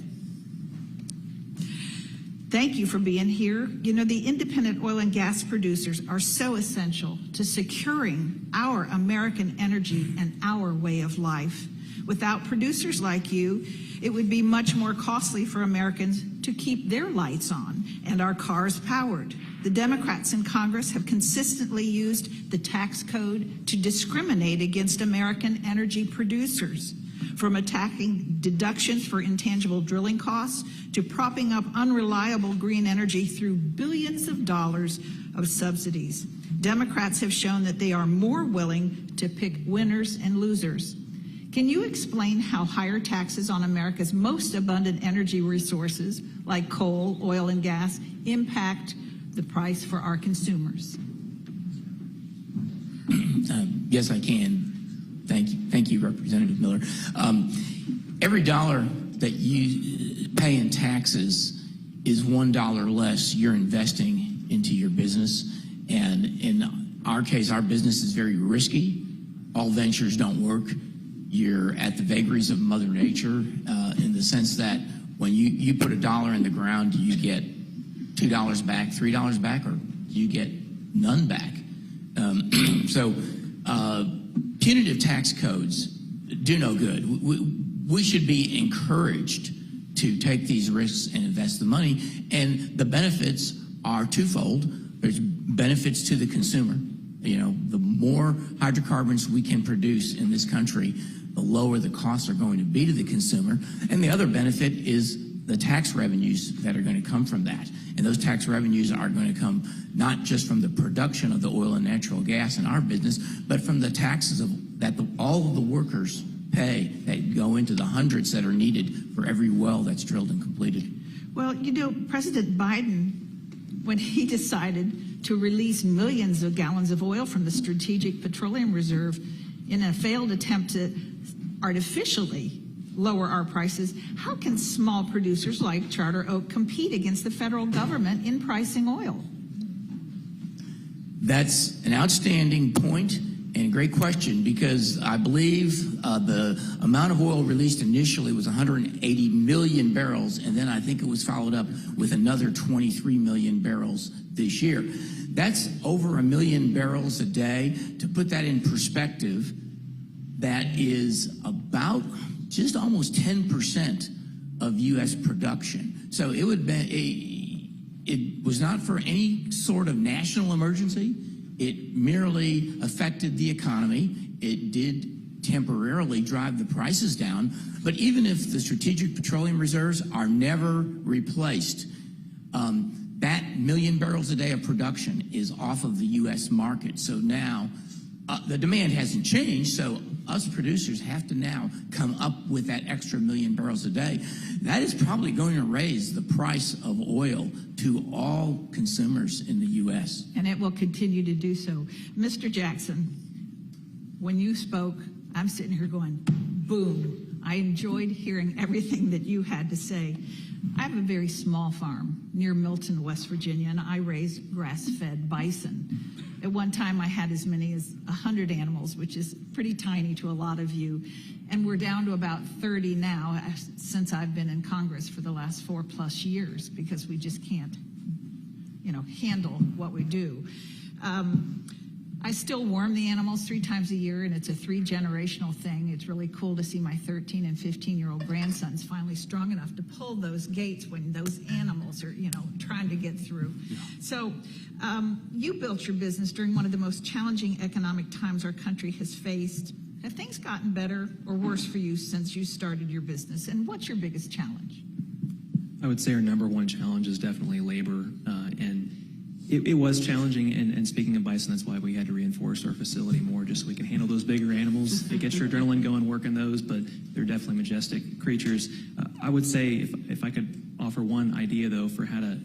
Speaker 19: thank you for being here. You know, the independent oil and gas producers are so essential to securing our American energy and our way of life. Without producers like you, it would be much more costly for Americans to keep their lights on and our cars powered. The Democrats in Congress have consistently used the tax code to discriminate against American energy producers, from attacking deductions for intangible drilling costs to propping up unreliable green energy through billions of dollars of subsidies. Democrats have shown that they are more willing to pick winners and losers. Can you explain how higher taxes on America's most abundant energy resources, like coal, oil, and gas, impact the price for our consumers?
Speaker 9: Yes, I can. Thank you, Representative Miller. Every dollar that you pay in taxes is $1 less you're investing into your business. And in our case, our business is very risky. All ventures don't work. You're at the vagaries of Mother Nature in the sense that when you put $1 in the ground, do you get $2 back, $3 back, or do you get none back? So punitive tax codes do no good. We should be encouraged to take these risks and invest the money, and the benefits are twofold. There's benefits to the consumer. You know, the more hydrocarbons we can produce in this country, the lower the costs are going to be to the consumer. And the other benefit is the tax revenues that are going to come from that. And those tax revenues are going to come not just from the production of the oil and natural gas in our business, but from the taxes that all of the workers pay that go into the hundreds that are needed for every well that's drilled and completed.
Speaker 19: Well, you know, President Biden, when he decided to release millions of gallons of oil from the Strategic Petroleum Reserve in a failed attempt to artificially lower our prices, how can small producers like Charter Oak compete against the federal government in pricing oil?
Speaker 9: That's an outstanding point and a great question, because I believe the amount of oil released initially was 180 million barrels, and then I think it was followed up with another 23 million barrels this year. That's over 1 million barrels a day. To put that in perspective, that is about just almost 10% of U.S. production. So it would be it was not for any sort of national emergency. It merely affected the economy. It did temporarily drive the prices down. But even if the Strategic Petroleum Reserves are never replaced, that 1 million barrels a day of production is off of the U.S. market. So now the demand hasn't changed, so us producers have to now come up with that extra 1 million barrels a day. That is probably going to raise the price of oil to all consumers in the U.S.
Speaker 19: And it will continue to do so. Mr. Jackson, when you spoke, I'm sitting here going, boom. I enjoyed hearing everything that you had to say. I have a very small farm near Milton, West Virginia, and I raise grass-fed bison. At one time, I had as many as 100 animals, which is pretty tiny to a lot of you. And we're down to about 30 now since I've been in Congress for the last 4+ years, because we just can't, handle what we do. I still warm the animals 3 times a year, and it's a 3-generational thing. It's really cool to see my 13 and 15-year-old grandsons finally strong enough to pull those gates when those animals are, trying to get through. Yeah. So you built your business during one of the most challenging economic times our country has faced. Have things gotten better or worse for you since you started your business? And what's your biggest challenge?
Speaker 6: I would say our number one challenge is definitely labor, and it was challenging, and speaking of bison, that's why we had to reinforce our facility more, just so we can handle those bigger animals. It gets your adrenaline going working those, but they're definitely majestic creatures. I would say if I could offer one idea, though, for how to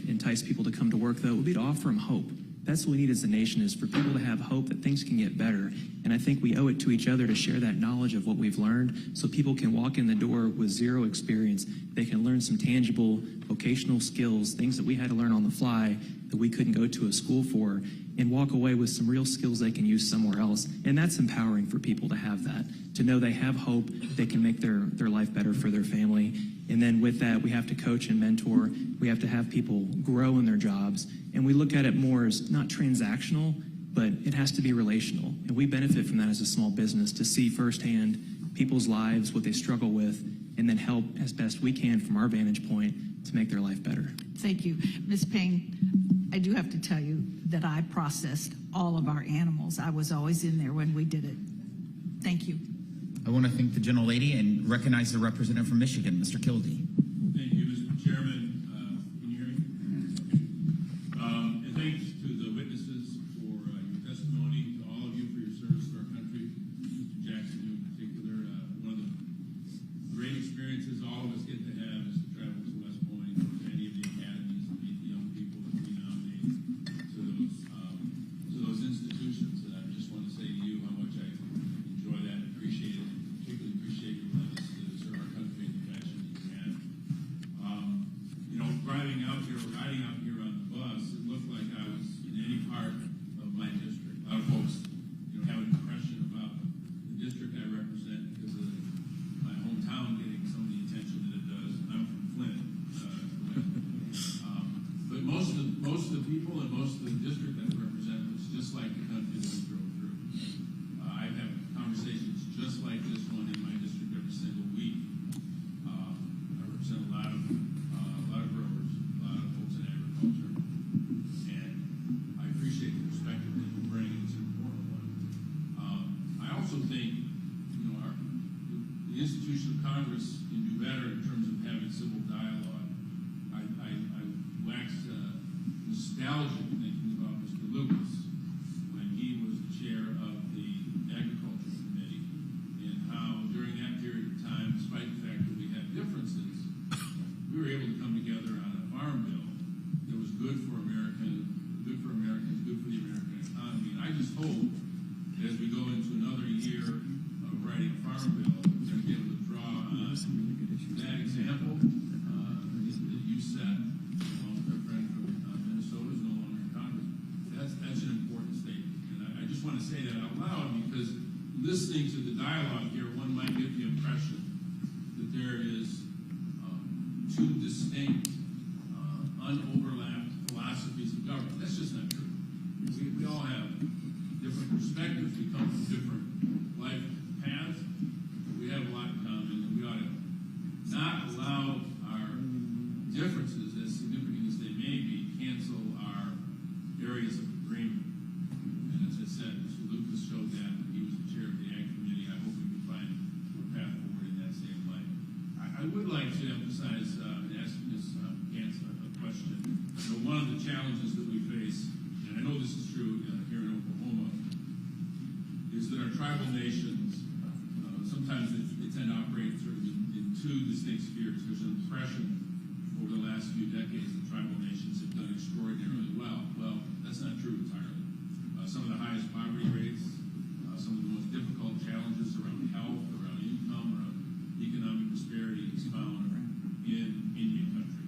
Speaker 6: entice people to come to work, though, it would be to offer them hope. That's what we need as a nation, is for people to have hope that things can get better. And I think we owe it to each other to share that knowledge of what we've learned, so people can walk in the door with zero experience. They can learn some tangible vocational skills, things that we had to learn on the fly that we couldn't go to a school for, and walk away with some real skills they can use somewhere else. And that's empowering for people to have that, to know they have hope, they can make their life better for their family. And then with that, we have to coach and mentor. We have to have people grow in their jobs. And we look at it more as not transactional, but it has to be relational. And we benefit from that as a small business, to see firsthand people's lives, what they struggle with, and then help as best we can from our vantage point to make their life better.
Speaker 19: Thank you. Ms. Payne, I do have to tell you that I processed all of our animals. I was always in there when we did it. Thank you.
Speaker 3: I want to thank the gentlelady and recognize the representative from Michigan, Mr. Kildee.
Speaker 4: Thank you, Mr. Chairman. Can you hear me? And thanks to the witnesses for your testimony, to all of you for your service to our country, Mr. Jackson in particular. One of the great experiences all of us get to have is to travel to West Point, to any of the academies, and meet the young people that we nominate to those institutions. And I just want to say to you how much I enjoy that and appreciate it. Particularly appreciate your willingness to serve our country in the fashion that you have. Riding out here on the bus, it looked like I was in any part of my district. A lot of folks, have an impression about the district I represent because of my hometown getting some of the attention that it does. I'm from Flint. But most of the people and most of the district that I represent was just like the country that we drove through. I have conversations just like this one in my district every single week. I represent a lot of growers, a lot of folks in agriculture, and I appreciate the perspective that you bring. It's an important one. I also think, the institution of Congress can do better in terms of having civil dialogue. I wax nostalgic thinking about Mr. Lucas when he was the chair of the Agriculture Committee, and how during that period of time, despite the fact that we had differences, we were able to come together on a farm bill that was good for Americans, good for the American economy. And I just hope that as we go into another year of writing a farm bill, we're going to be able to draw on that example that you set. Our friend from Minnesota is no longer in Congress. That's an important statement. And I just want to say that out loud, because listening to the dialogue here, one might get the impression that there is two distinct, unoverlapped philosophies of government. That's just not true. We all have different perspectives. We come from different life paths. We have a lot in common, and we ought to not allow our differences, as significant as they may be, cancel our areas of agreement. And as I said, Mr. Lucas showed that when he was the chair of the Ag Committee. I hope we can find a path forward in that same light. I would like to emphasize and ask Ms. Gantz a question. One of the challenges that we face, and I know this is true here in Oklahoma, is that our tribal nations, sometimes they tend to operate sort of in two distinct spheres. There's an impression over the last few decades that tribal nations have done extraordinarily well. Well, that's not true entirely. Some of the highest poverty rates, some of the most difficult challenges around health, around income, around economic disparity is found in Indian country.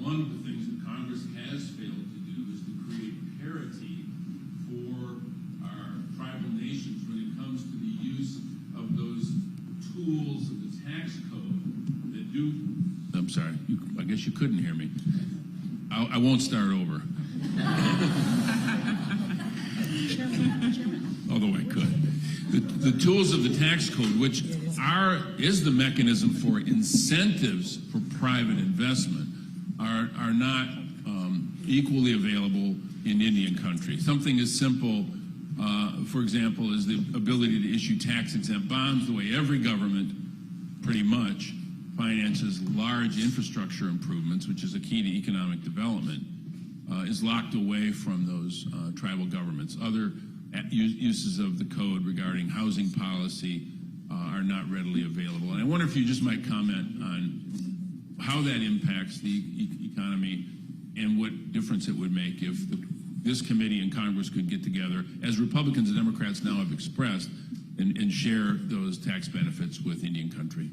Speaker 4: One of the things that Congress has failed to do is to create parity for our tribal nations when it comes to the use of those tools of the tax code that do. I'm sorry, I guess you couldn't hear me. I won't start over. although I could. The tools of the tax code, which is the mechanism for incentives for private investment, are not equally available in Indian country. Something as simple, for example, as the ability to issue tax-exempt bonds, the way every government pretty much finances large infrastructure improvements, which is a key to economic development, is locked away from those tribal governments. Other uses of the code regarding housing policy are not readily available. And I wonder if you just might comment on how that impacts the economy and what difference it would make if this committee and Congress could get together, as Republicans and Democrats now have expressed, and share those tax benefits with Indian country.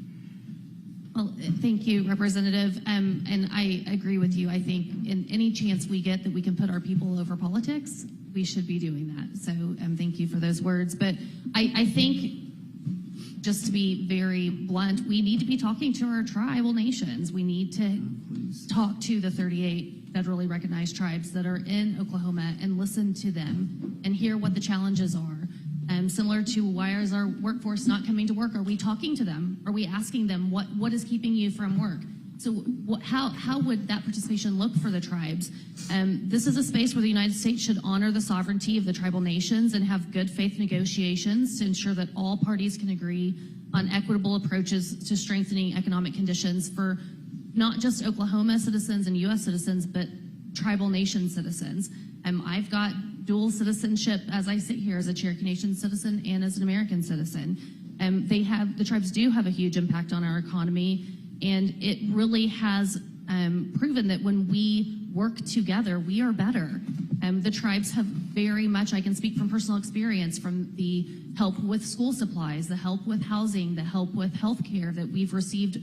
Speaker 10: Well, thank you, Representative. And I agree with you. I think in any chance we get that we can put our people over politics, we should be doing that. So thank you for those words. But I think, just to be very blunt, we need to be talking to our tribal nations. We need to talk to the 38 federally recognized tribes that are in Oklahoma and listen to them and hear what the challenges are. Similar to why is our workforce not coming to work? Are we talking to them? Are we asking them what is keeping you from work? So how would that participation look for the tribes? This is a space where the United States should honor the sovereignty of the tribal nations and have good faith negotiations to ensure that all parties can agree on equitable approaches to strengthening economic conditions for not just Oklahoma citizens and U.S. citizens, but tribal nation citizens. I've got dual citizenship as I sit here as a Cherokee Nation citizen and as an American citizen. The tribes do have a huge impact on our economy, and it really has proven that when we work together, we are better. The tribes have very much, I can speak from personal experience, from the help with school supplies, the help with housing, the help with health care that we've received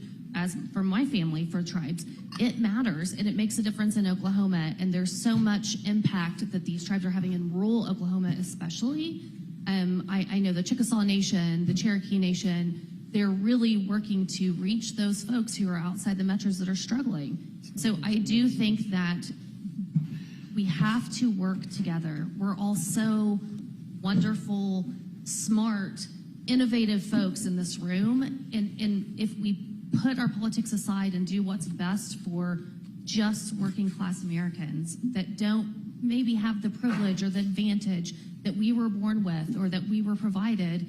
Speaker 10: from my family for tribes. It matters, and it makes a difference in Oklahoma, and there's so much impact that these tribes are having in rural Oklahoma especially. I know the Chickasaw Nation, the Cherokee Nation, they're really working to reach those folks who are outside the metros that are struggling. So I do think that we have to work together. We're all so wonderful, smart, innovative folks in this room, and if we put our politics aside and do what's best for just working class Americans that don't maybe have the privilege or the advantage that we were born with or that we were provided,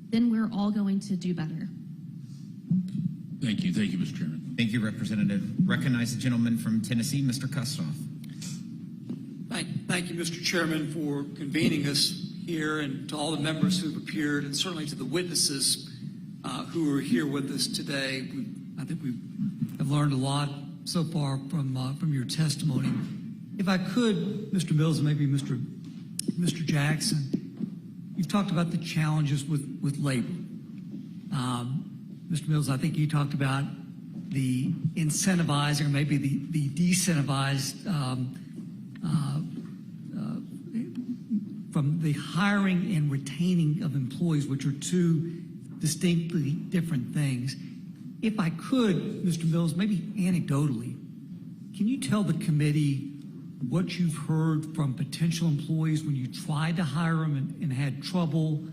Speaker 10: then we're all going to do better.
Speaker 4: Thank you, Mr. Chairman.
Speaker 3: Thank you, Representative. Recognize the gentleman from Tennessee, Mr. Kustoff.
Speaker 20: Thank you, Mr. Chairman, for convening us here, and to all the members who've appeared, and certainly to the witnesses who are here with us today. I think we have learned a lot so far from your testimony. If I could, Mr. Mills, and maybe Mr. Jackson, you've talked about the challenges with labor. Mr. Mills, I think you talked about the incentivizing, or maybe the decentivized from the hiring and retaining of employees, which are two distinctly different things. If I could, Mr. Mills, maybe anecdotally, can you tell the committee what you've heard from potential employees when you tried to hire them and had trouble,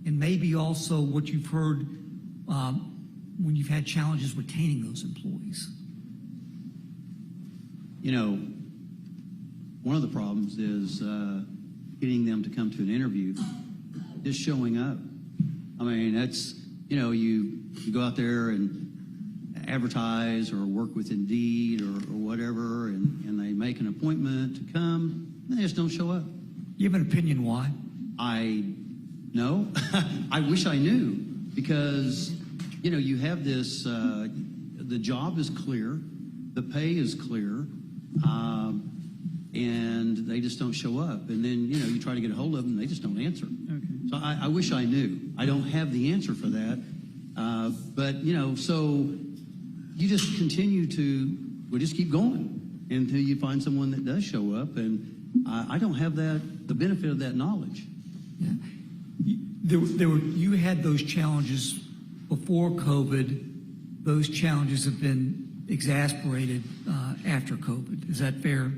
Speaker 20: and maybe also what you've heard when you've had challenges retaining those employees?
Speaker 7: You know, one of the problems is getting them to come to an interview, just showing up. I mean, that's, you go out there and advertise or work with Indeed or whatever, and they make an appointment to come, and they just don't show up.
Speaker 20: You have an opinion why?
Speaker 7: No. I wish I knew, because, you have this, the job is clear, the pay is clear, and they just don't show up. And then, you try to get a hold of them, they just don't answer.
Speaker 20: Okay.
Speaker 7: So I wish I knew. I don't have the answer for that. But, so you just continue we'll just keep going until you find someone that does show up. And I don't have the benefit of that knowledge.
Speaker 20: Yeah. You had those challenges before COVID. Those challenges have been exasperated after COVID. Is that fair?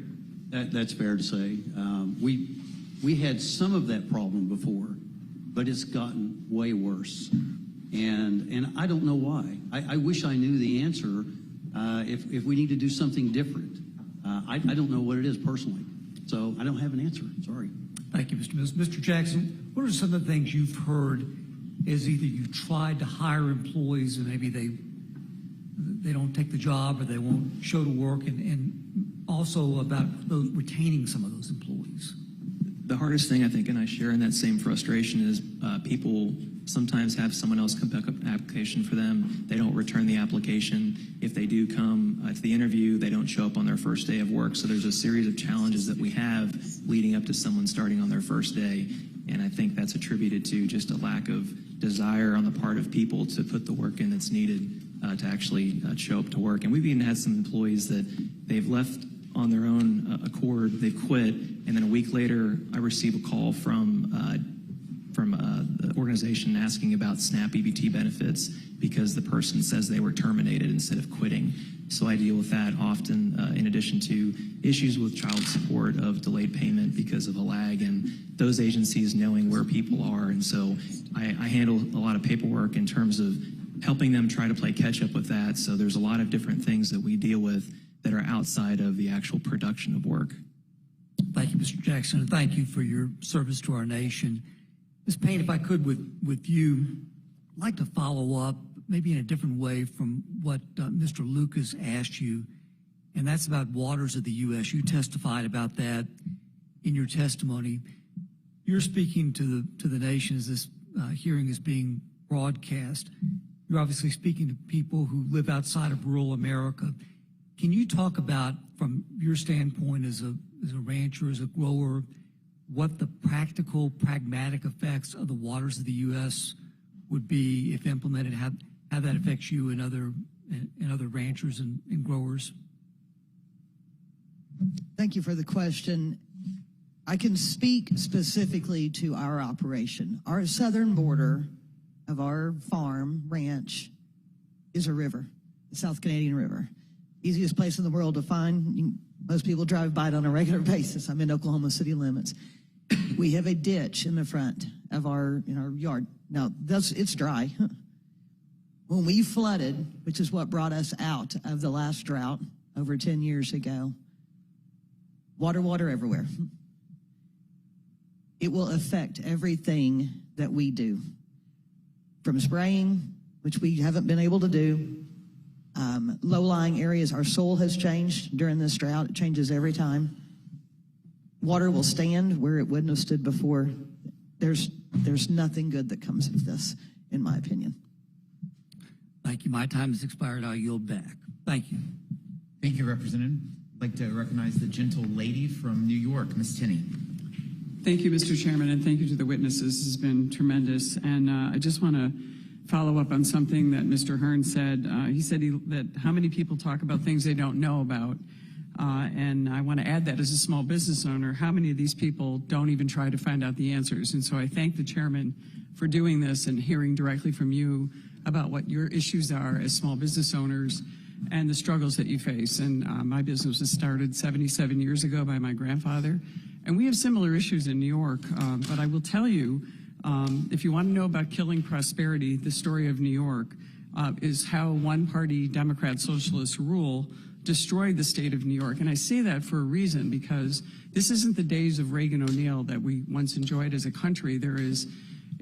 Speaker 7: That's fair to say. We We had some of that problem before, but it's gotten way worse. And I don't know why. I wish I knew the answer if we need to do something different. I don't know what it is personally, so I don't have an answer. Sorry.
Speaker 20: Thank you, Mr. Mills. Mr. Jackson, what are some of the things you've heard as either you've tried to hire employees and maybe they don't take the job or they won't show to work, and also about retaining some of those employees?
Speaker 6: The hardest thing, I think, and I share in that same frustration, is people sometimes have someone else come pick up an application for them. They don't return the application. If they do come to the interview, they don't show up on their first day of work. So there's a series of challenges that we have leading up to someone starting on their first day. And I think that's attributed to just a lack of desire on the part of people to put the work in that's needed to actually show up to work. And we've even had some employees that they've left on their own accord, they've quit, and then a week later, I receive a call from the organization asking about SNAP EBT benefits because the person says they were terminated instead of quitting. So I deal with that often, in addition to issues with child support of delayed payment because of a lag, and those agencies knowing where people are. And so I handle a lot of paperwork in terms of helping them try to play catch up with that. So there's a lot of different things that we deal with that are outside of the actual production of work.
Speaker 20: Thank you, Mr. Jackson, and thank you for your service to our nation. Ms. Payne, if I could, with you, I'd like to follow up, maybe in a different way from what Mr. Lucas asked you, and that's about waters of the U.S. You testified about that in your testimony. You're speaking to the nation as this hearing is being broadcast. You're obviously speaking to people who live outside of rural America. Can you talk about, from your standpoint as a rancher, as a grower, what the practical, pragmatic effects of the waters of the U.S. would be if implemented, how that affects you and other ranchers and growers?
Speaker 8: Thank you for the question. I can speak specifically to our operation. Our southern border of our farm, ranch, is a river, the South Canadian River. Easiest place in the world to find. Most people drive by it on a regular basis. I'm in Oklahoma city limits. We have a ditch in the front of our yard. Now, it's dry. When we flooded, which is what brought us out of the last drought over 10 years ago, water everywhere. It will affect everything that we do. From spraying, which we haven't been able to do, low-lying areas, our soil has changed during this drought. It changes every time. Water will stand where it wouldn't have stood before. There's nothing good that comes of this, in my opinion.
Speaker 20: Thank you. My time has expired. I'll yield back. Thank you.
Speaker 3: Thank you, Representative. I'd like to recognize the gentle lady from New York, Ms. Tinney.
Speaker 21: Thank you, Mr. Chairman, and thank you to the witnesses. This has been tremendous. And I just want to follow up on something that Mr. Hearn said. He said that how many people talk about things they don't know about. And I want to add that as a small business owner, how many of these people don't even try to find out the answers? And so I thank the chairman for doing this and hearing directly from you about what your issues are as small business owners and the struggles that you face. And my business was started 77 years ago by my grandfather. And we have similar issues in New York. But I will tell you, if you want to know about killing prosperity, the story of New York is how one-party Democrat socialist rule destroyed the state of New York. And I say that for a reason, because this isn't the days of Reagan O'Neill that we once enjoyed as a country. There is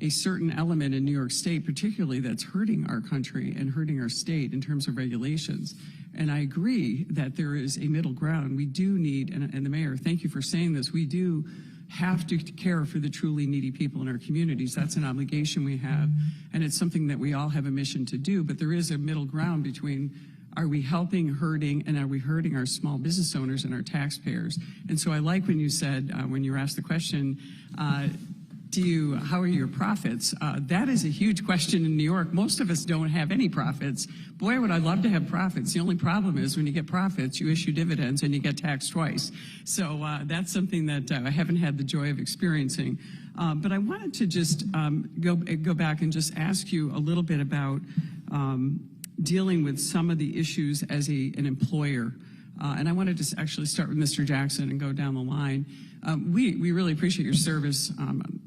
Speaker 21: a certain element in New York State, particularly, that's hurting our country and hurting our state in terms of regulations. And I agree that there is a middle ground. We do need, and the mayor, thank you for saying this, we do have to care for the truly needy people in our communities. That's an obligation we have, and it's something that we all have a mission to do. But there is a middle ground between, are we helping, hurting, and are we hurting our small business owners and our taxpayers? And so I like when you said, when you were asked the question, how are your profits? That is a huge question in New York. Most of us don't have any profits. Boy, would I love to have profits. The only problem is when you get profits, you issue dividends and you get taxed twice. So that's something that I haven't had the joy of experiencing. But I wanted to just go back and just ask you a little bit about dealing with some of the issues as an employer. And I wanted to actually start with Mr. Jackson and go down the line. We really appreciate your service.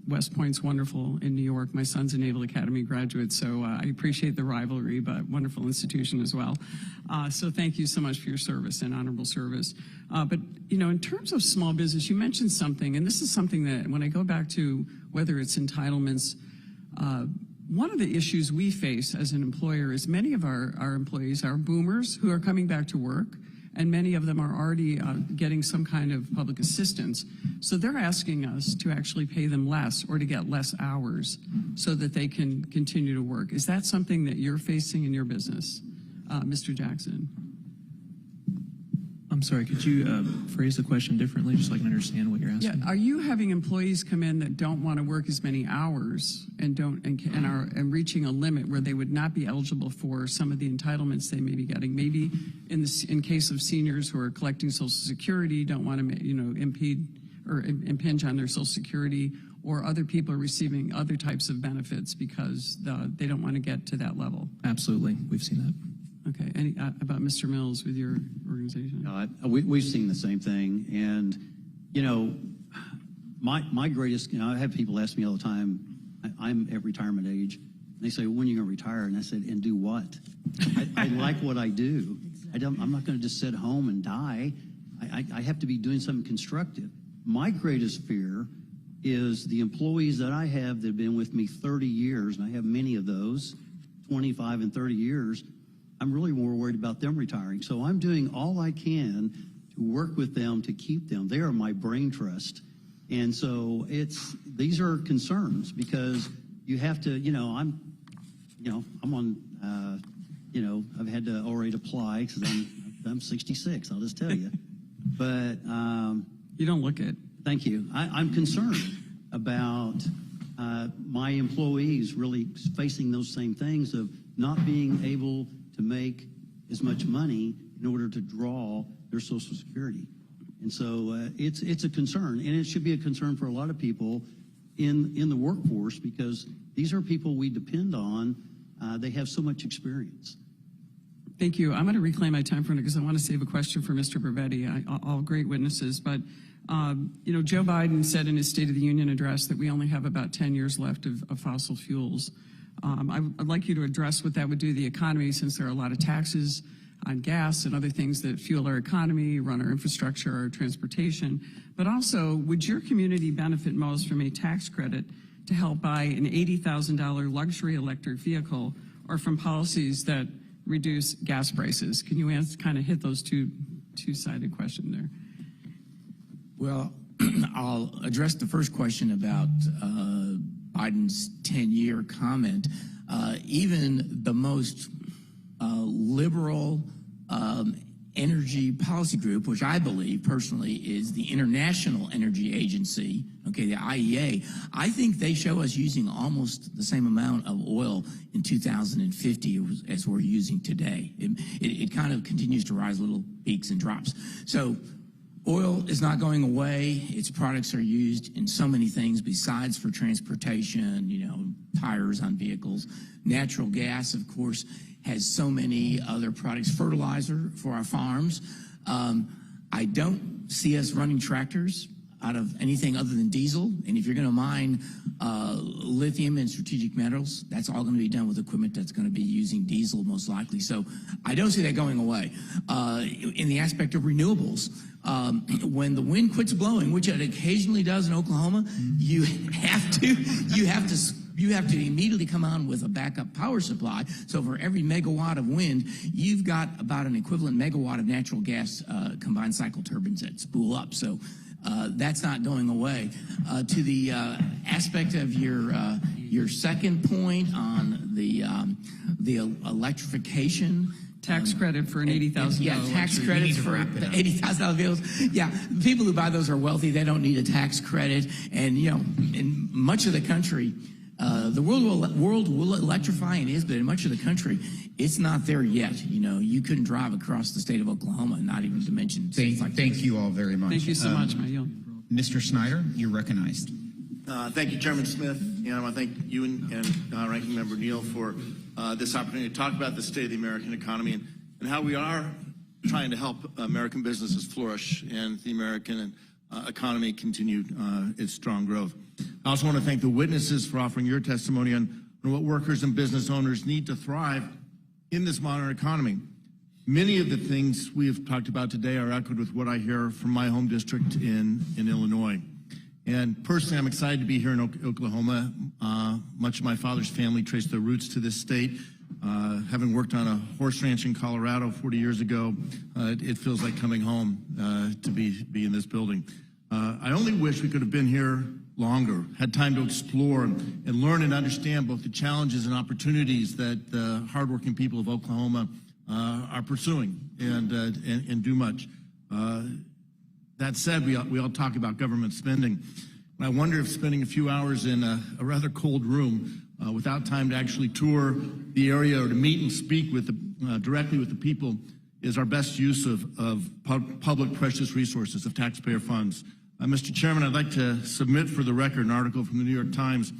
Speaker 21: West Point's wonderful in New York. My son's a Naval Academy graduate, so I appreciate the rivalry, but wonderful institution as well. So thank you so much for your service and honorable service. But, you know, in terms of small business, you mentioned something, and this is something that when I go back to whether it's entitlements, one of the issues we face as an employer is many of our employees are boomers who are coming back to work, and many of them are already getting some kind of public assistance. So they're asking us to actually pay them less or to get less hours so that they can continue to work. Is that something that you're facing in your business, Mr. Jackson?
Speaker 6: I'm sorry, could you phrase the question differently just so I can understand what you're asking?
Speaker 21: Yeah, are you having employees come in that don't want to work as many hours and are reaching a limit where they would not be eligible for some of the entitlements they may be getting? Maybe in case of seniors who are collecting Social Security, don't want to impede or impinge on their Social Security, or other people are receiving other types of benefits because they don't want to get to that level.
Speaker 6: Absolutely, we've seen that.
Speaker 21: Okay, any about Mr. Mills with your organization?
Speaker 7: We've seen the same thing, and you know, my greatest. I have people ask me all the time. I'm at retirement age. And they say, "When are you going to retire?" And I said, "And do what?" I like what I do. I'm not going to just sit home and die. I have to be doing something constructive. My greatest fear is the employees that I have that have been with me 30 years, and I have many of those, 25 and 30 years. I'm really more worried about them retiring. So I'm doing all I can to work with them to keep them. They are my brain trust. And so these are concerns because you have to, I'm on, I've had to already apply because I'm 66, I'll just tell you. But
Speaker 21: you don't look it.
Speaker 7: Thank you. I'm concerned about my employees really facing those same things of not being able to make as much money in order to draw their Social Security. And so it's a concern, and it should be a concern for a lot of people in the workforce because these are people we depend on. They have so much experience.
Speaker 21: Thank you. I'm going to reclaim my time for it because I want to save a question for Mr. Bravetti. All great witnesses, but Joe Biden said in his State of the Union address that we only have about 10 years left of fossil fuels. I'd like you to address what that would do to the economy, since there are a lot of taxes on gas and other things that fuel our economy, run our infrastructure, our transportation. But also, would your community benefit most from a tax credit to help buy an $80,000 luxury electric vehicle, or from policies that reduce gas prices? Can you kind of hit those two-sided question there?
Speaker 9: Well, I'll address the first question about Biden's 10-year comment. Even the most liberal energy policy group, which I believe personally is the International Energy Agency, okay, the IEA, I think they show us using almost the same amount of oil in 2050 as we're using today. It kind of continues to rise, little peaks and drops. So oil is not going away. Its products are used in so many things besides for transportation, tires on vehicles. Natural gas, of course, has so many other products. Fertilizer for our farms. I don't see us running tractors out of anything other than diesel. And if you're going to mine lithium and strategic metals, that's all going to be done with equipment that's going to be using diesel most likely. So I don't see that going away. In the aspect of renewables, when the wind quits blowing, which it occasionally does in Oklahoma, you have to immediately come on with a backup power supply. So for every megawatt of wind, you've got about an equivalent megawatt of natural gas combined cycle turbines that spool up. So that's not going away. To the aspect of your second point on the electrification.
Speaker 21: Tax credit for an $80,000.
Speaker 9: Yeah, tax credits for the $80,000 bills. Yeah, the people who buy those are wealthy. They don't need a tax credit. And, in much of the country, the world will electrify and is, but in much of the country, it's not there yet. You couldn't drive across the state of Oklahoma, not even to mention things like
Speaker 3: Thank you all very much.
Speaker 21: Thank you so much, Mayor.
Speaker 3: Mr. Snyder, you're recognized.
Speaker 1: Thank you, Chairman Smith. And I want to thank you and Ranking Member Neal for this opportunity to talk about the state of the American economy and how we are trying to help American businesses flourish and the American economy continue its strong growth. I also want to thank the witnesses for offering your testimony on what workers and business owners need to thrive in this modern economy. Many of the things we have talked about today are echoed with what I hear from my home district in Illinois. And personally, I'm excited to be here in Oklahoma. Much of my father's family traced their roots to this state. Having worked on a horse ranch in Colorado 40 years ago, it feels like coming home to be in this building. I only wish we could have been here longer, had time to explore and learn and understand both the challenges and opportunities that the hardworking people of Oklahoma are pursuing and do much. That said, we all talk about government spending. And I wonder if spending a few hours in a rather cold room without time to actually tour the area or to meet and speak with directly with the people is our best use of public precious resources, of taxpayer funds. Mr. Chairman, I'd like to submit for the record an article from the New York Times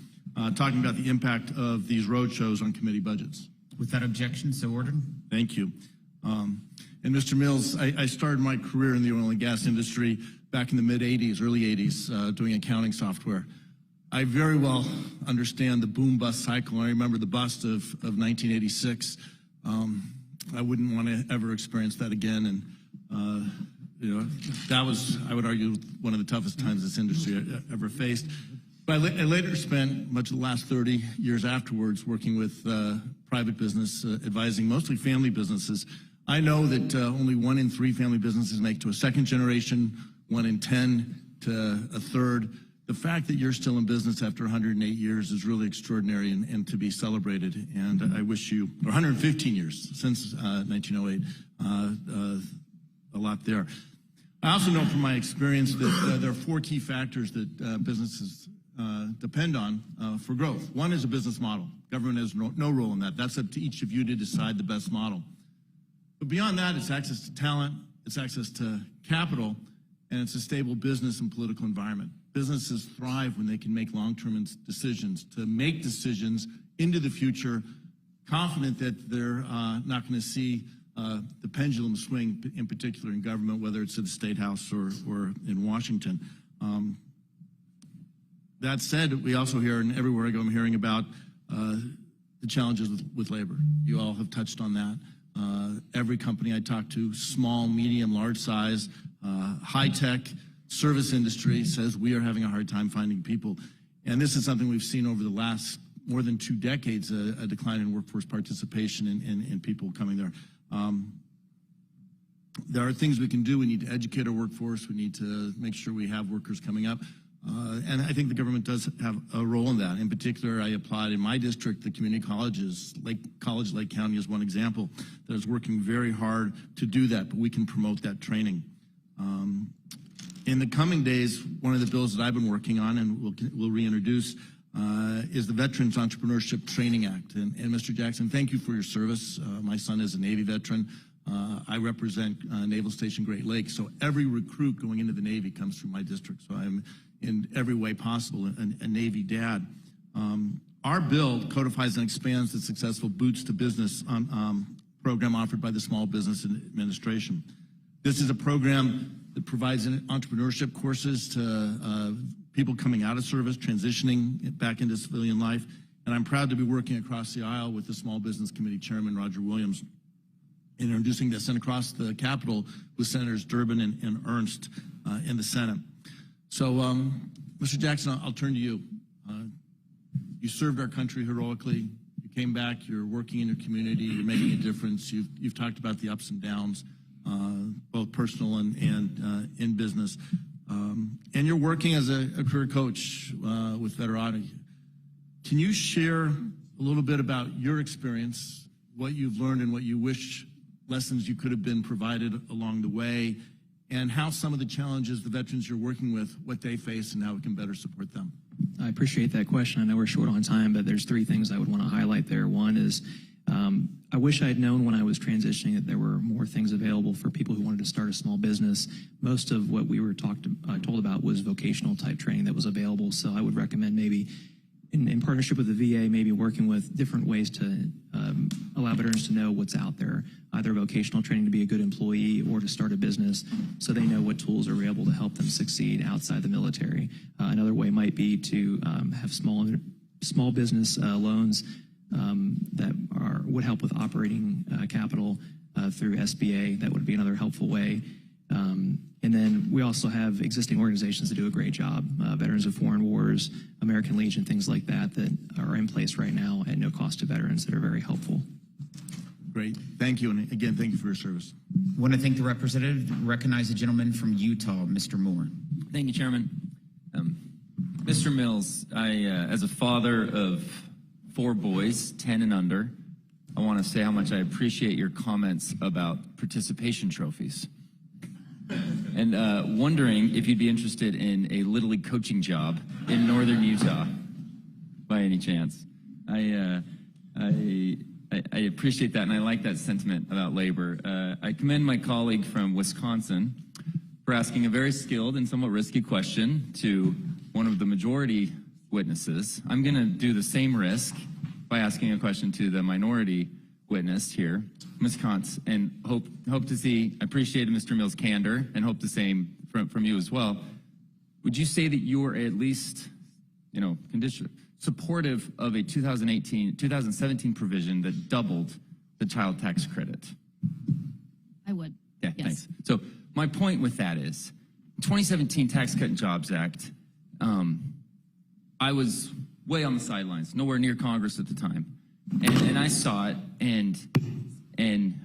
Speaker 1: talking about the impact of these road shows on committee budgets.
Speaker 3: Without objection, so ordered.
Speaker 1: Thank you. And Mr. Mills, I started my career in the oil and gas industry back in the mid-'80s, early '80s, doing accounting software. I very well understand the boom-bust cycle. I remember the bust of 1986. I wouldn't want to ever experience that again. And, that was, I would argue, one of the toughest times this industry ever faced. But I later spent much of the last 30 years afterwards working with private business, advising mostly family businesses. I know that only 1 in 3 family businesses make to a second generation, 1 in 10 to a third. The fact that you're still in business after 108 years is really extraordinary and to be celebrated. And I wish you, or 115 years since 1908, a lot there. I also know from my experience that there are 4 key factors that businesses depend on for growth. One is a business model. Government has no role in that. That's up to each of you to decide the best model. But beyond that, it's access to talent, it's access to capital, and it's a stable business and political environment. Businesses thrive when they can make long-term decisions, to make decisions into the future, confident that they're not going to see the pendulum swing, in particular in government, whether it's at the State House or in Washington. That said, we also hear, and everywhere I go, I'm hearing about the challenges with labor. You all have touched on that. Every company I talk to, small, medium, large size, high-tech, service industry says we are having a hard time finding people. And this is something we've seen over the last more than 2 decades, a decline in workforce participation and people coming there. There are things we can do. We need to educate our workforce. We need to make sure we have workers coming up. And I think the government does have a role in that. In particular, I applaud in my district, the community colleges. Lake County is one example that is working very hard to do that, but we can promote that training. In the coming days, one of the bills that I've been working on and we'll reintroduce is the Veterans Entrepreneurship Training Act. And Mr. Jackson, thank you for your service. My son is a Navy veteran. I represent Naval Station Great Lakes, so every recruit going into the Navy comes through my district. So I'm in every way possible a Navy dad. Our bill codifies and expands the successful Boots to Business program offered by the Small Business Administration. This is a program that provides entrepreneurship courses to people coming out of service, transitioning back into civilian life. And I'm proud to be working across the aisle with the Small Business Committee Chairman, Roger Williams, in introducing this and across the Capitol with Senators Durbin and Ernst in the Senate. So, Mr. Jackson, I'll turn to you. You served our country heroically. You came back. You're working in your community. You're making a difference. You've talked about the ups and downs, both personal and in business. And you're working as a career coach with Veterati. Can you share a little bit about your experience, what you've learned and what you wish lessons you could have been provided along the way, and how some of the challenges the veterans you're working with, what they face and how we can better support them?
Speaker 6: I appreciate that question. I know we're short on time, but there's 3 things I would want to highlight there. One is I wish I had known when I was transitioning that there were more things available for people who wanted to start a small business. Most of what we were told about was vocational type training that was available. So I would recommend maybe in partnership with the VA, maybe working with different ways to allow veterans to know what's out there, either vocational training to be a good employee or to start a business, so they know what tools are able to help them succeed outside the military. Another way might be to have small business loans that would help with operating capital through SBA. That would be another helpful way. And then we also have existing organizations that do a great job, Veterans of Foreign Wars, American Legion, things like that, that are in place right now at no cost to veterans that are very helpful.
Speaker 1: Great. Thank you. And again, thank you for your service.
Speaker 3: I want to thank the representative. Recognize the gentleman from Utah, Mr. Moore.
Speaker 2: Thank you, Chairman. Mr. Mills, as a father of 4 boys, 10 and under, I want to say how much I appreciate your comments about participation trophies. And wondering if you'd be interested in a Little League coaching job in northern Utah, by any chance. I appreciate that, and I like that sentiment about labor. I commend my colleague from Wisconsin for asking a very skilled and somewhat risky question to one of the majority witnesses. I'm going to do the same risk by asking a question to the minority witness here, Wisconsin, and hope to see. I appreciated Mr. Mills' candor and hope the same from you as well. Would you say that you are at least, supportive of a 2017 provision that doubled the child tax credit?
Speaker 10: I would.
Speaker 2: Yeah,
Speaker 10: yes.
Speaker 2: Thanks. So my point with that is, 2017 Tax Cut and Jobs Act, I was way on the sidelines, nowhere near Congress at the time. And I saw it, and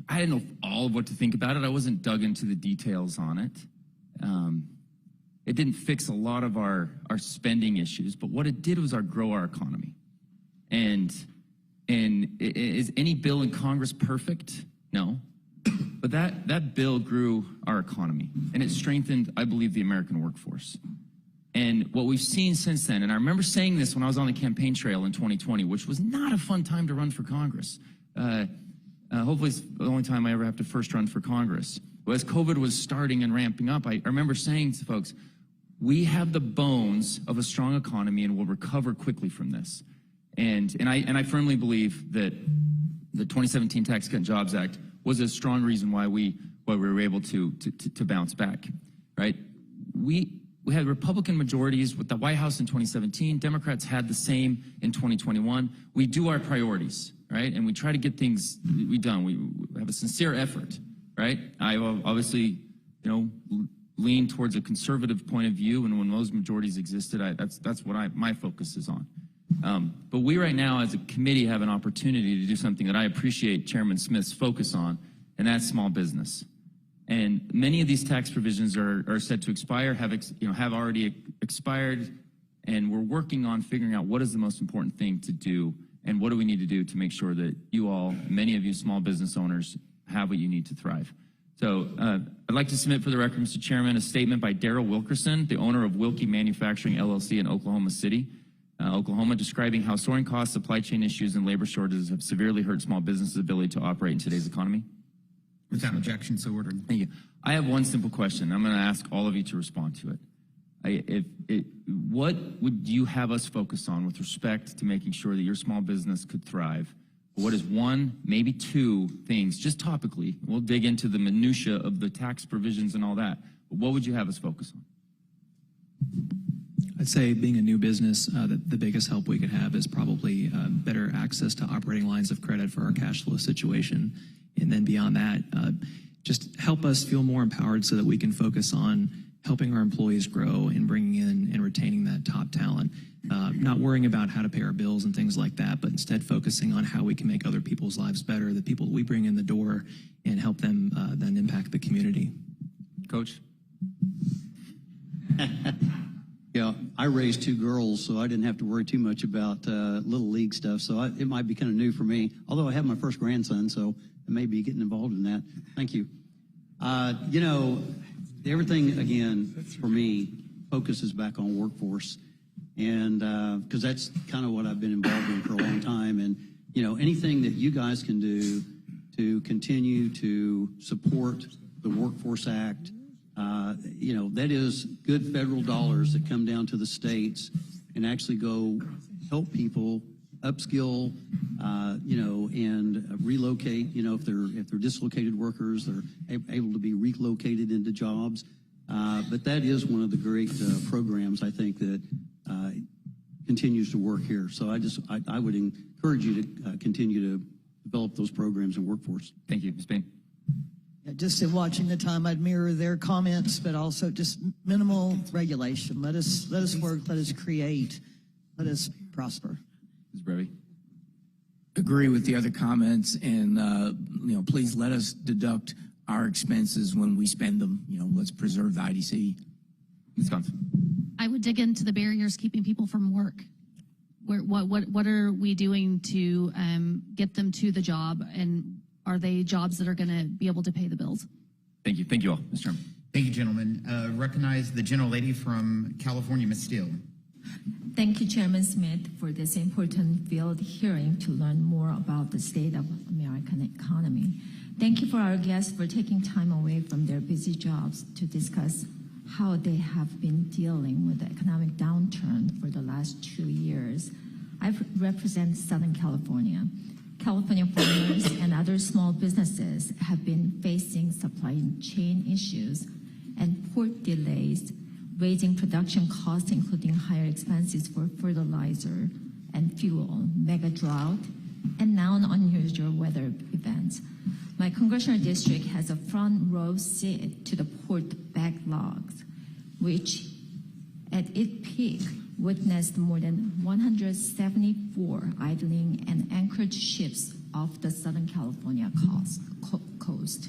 Speaker 2: I didn't know all of what to think about it. I wasn't dug into the details on it. It didn't fix a lot of our spending issues, but what it did was grow our economy. And is any bill in Congress perfect? No. But that bill grew our economy, and it strengthened, I believe, the American workforce. And what we've seen since then, and I remember saying this when I was on the campaign trail in 2020, which was not a fun time to run for Congress. Hopefully it's the only time I ever have to first run for Congress. But as COVID was starting and ramping up, I remember saying to folks, we have the bones of a strong economy and we'll recover quickly from this. And I firmly believe that the 2017 Tax Cut and Jobs Act was a strong reason why we were able to bounce back, right? We had Republican majorities with the White House in 2017. Democrats had the same in 2021. We do our priorities, right? And we try to get things done. We have a sincere effort, right? I obviously, lean towards a conservative point of view, and when those majorities existed, that's what my focus is on. But we right now, as a committee, have an opportunity to do something that I appreciate Chairman Smith's focus on, and that's small business. And many of these tax provisions are set to expire, have already expired, and we're working on figuring out what is the most important thing to do and what do we need to do to make sure that you all, many of you small business owners, have what you need to thrive. So I'd like to submit for the record, Mr. Chairman, a statement by Darrell Wilkerson, the owner of Wilkie Manufacturing LLC in Oklahoma City, Oklahoma, describing how soaring costs, supply chain issues, and labor shortages have severely hurt small businesses' ability to operate in today's economy.
Speaker 3: Without objection, so ordered.
Speaker 2: Thank you. I have one simple question. I'm going to ask all of you to respond to it. What would you have us focus on with respect to making sure that your small business could thrive? What is one, maybe 2 things, just topically? We'll dig into the minutia of the tax provisions and all that. But what would you have us focus on?
Speaker 6: I'd say being a new business, the biggest help we could have is probably better access to operating lines of credit for our cash flow situation. And then beyond that, just help us feel more empowered so that we can focus on helping our employees grow and bringing in and retaining that top talent. Not worrying about how to pay our bills and things like that, but instead focusing on how we can make other people's lives better, the people that we bring in the door, and help them then impact the community.
Speaker 2: Coach?
Speaker 7: Yeah, I raised 2 girls, so I didn't have to worry too much about Little League stuff, so it might be kind of new for me, although I have my first grandson, so I may be getting involved in that. Thank you. Everything, again, for me, focuses back on workforce, and because that's kind of what I've been involved in for a long time, and, anything that you guys can do to continue to support the Workforce Act, that is good federal dollars that come down to the states and actually go help people upskill, and relocate. If they're dislocated workers, they're able to be relocated into jobs. But that is one of the great programs I think that continues to work here. So I would encourage you to continue to develop those programs in workforce.
Speaker 2: Thank you, Ms. Payne.
Speaker 8: Yeah, just in watching the time, I'd mirror their comments, but also just minimal regulation. Let us work, let us create, let us prosper.
Speaker 2: Ms. Brevy.
Speaker 9: Agree with the other comments, and please let us deduct our expenses when we spend them. Let's preserve the IDC.
Speaker 2: Ms. Johnson.
Speaker 10: I would dig into the barriers keeping people from work. What are we doing to get them to the job, and are they jobs that are going to be able to pay the bills?
Speaker 2: Thank you. Thank you all, Mr. Chairman.
Speaker 3: Thank you, gentlemen. Recognize the gentlelady from California, Ms. Steele.
Speaker 11: Thank you, Chairman Smith, for this important field hearing to learn more about the state of American economy. Thank you for our guests for taking time away from their busy jobs to discuss how they have been dealing with the economic downturn for the last 2 years. I represent Southern California. California farmers and other small businesses have been facing supply chain issues and port delays, raising production costs, including higher expenses for fertilizer and fuel, mega drought, and now unusual weather events. My congressional district has a front row seat to the port backlogs, which at its peak witnessed more than 174 idling and anchored ships off the Southern California coast.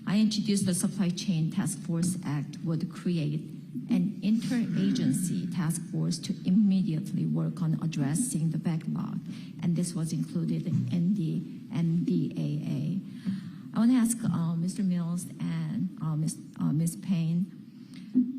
Speaker 11: I introduced the Supply Chain Task Force Act would create an interagency task force to immediately work on addressing the backlog, and this was included in the NDAA. I want to ask Mr. Mills and Ms. Payne.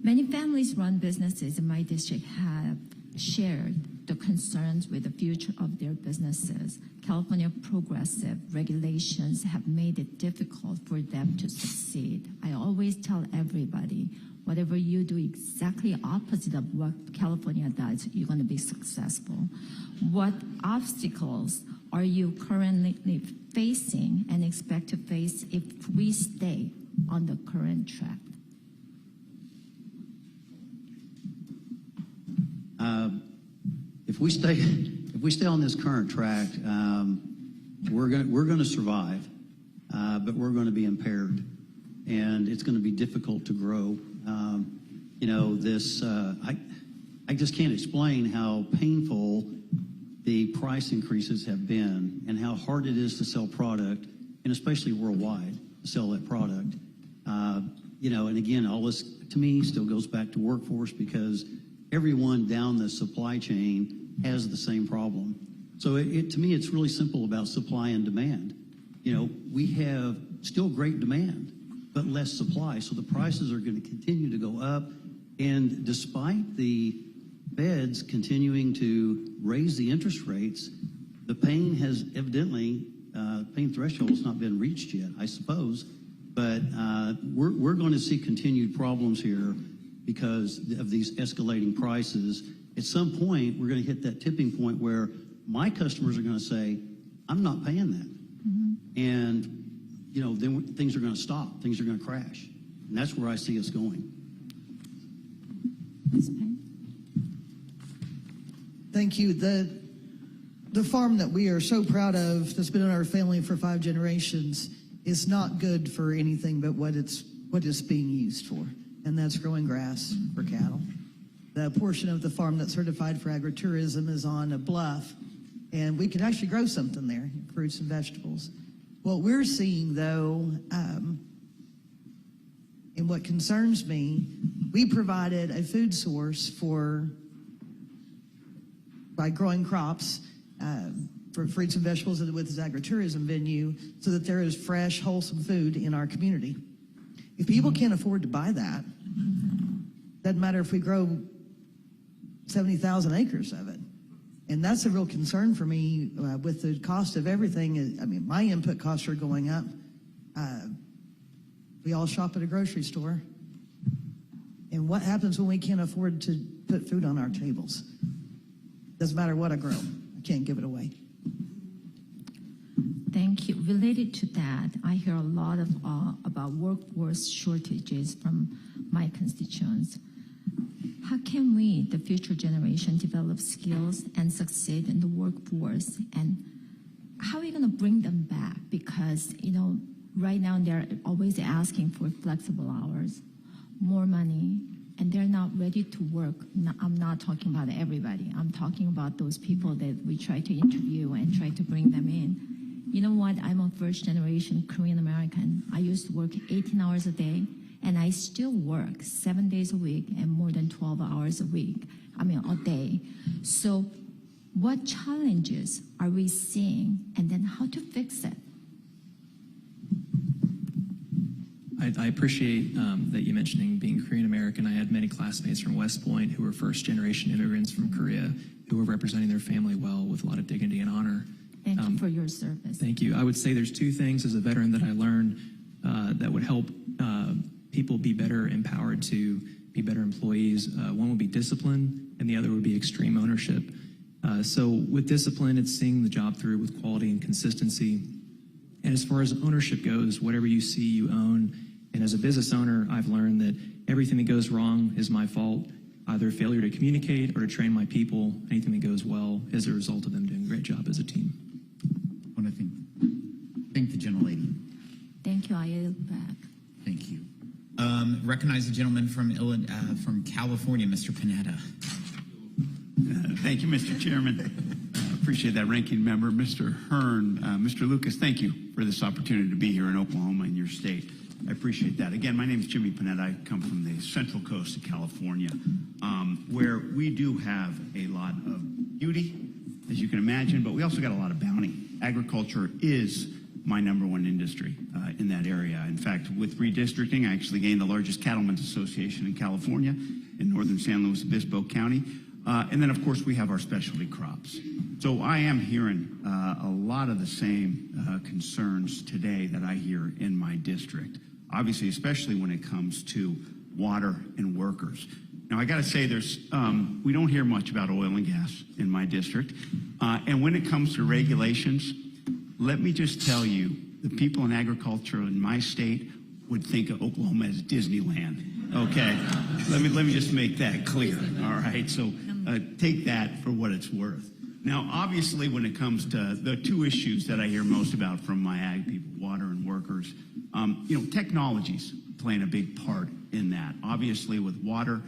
Speaker 11: Many families-run businesses in my district have shared the concerns with the future of their businesses. California progressive regulations have made it difficult for them to succeed. I always tell everybody, whatever you do exactly opposite of what California does, you're going to be successful. What obstacles are you currently facing and expect to face if we stay on the current track?
Speaker 7: If we stay on this current track, we're going to survive, but we're going to be impaired, and it's going to be difficult to grow. I just can't explain how painful the price increases have been and how hard it is to sell product, and especially worldwide, to sell that product. And again, all this to me still goes back to workforce, because everyone down the supply chain has the same problem. So to me, it's really simple about supply and demand. We have still great demand, but less supply. So the prices are going to continue to go up. And despite the Feds continuing to raise the interest rates, the pain has evidently, pain threshold has not been reached yet, I suppose. But we're going to see continued problems here because of these escalating prices. At some point, we're going to hit that tipping point where my customers are going to say, I'm not paying that. Mm-hmm. And, then things are going to stop. Things are going to crash. And that's where I see us going.
Speaker 11: Ms. Payne?
Speaker 8: Thank you. The farm that we are so proud of, that's been in our family for 5 generations, is not good for anything but what it's being used for, and that's growing grass for cattle. The portion of the farm that's certified for agritourism is on a bluff, and we can actually grow something there, fruits and vegetables. What we're seeing, though, and what concerns me, we provided a food source by growing crops for fruits and vegetables with this agritourism venue, so that there is fresh, wholesome food in our community. If people can't afford to buy that, doesn't matter if we grow 70,000 acres of it. And that's a real concern for me with the cost of everything. I mean, my input costs are going up. We all shop at a grocery store. And what happens when we can't afford to put food on our tables? Doesn't matter what I grow, I can't give it away.
Speaker 11: Thank you. Related to that, I hear a lot of about workforce shortages from my constituents. How can we, the future generation, develop skills and succeed in the workforce? And how are we going to bring them back? Because, right now they're always asking for flexible hours, more money, and they're not ready to work. I'm not talking about everybody. I'm talking about those people that we try to interview and try to bring them in. You know what? I'm a first generation Korean American. I used to work 18 hours a day, and I still work 7 days a week and more than 12 hours a day. So what challenges are we seeing, and then how to fix it?
Speaker 6: I appreciate that you mentioning being Korean American. I had many classmates from West Point who were first generation immigrants from Korea who were representing their family well with a lot of dignity and honor.
Speaker 11: Thank you for your service.
Speaker 6: Thank you. I would say there's two things as a veteran that I learned that would help people be better empowered to be better employees. One would be discipline, and the other would be extreme ownership. So with discipline, it's seeing the job through with quality and consistency. And as far as ownership goes, whatever you see, you own. And as a business owner, I've learned that everything that goes wrong is my fault, either failure to communicate or to train my people. Anything that goes well is a result of them doing a great job as a team.
Speaker 3: I want to thank the gentlelady.
Speaker 11: Thank you. I yield back.
Speaker 3: Thank you. Recognize the gentleman from California, Mr. Panetta.
Speaker 12: Thank you, Mr. Chairman. Appreciate that, Ranking Member. Mr. Hearn, Mr. Lucas, thank you for this opportunity to be here in Oklahoma, in your state. I appreciate that. Again, my name is Jimmy Panetta. I come from the Central Coast of California, where we do have a lot of beauty, as you can imagine, but we also got a lot of bounty. Agriculture is my number one industry in that area. In fact, with redistricting, I actually gained the largest cattlemen's association in California in northern San Luis Obispo County. And then, of course, we have our specialty crops. So I am hearing a lot of the same concerns today that I hear in my district, obviously, especially when it comes to water and workers. Now, I got to say, we don't hear much about oil and gas in my district. And when it comes to regulations, let me just tell you, the people in agriculture in my state would think of Oklahoma as Disneyland. Okay, let me just make that clear. All right, so take that for what it's worth. Now, obviously, when it comes to the two issues that I hear most about from my ag people, water and workers, technology's playing a big part in that. Obviously, with water,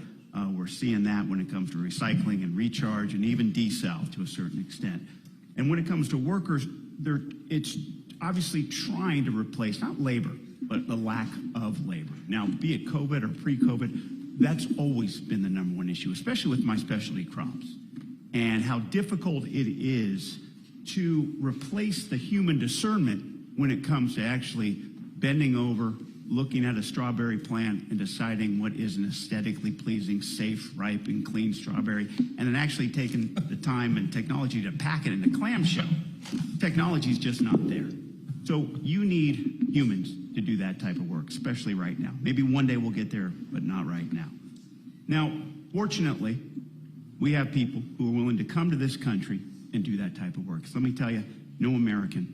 Speaker 12: we're seeing that when it comes to recycling and recharge and even desal to a certain extent. And when it comes to workers, it's obviously trying to replace not labor, but the lack of labor. Now, be it COVID or pre-COVID, that's always been the number one issue, especially with my specialty crops, and how difficult it is to replace the human discernment when it comes to actually bending over, looking at a strawberry plant and deciding what is an aesthetically pleasing, safe, ripe, and clean strawberry, and then actually taking the time and technology to pack it in a clamshell. Technology is just not there. So you need humans to do that type of work, especially right now. Maybe one day we'll get there, but not right now. Now, fortunately, we have people who are willing to come to this country and do that type of work. So let me tell you, no American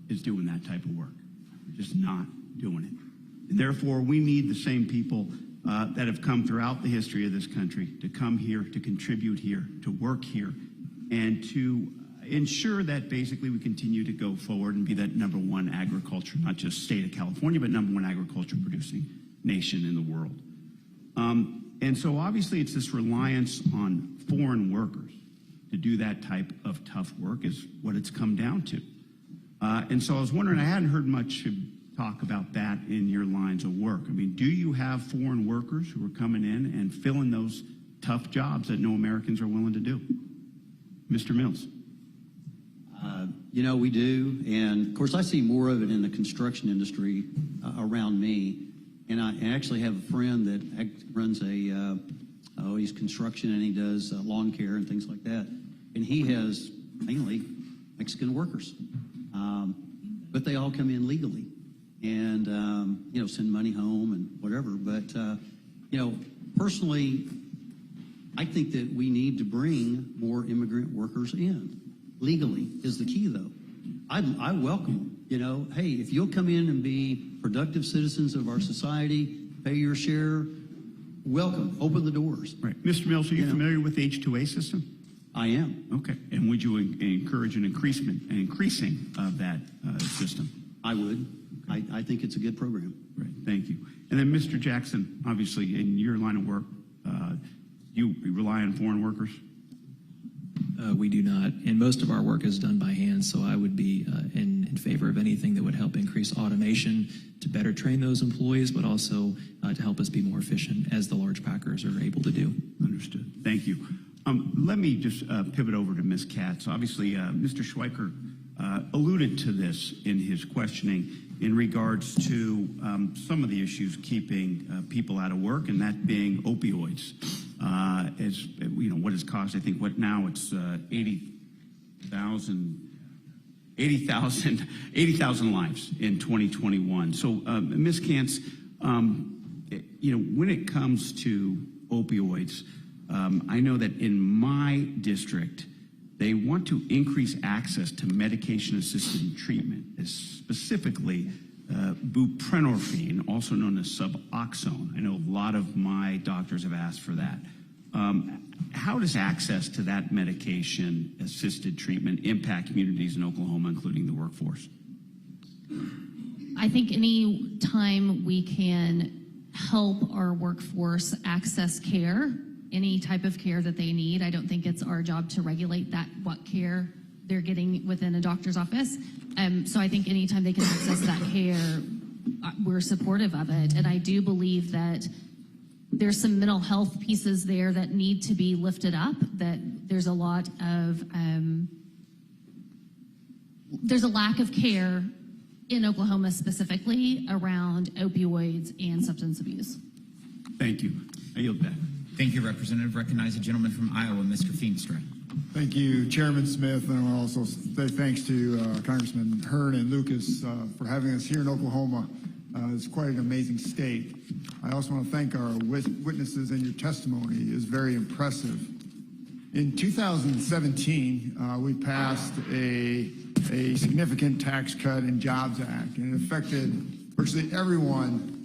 Speaker 12: is doing that type of work. They're just not doing it. And therefore, we need the same people that have come throughout the history of this country to come here, to contribute here, to work here, and to ensure that basically we continue to go forward and be that number one agriculture, not just state of California, but number one agriculture producing nation in the world. And so obviously it's this reliance on foreign workers to do that type of tough work is what it's come down to. And so I was wondering, I hadn't heard much talk about that in your lines of work. I mean, do you have foreign workers who are coming in and filling those tough jobs that no Americans are willing to do? Mr. Mills.
Speaker 7: We do. And, of course, I see more of it in the construction industry around me. And I actually have a friend that runs he's construction and he does lawn care and things like that. And he has mainly Mexican workers. But they all come in legally and, send money home and whatever. But, personally, I think that we need to bring more immigrant workers in. Legally is the key, though. I welcome them. You know, hey, if you'll come in and be productive citizens of our society, pay your share, welcome, open the doors.
Speaker 12: Right. Mr. Mills, are you familiar with the H-2A system?
Speaker 7: I am.
Speaker 12: Okay. And would you encourage an increasing of that system?
Speaker 7: I would. I think it's a good program.
Speaker 12: Right. Thank you. And then, Mr. Jackson, obviously, in your line of work, you rely on foreign workers?
Speaker 6: We do not, and most of our work is done by hand, so I would be in favor of anything that would help increase automation to better train those employees, but also to help us be more efficient as the large packers are able to do.
Speaker 12: Understood. Thank you. Let me just pivot over to Ms. Katz. Obviously, Mr. Schweiker alluded to this in his questioning in regards to some of the issues keeping people out of work, and that being opioids. As you know, what has cost, I think, what now it's 80,000 lives in 2021. So, Ms. Katz, you know, when it comes to opioids, I know that in my district, they want to increase access to medication-assisted treatment, specifically buprenorphine, also known as Suboxone. I know a lot of my doctors have asked for that. How does access to that medication-assisted treatment impact communities in Oklahoma, including the workforce?
Speaker 10: I think any time we can help our workforce access care, any type of care that they need, I don't think it's our job to regulate that, what care they're getting within a doctor's office. So I think anytime they can access that care, we're supportive of it. And I do believe that there's some mental health pieces there that need to be lifted up, that there's a lot of, there's a lack of care in Oklahoma specifically around opioids and substance abuse.
Speaker 12: Thank you. I yield back.
Speaker 3: Thank you, Representative. Recognize the gentleman from Iowa, Mr. Feenstra.
Speaker 5: Thank you, Chairman Smith, and I want to also say thanks to Congressman Hearn and Lucas for having us here in Oklahoma. It's quite an amazing state. I also want to thank our witnesses, and your testimony is very impressive. In 2017, we passed a significant Tax Cut and Jobs Act, and it affected virtually everyone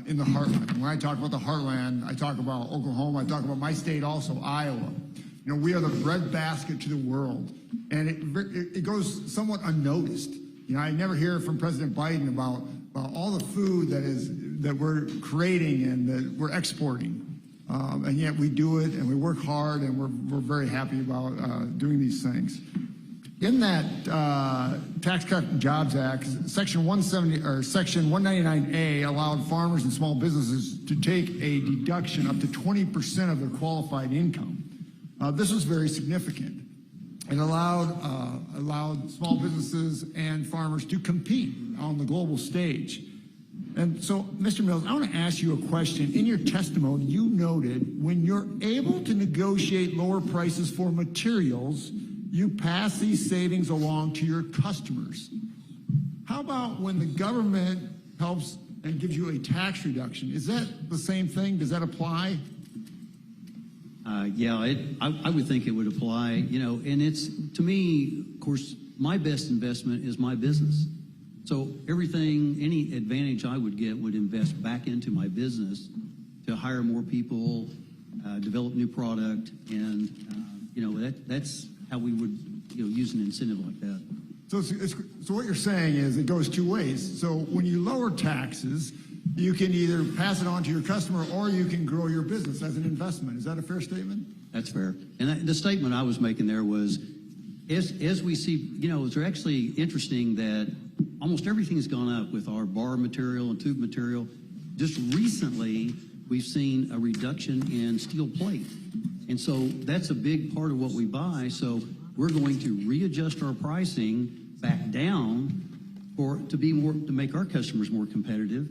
Speaker 5: in the Heartland. When I talk about the Heartland, I talk about Oklahoma, I talk about my state also, Iowa. You know, we are the breadbasket to the world, and it goes somewhat unnoticed. You know, I never hear from President Biden about all the food that we're creating and that we're exporting, and yet we do it, and we work hard, and we're very happy about doing these things. In that Tax Cut and Jobs Act, Section 170 or Section 199A allowed farmers and small businesses to take a deduction up to 20% of their qualified income. This was very significant. It allowed small businesses and farmers to compete on the global stage. And so, Mr. Mills, I want to ask you a question. In your testimony, you noted when you're able to negotiate lower prices for materials, you pass these savings along to your customers. How about when the government helps and gives you a tax reduction? Is that the same thing? Does that apply?
Speaker 7: Yeah, I would think it would apply, you know, and it's, to me, of course, my best investment is my business. So everything, any advantage I would get would invest back into my business to hire more people, develop new product, and, you know, that's how we would, you know, use an incentive like that.
Speaker 5: So what you're saying is it goes two ways. So when you lower taxes, you can either pass it on to your customer or you can grow your business as an investment. Is that a fair statement?
Speaker 7: That's fair. And the statement I was making there was, as we see, you know, it's actually interesting that almost everything has gone up with our bar material and tube material. Just recently, we've seen a reduction in steel plate. And so that's a big part of what we buy. So we're going to readjust our pricing back down to make our customers more competitive.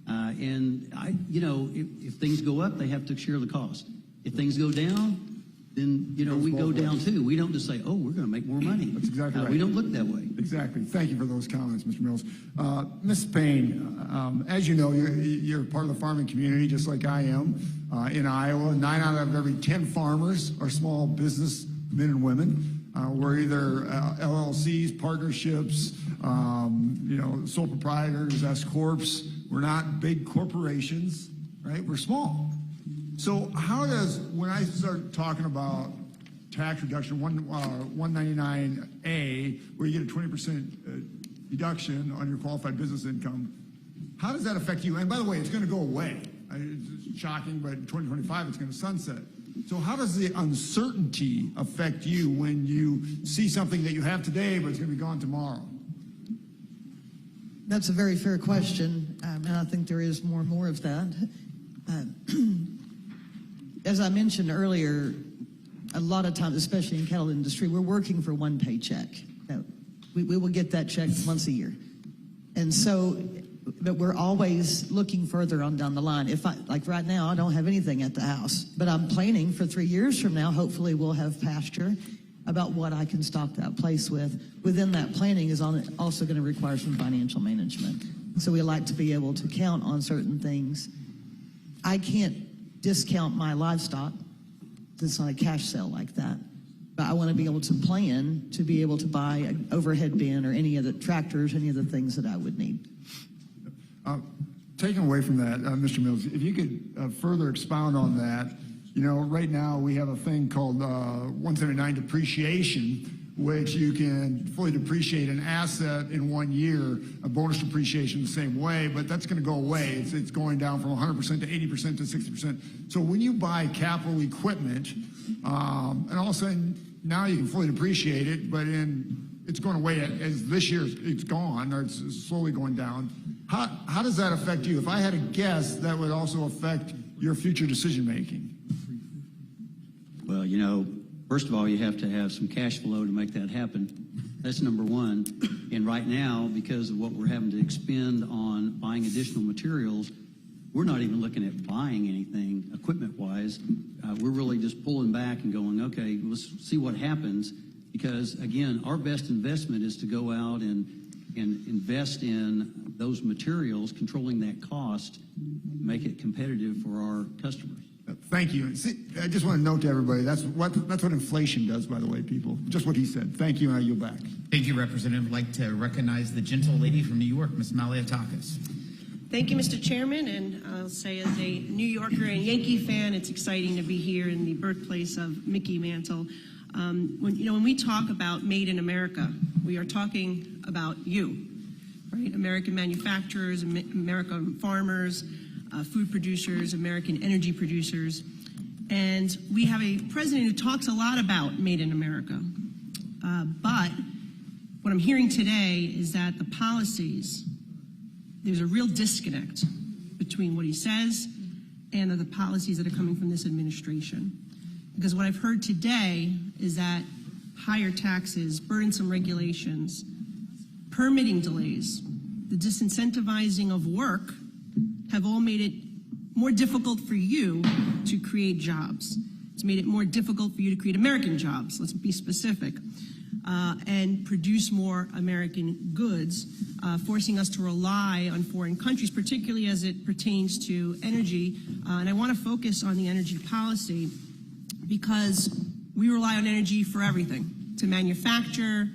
Speaker 7: And you know, if things go up, they have to share the cost. If things go down, then, we go down too. We don't just say, oh, we're going to make more money.
Speaker 5: That's exactly right.
Speaker 7: We don't look that way.
Speaker 5: Exactly. Thank you for those comments, Mr. Mills. Ms. Payne, as you know, you're part of the farming community, just like I am in Iowa. 9 out of every 10 farmers are small business men and women. We're either LLCs, partnerships, sole proprietors, S corps. We're not big corporations, right? We're small. So how does, when I start talking about tax reduction, 199A, where you get a 20% deduction on your qualified business income, how does that affect you? And by the way, it's going to go away. It's shocking, but in 2025, it's going to sunset. So how does the uncertainty affect you when you see something that you have today, but it's going to be gone tomorrow?
Speaker 8: That's a very fair question, and I think there is more and more of that. As I mentioned earlier, a lot of times, especially in cattle industry, we're working for one paycheck. We will get that check once a year. And so, but we're always looking further on down the line. Like right now, I don't have anything at the house, but I'm planning for 3 years from now, hopefully we'll have pasture about what I can stock that place with. Within that planning is also going to require some financial management. So we like to be able to count on certain things. I can't discount my livestock. It's not a cash sale like that. But I want to be able to plan to be able to buy an overhead bin or any of the tractors, any of the things that I would need.
Speaker 5: Taking away from that, Mr. Mills, if you could further expound on that. Right now we have a thing called 179 depreciation, which you can fully depreciate an asset in 1 year, a bonus depreciation the same way, but that's going to go away. It's going down from 100% to 80% to 60%. So when you buy capital equipment, and all of a sudden now you can fully depreciate it, but it's going away as this year it's gone, or it's slowly going down. How does that affect you? If I had a guess, that would also affect your future decision making.
Speaker 7: Well, first of all, you have to have some cash flow to make that happen. That's number one. And right now, because of what we're having to expend on buying additional materials, we're not even looking at buying anything equipment-wise. We're really just pulling back and going, okay, let's see what happens. Because, again, our best investment is to go out and invest in those materials, controlling that cost, make it competitive for our customers.
Speaker 5: Thank you. See, I just want to note to everybody, that's what inflation does, by the way, people. Just what he said. Thank you, and I yield back.
Speaker 3: Thank you, Representative. I'd like to recognize the gentle lady from New York, Ms. Maliotakis.
Speaker 13: Thank you, Mr. Chairman, and I'll say as a New Yorker and Yankee fan, it's exciting to be here in the birthplace of Mickey Mantle. When we talk about Made in America, we are talking about you, right? American manufacturers, American farmers, food producers, American energy producers. And we have a president who talks a lot about Made in America. But what I'm hearing today is that the policies, there's a real disconnect between what he says and the policies that are coming from this administration. Because what I've heard today is that higher taxes, burdensome regulations, permitting delays, the disincentivizing of work have all made it more difficult for you to create jobs. It's made it more difficult for you to create American jobs, let's be specific, and produce more American goods, forcing us to rely on foreign countries, particularly as it pertains to energy. And I want to focus on the energy policy because we rely on energy for everything, to manufacture,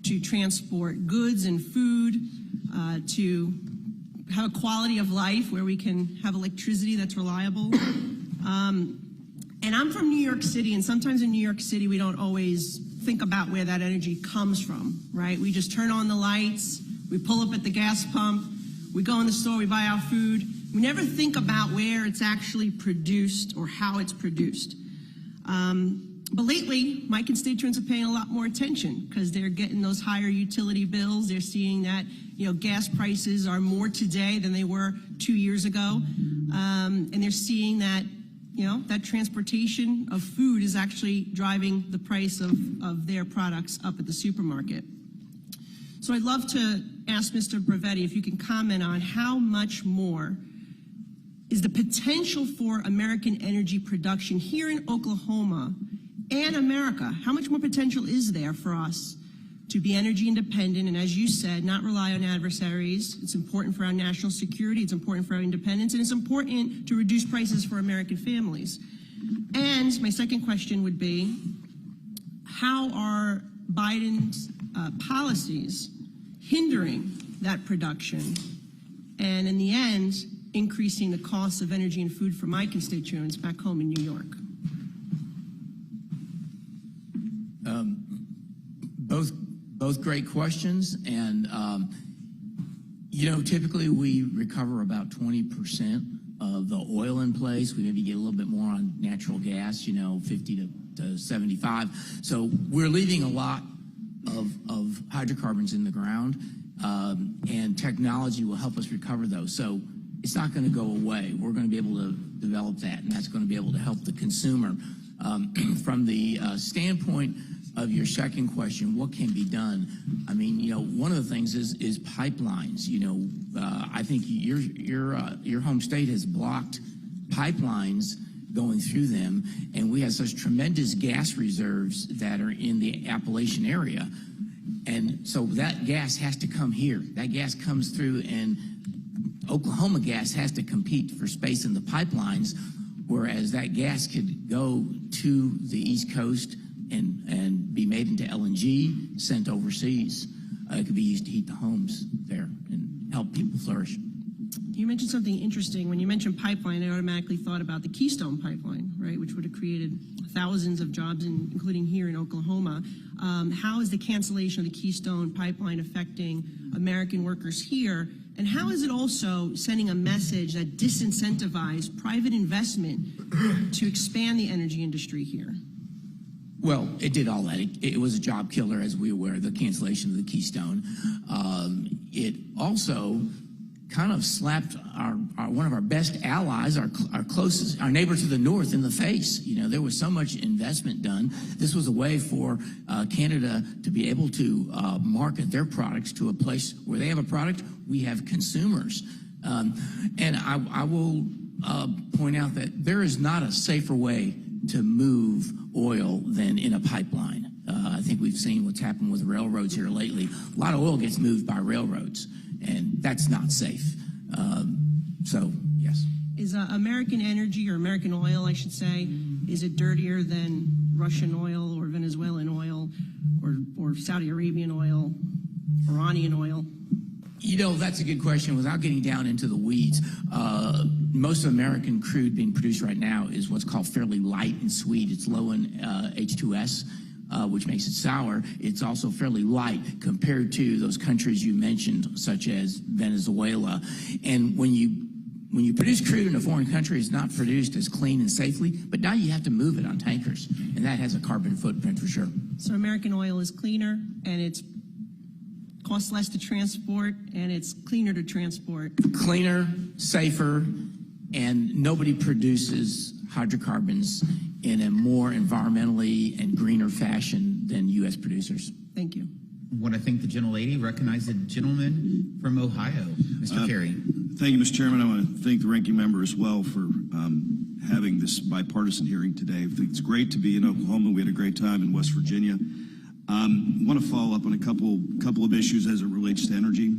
Speaker 13: to transport goods and food, to have a quality of life where we can have electricity that's reliable. And I'm from New York City, and sometimes in New York City we don't always think about where that energy comes from, right? We just turn on the lights, we pull up at the gas pump, we go in the store, we buy our food. We never think about where it's actually produced or how it's produced. But lately, my constituents are paying a lot more attention because they're getting those higher utility bills. They're seeing that, gas prices are more today than they were 2 years ago. And they're seeing that, that transportation of food is actually driving the price of their products up at the supermarket. So I'd love to ask Mr. Bravetti if you can comment on how much more is the potential for American energy production here in Oklahoma and America? How much more potential is there for us to be energy independent and, as you said, not rely on adversaries? It's important for our national security, it's important for our independence, and it's important to reduce prices for American families. And my second question would be, how are Biden's policies hindering that production and, in the end, increasing the cost of energy and food for my constituents back home in New York?
Speaker 9: Both great questions, and typically we recover about 20% of the oil in place. We maybe get a little bit more on natural gas, 50 to 75. So we're leaving a lot of hydrocarbons in the ground, and technology will help us recover those. So it's not going to go away. We're going to be able to develop that, and that's going to be able to help the consumer. From the standpoint of your second question, what can be done? I mean, one of the things is pipelines. I think your home state has blocked pipelines going through them, and we have such tremendous gas reserves that are in the Appalachian area. And so that gas has to come here. That gas comes through, and Oklahoma gas has to compete for space in the pipelines, whereas that gas could go to the East Coast and be made into LNG, sent overseas. It could be used to heat the homes there and help people flourish.
Speaker 13: You mentioned something interesting. When you mentioned pipeline, I automatically thought about the Keystone Pipeline, right, which would have created thousands of jobs, including here in Oklahoma. How is the cancellation of the Keystone Pipeline affecting American workers here? And how is it also sending a message that disincentivizes private investment to expand the energy industry here?
Speaker 9: Well, it did all that. It was a job killer, as we were, the cancellation of the Keystone. It also kind of slapped one of our best allies, our closest, our neighbor to the north, in the face. There was so much investment done. This was a way for Canada to be able to market their products to a place where they have a product, we have consumers. And I will point out that there is not a safer way to move oil than in a pipeline. I think we've seen what's happened with railroads here lately. A lot of oil gets moved by railroads, and that's not safe. So, yes.
Speaker 13: Is American energy, or American oil, I should say, is it dirtier than Russian oil or Venezuelan oil or Saudi Arabian oil, Iranian oil?
Speaker 9: That's a good question. Without getting down into the weeds, most of American crude being produced right now is what's called fairly light and sweet. It's low in H2S, which makes it sour. It's also fairly light compared to those countries you mentioned, such as Venezuela. And when you produce crude in a foreign country, it's not produced as clean and safely, but now you have to move it on tankers, and that has a carbon footprint for sure.
Speaker 13: So American oil is cleaner, and it's costs less to transport, and it's cleaner to transport.
Speaker 9: Cleaner, safer, and nobody produces hydrocarbons in a more environmentally and greener fashion than U.S. producers.
Speaker 13: Thank you.
Speaker 3: I want to thank the gentlelady. Recognize the gentleman from Ohio, Mr. Kerry.
Speaker 15: Thank you, Mr. Chairman. I want to thank the ranking member as well for having this bipartisan hearing today. I think it's great to be in Oklahoma. We had a great time in West Virginia. I want to follow up on a couple of issues as it relates to energy,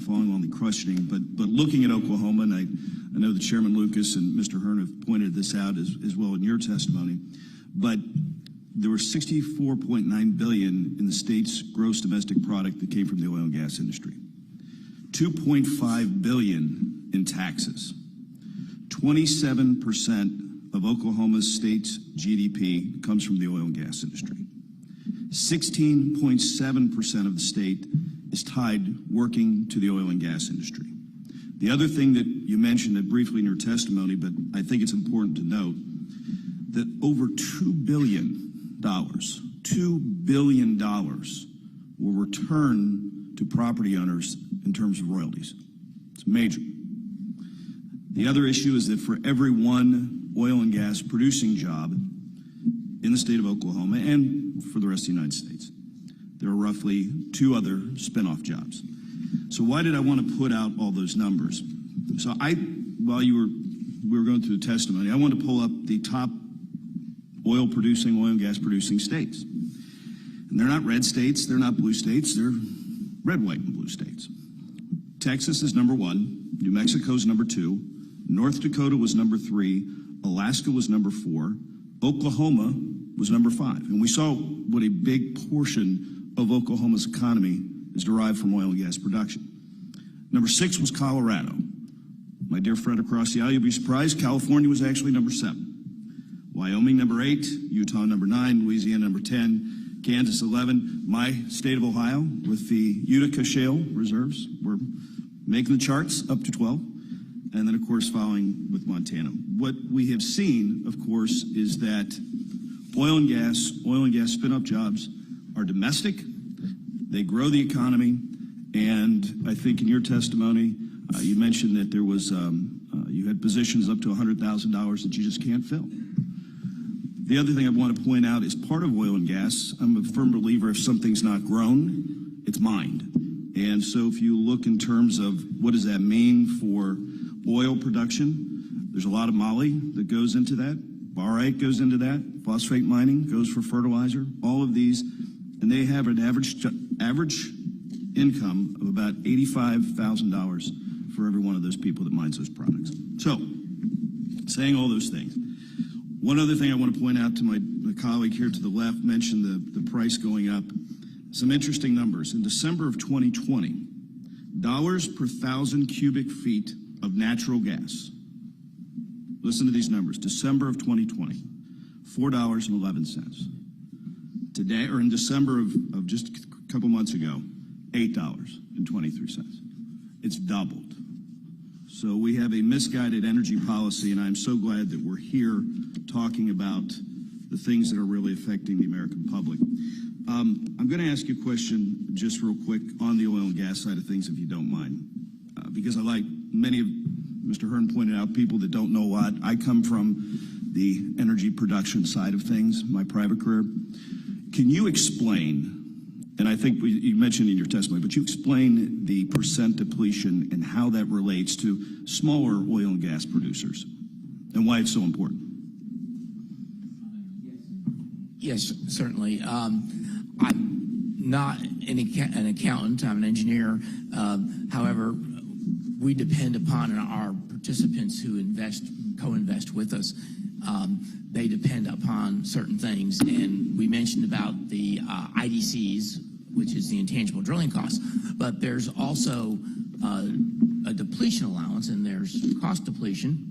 Speaker 15: following on the questioning. But looking at Oklahoma, and I know that Chairman Lucas and Mr. Hearn have pointed this out as well in your testimony, but there were $64.9 billion in the state's gross domestic product that came from the oil and gas industry, $2.5 billion in taxes, 27% of Oklahoma's state's GDP comes from the oil and gas industry. 16.7% of the state is tied working to the oil and gas industry. The other thing that you mentioned briefly in your testimony, but I think it's important to note, that over $2 billion will return to property owners in terms of royalties. It's major. The other issue is that for every one oil and gas producing job in the state of Oklahoma and for the rest of the United States, there are roughly 2 other spinoff jobs. So why did I want to put out all those numbers? So while we were going through the testimony, I wanted to pull up the top oil and gas producing states. And they're not red states, they're not blue states, they're red, white, and blue states. Texas is number 1, New Mexico is number 2, North Dakota was number 3, Alaska was number 4, Oklahoma was number 5. And we saw what a big portion of Oklahoma's economy is derived from oil and gas production. Number 6 was Colorado. My dear friend across the aisle, you'll be surprised, California was actually number 7. Wyoming number 8, Utah number 9, Louisiana number 10, Kansas 11. My state of Ohio, with the Utica Shale reserves, we're making the charts up to 12. And then, of course, following with Montana. What we have seen, of course, is that oil and gas spin-up jobs are domestic. They grow the economy. And I think in your testimony, you mentioned that there was, you had positions up to $100,000 that you just can't fill. The other thing I want to point out is part of oil and gas, I'm a firm believer if something's not grown, it's mined. And so if you look in terms of what does that mean for oil production, there's a lot of moly that goes into that, barite goes into that, phosphate mining goes for fertilizer, all of these, and they have an average income of about $85,000 for every one of those people that mines those products. So, saying all those things, one other thing I want to point out to my colleague here to the left mentioned the price going up. Some interesting numbers. In December of 2020, dollars per 1,000 cubic feet of natural gas. Listen to these numbers. December of 2020, $4.11. Today, or in December of just a couple months ago, $8.23. It's doubled. So we have a misguided energy policy, and I'm so glad that we're here talking about the things that are really affecting the American public. I'm going to ask you a question just real quick on the oil and gas side of things, if you don't mind, because I like many of Mr. Hearn pointed out people that don't know a lot. I come from the energy production side of things, my private career. Can you explain, and I think you mentioned in your testimony, but you explain the percent depletion and how that relates to smaller oil and gas producers and why it's so important?
Speaker 9: Yes, certainly. I'm not an accountant, I'm an engineer. However, we depend upon our participants who co-invest with us. They depend upon certain things, and we mentioned about the IDCs, which is the intangible drilling costs, but there's also a depletion allowance, and there's cost depletion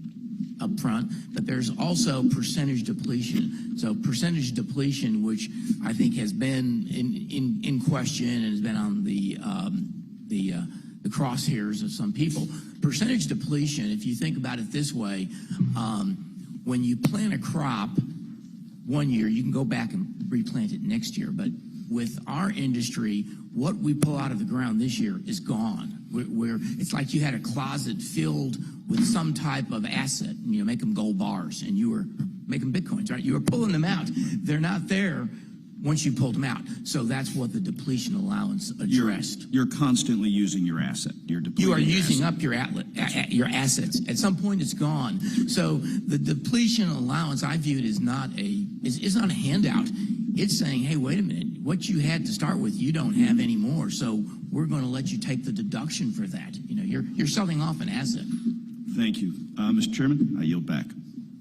Speaker 9: up front, but there's also percentage depletion. So percentage depletion, which I think has been in question and has been on the crosshairs of some people. Percentage depletion, if you think about it this way, when you plant a crop one year, you can go back and replant it next year. But with our industry, what we pull out of the ground this year is gone. It's like you had a closet filled with some type of asset, and make them gold bars, and you were making bitcoins, right? You were pulling them out. They're not there once you pulled them out. So that's what the depletion allowance addressed.
Speaker 15: You're constantly using your asset.
Speaker 9: You are using up your assets. At some point, it's gone. So the depletion allowance, I view it as not a handout. It's saying, hey, wait a minute, what you had to start with, you don't have anymore. So we're going to let you take the deduction for that. You're selling off an asset.
Speaker 15: Thank you, Mr. Chairman. I yield back.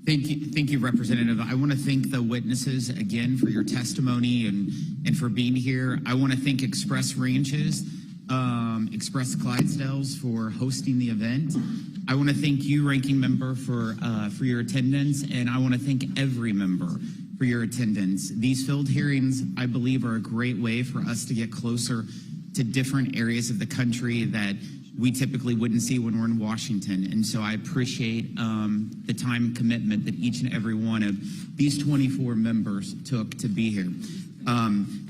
Speaker 3: Thank you, Representative. I want to thank the witnesses again for your testimony and for being here. I want to thank Express Ranches, Express Clydesdales for hosting the event. I want to thank you, Ranking Member, for your attendance, and I want to thank every member for your attendance. These field hearings, I believe, are a great way for us to get closer to different areas of the country that we typically wouldn't see when we're in Washington. And so I appreciate the time and commitment that each and every one of these 24 members took to be here.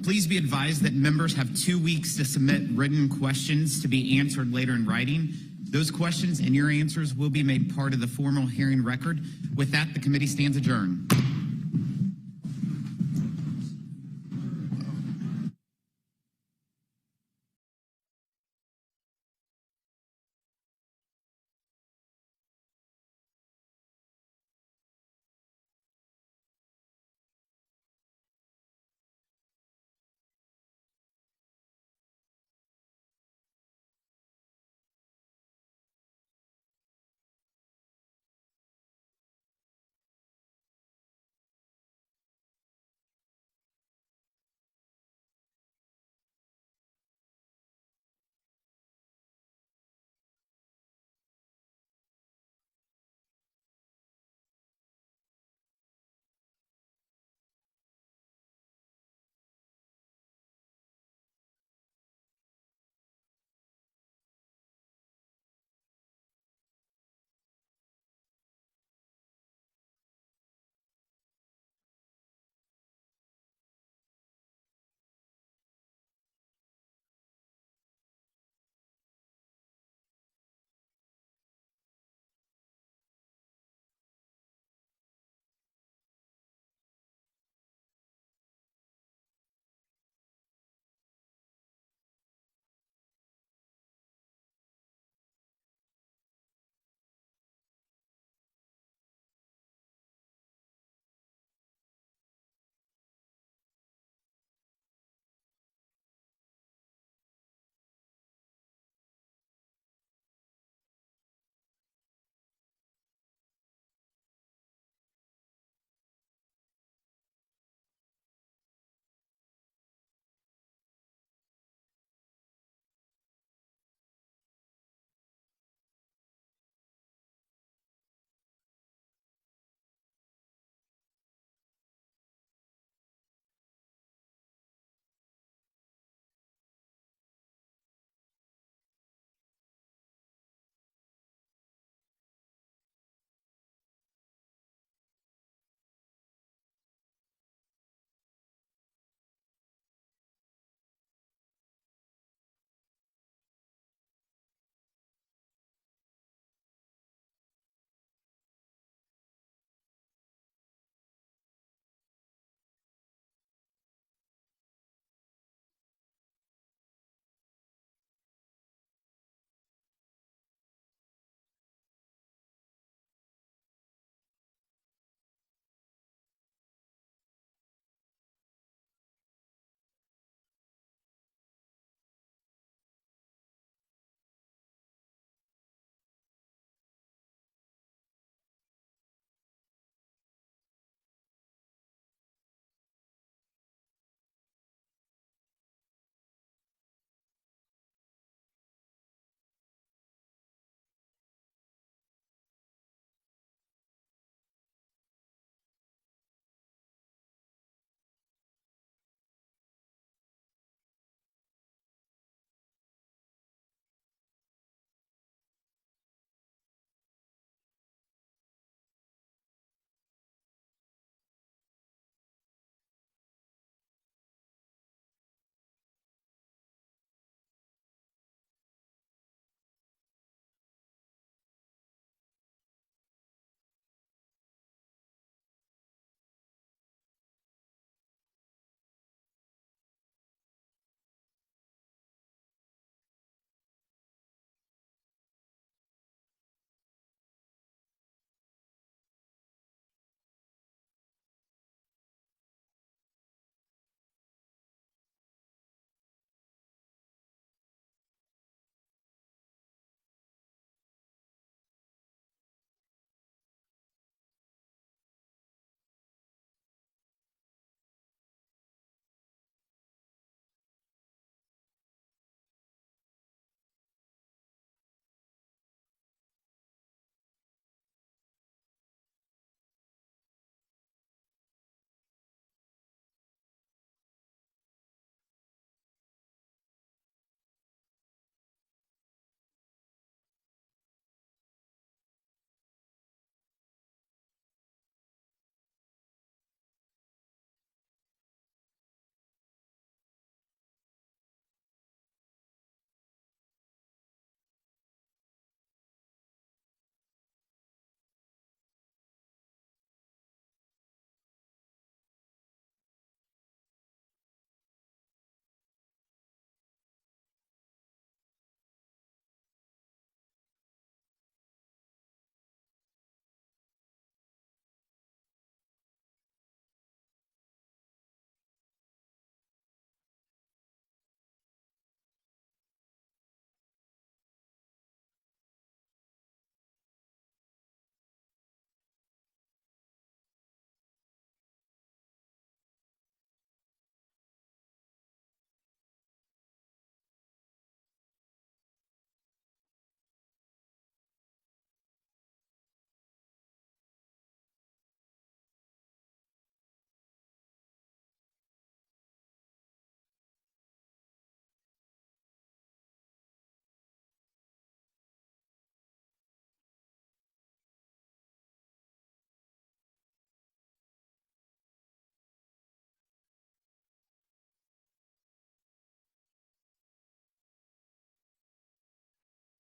Speaker 3: Please be advised that members have 2 weeks to submit written questions to be answered later in writing. Those questions and your answers will be made part of the formal hearing record. With that, the committee stands adjourned.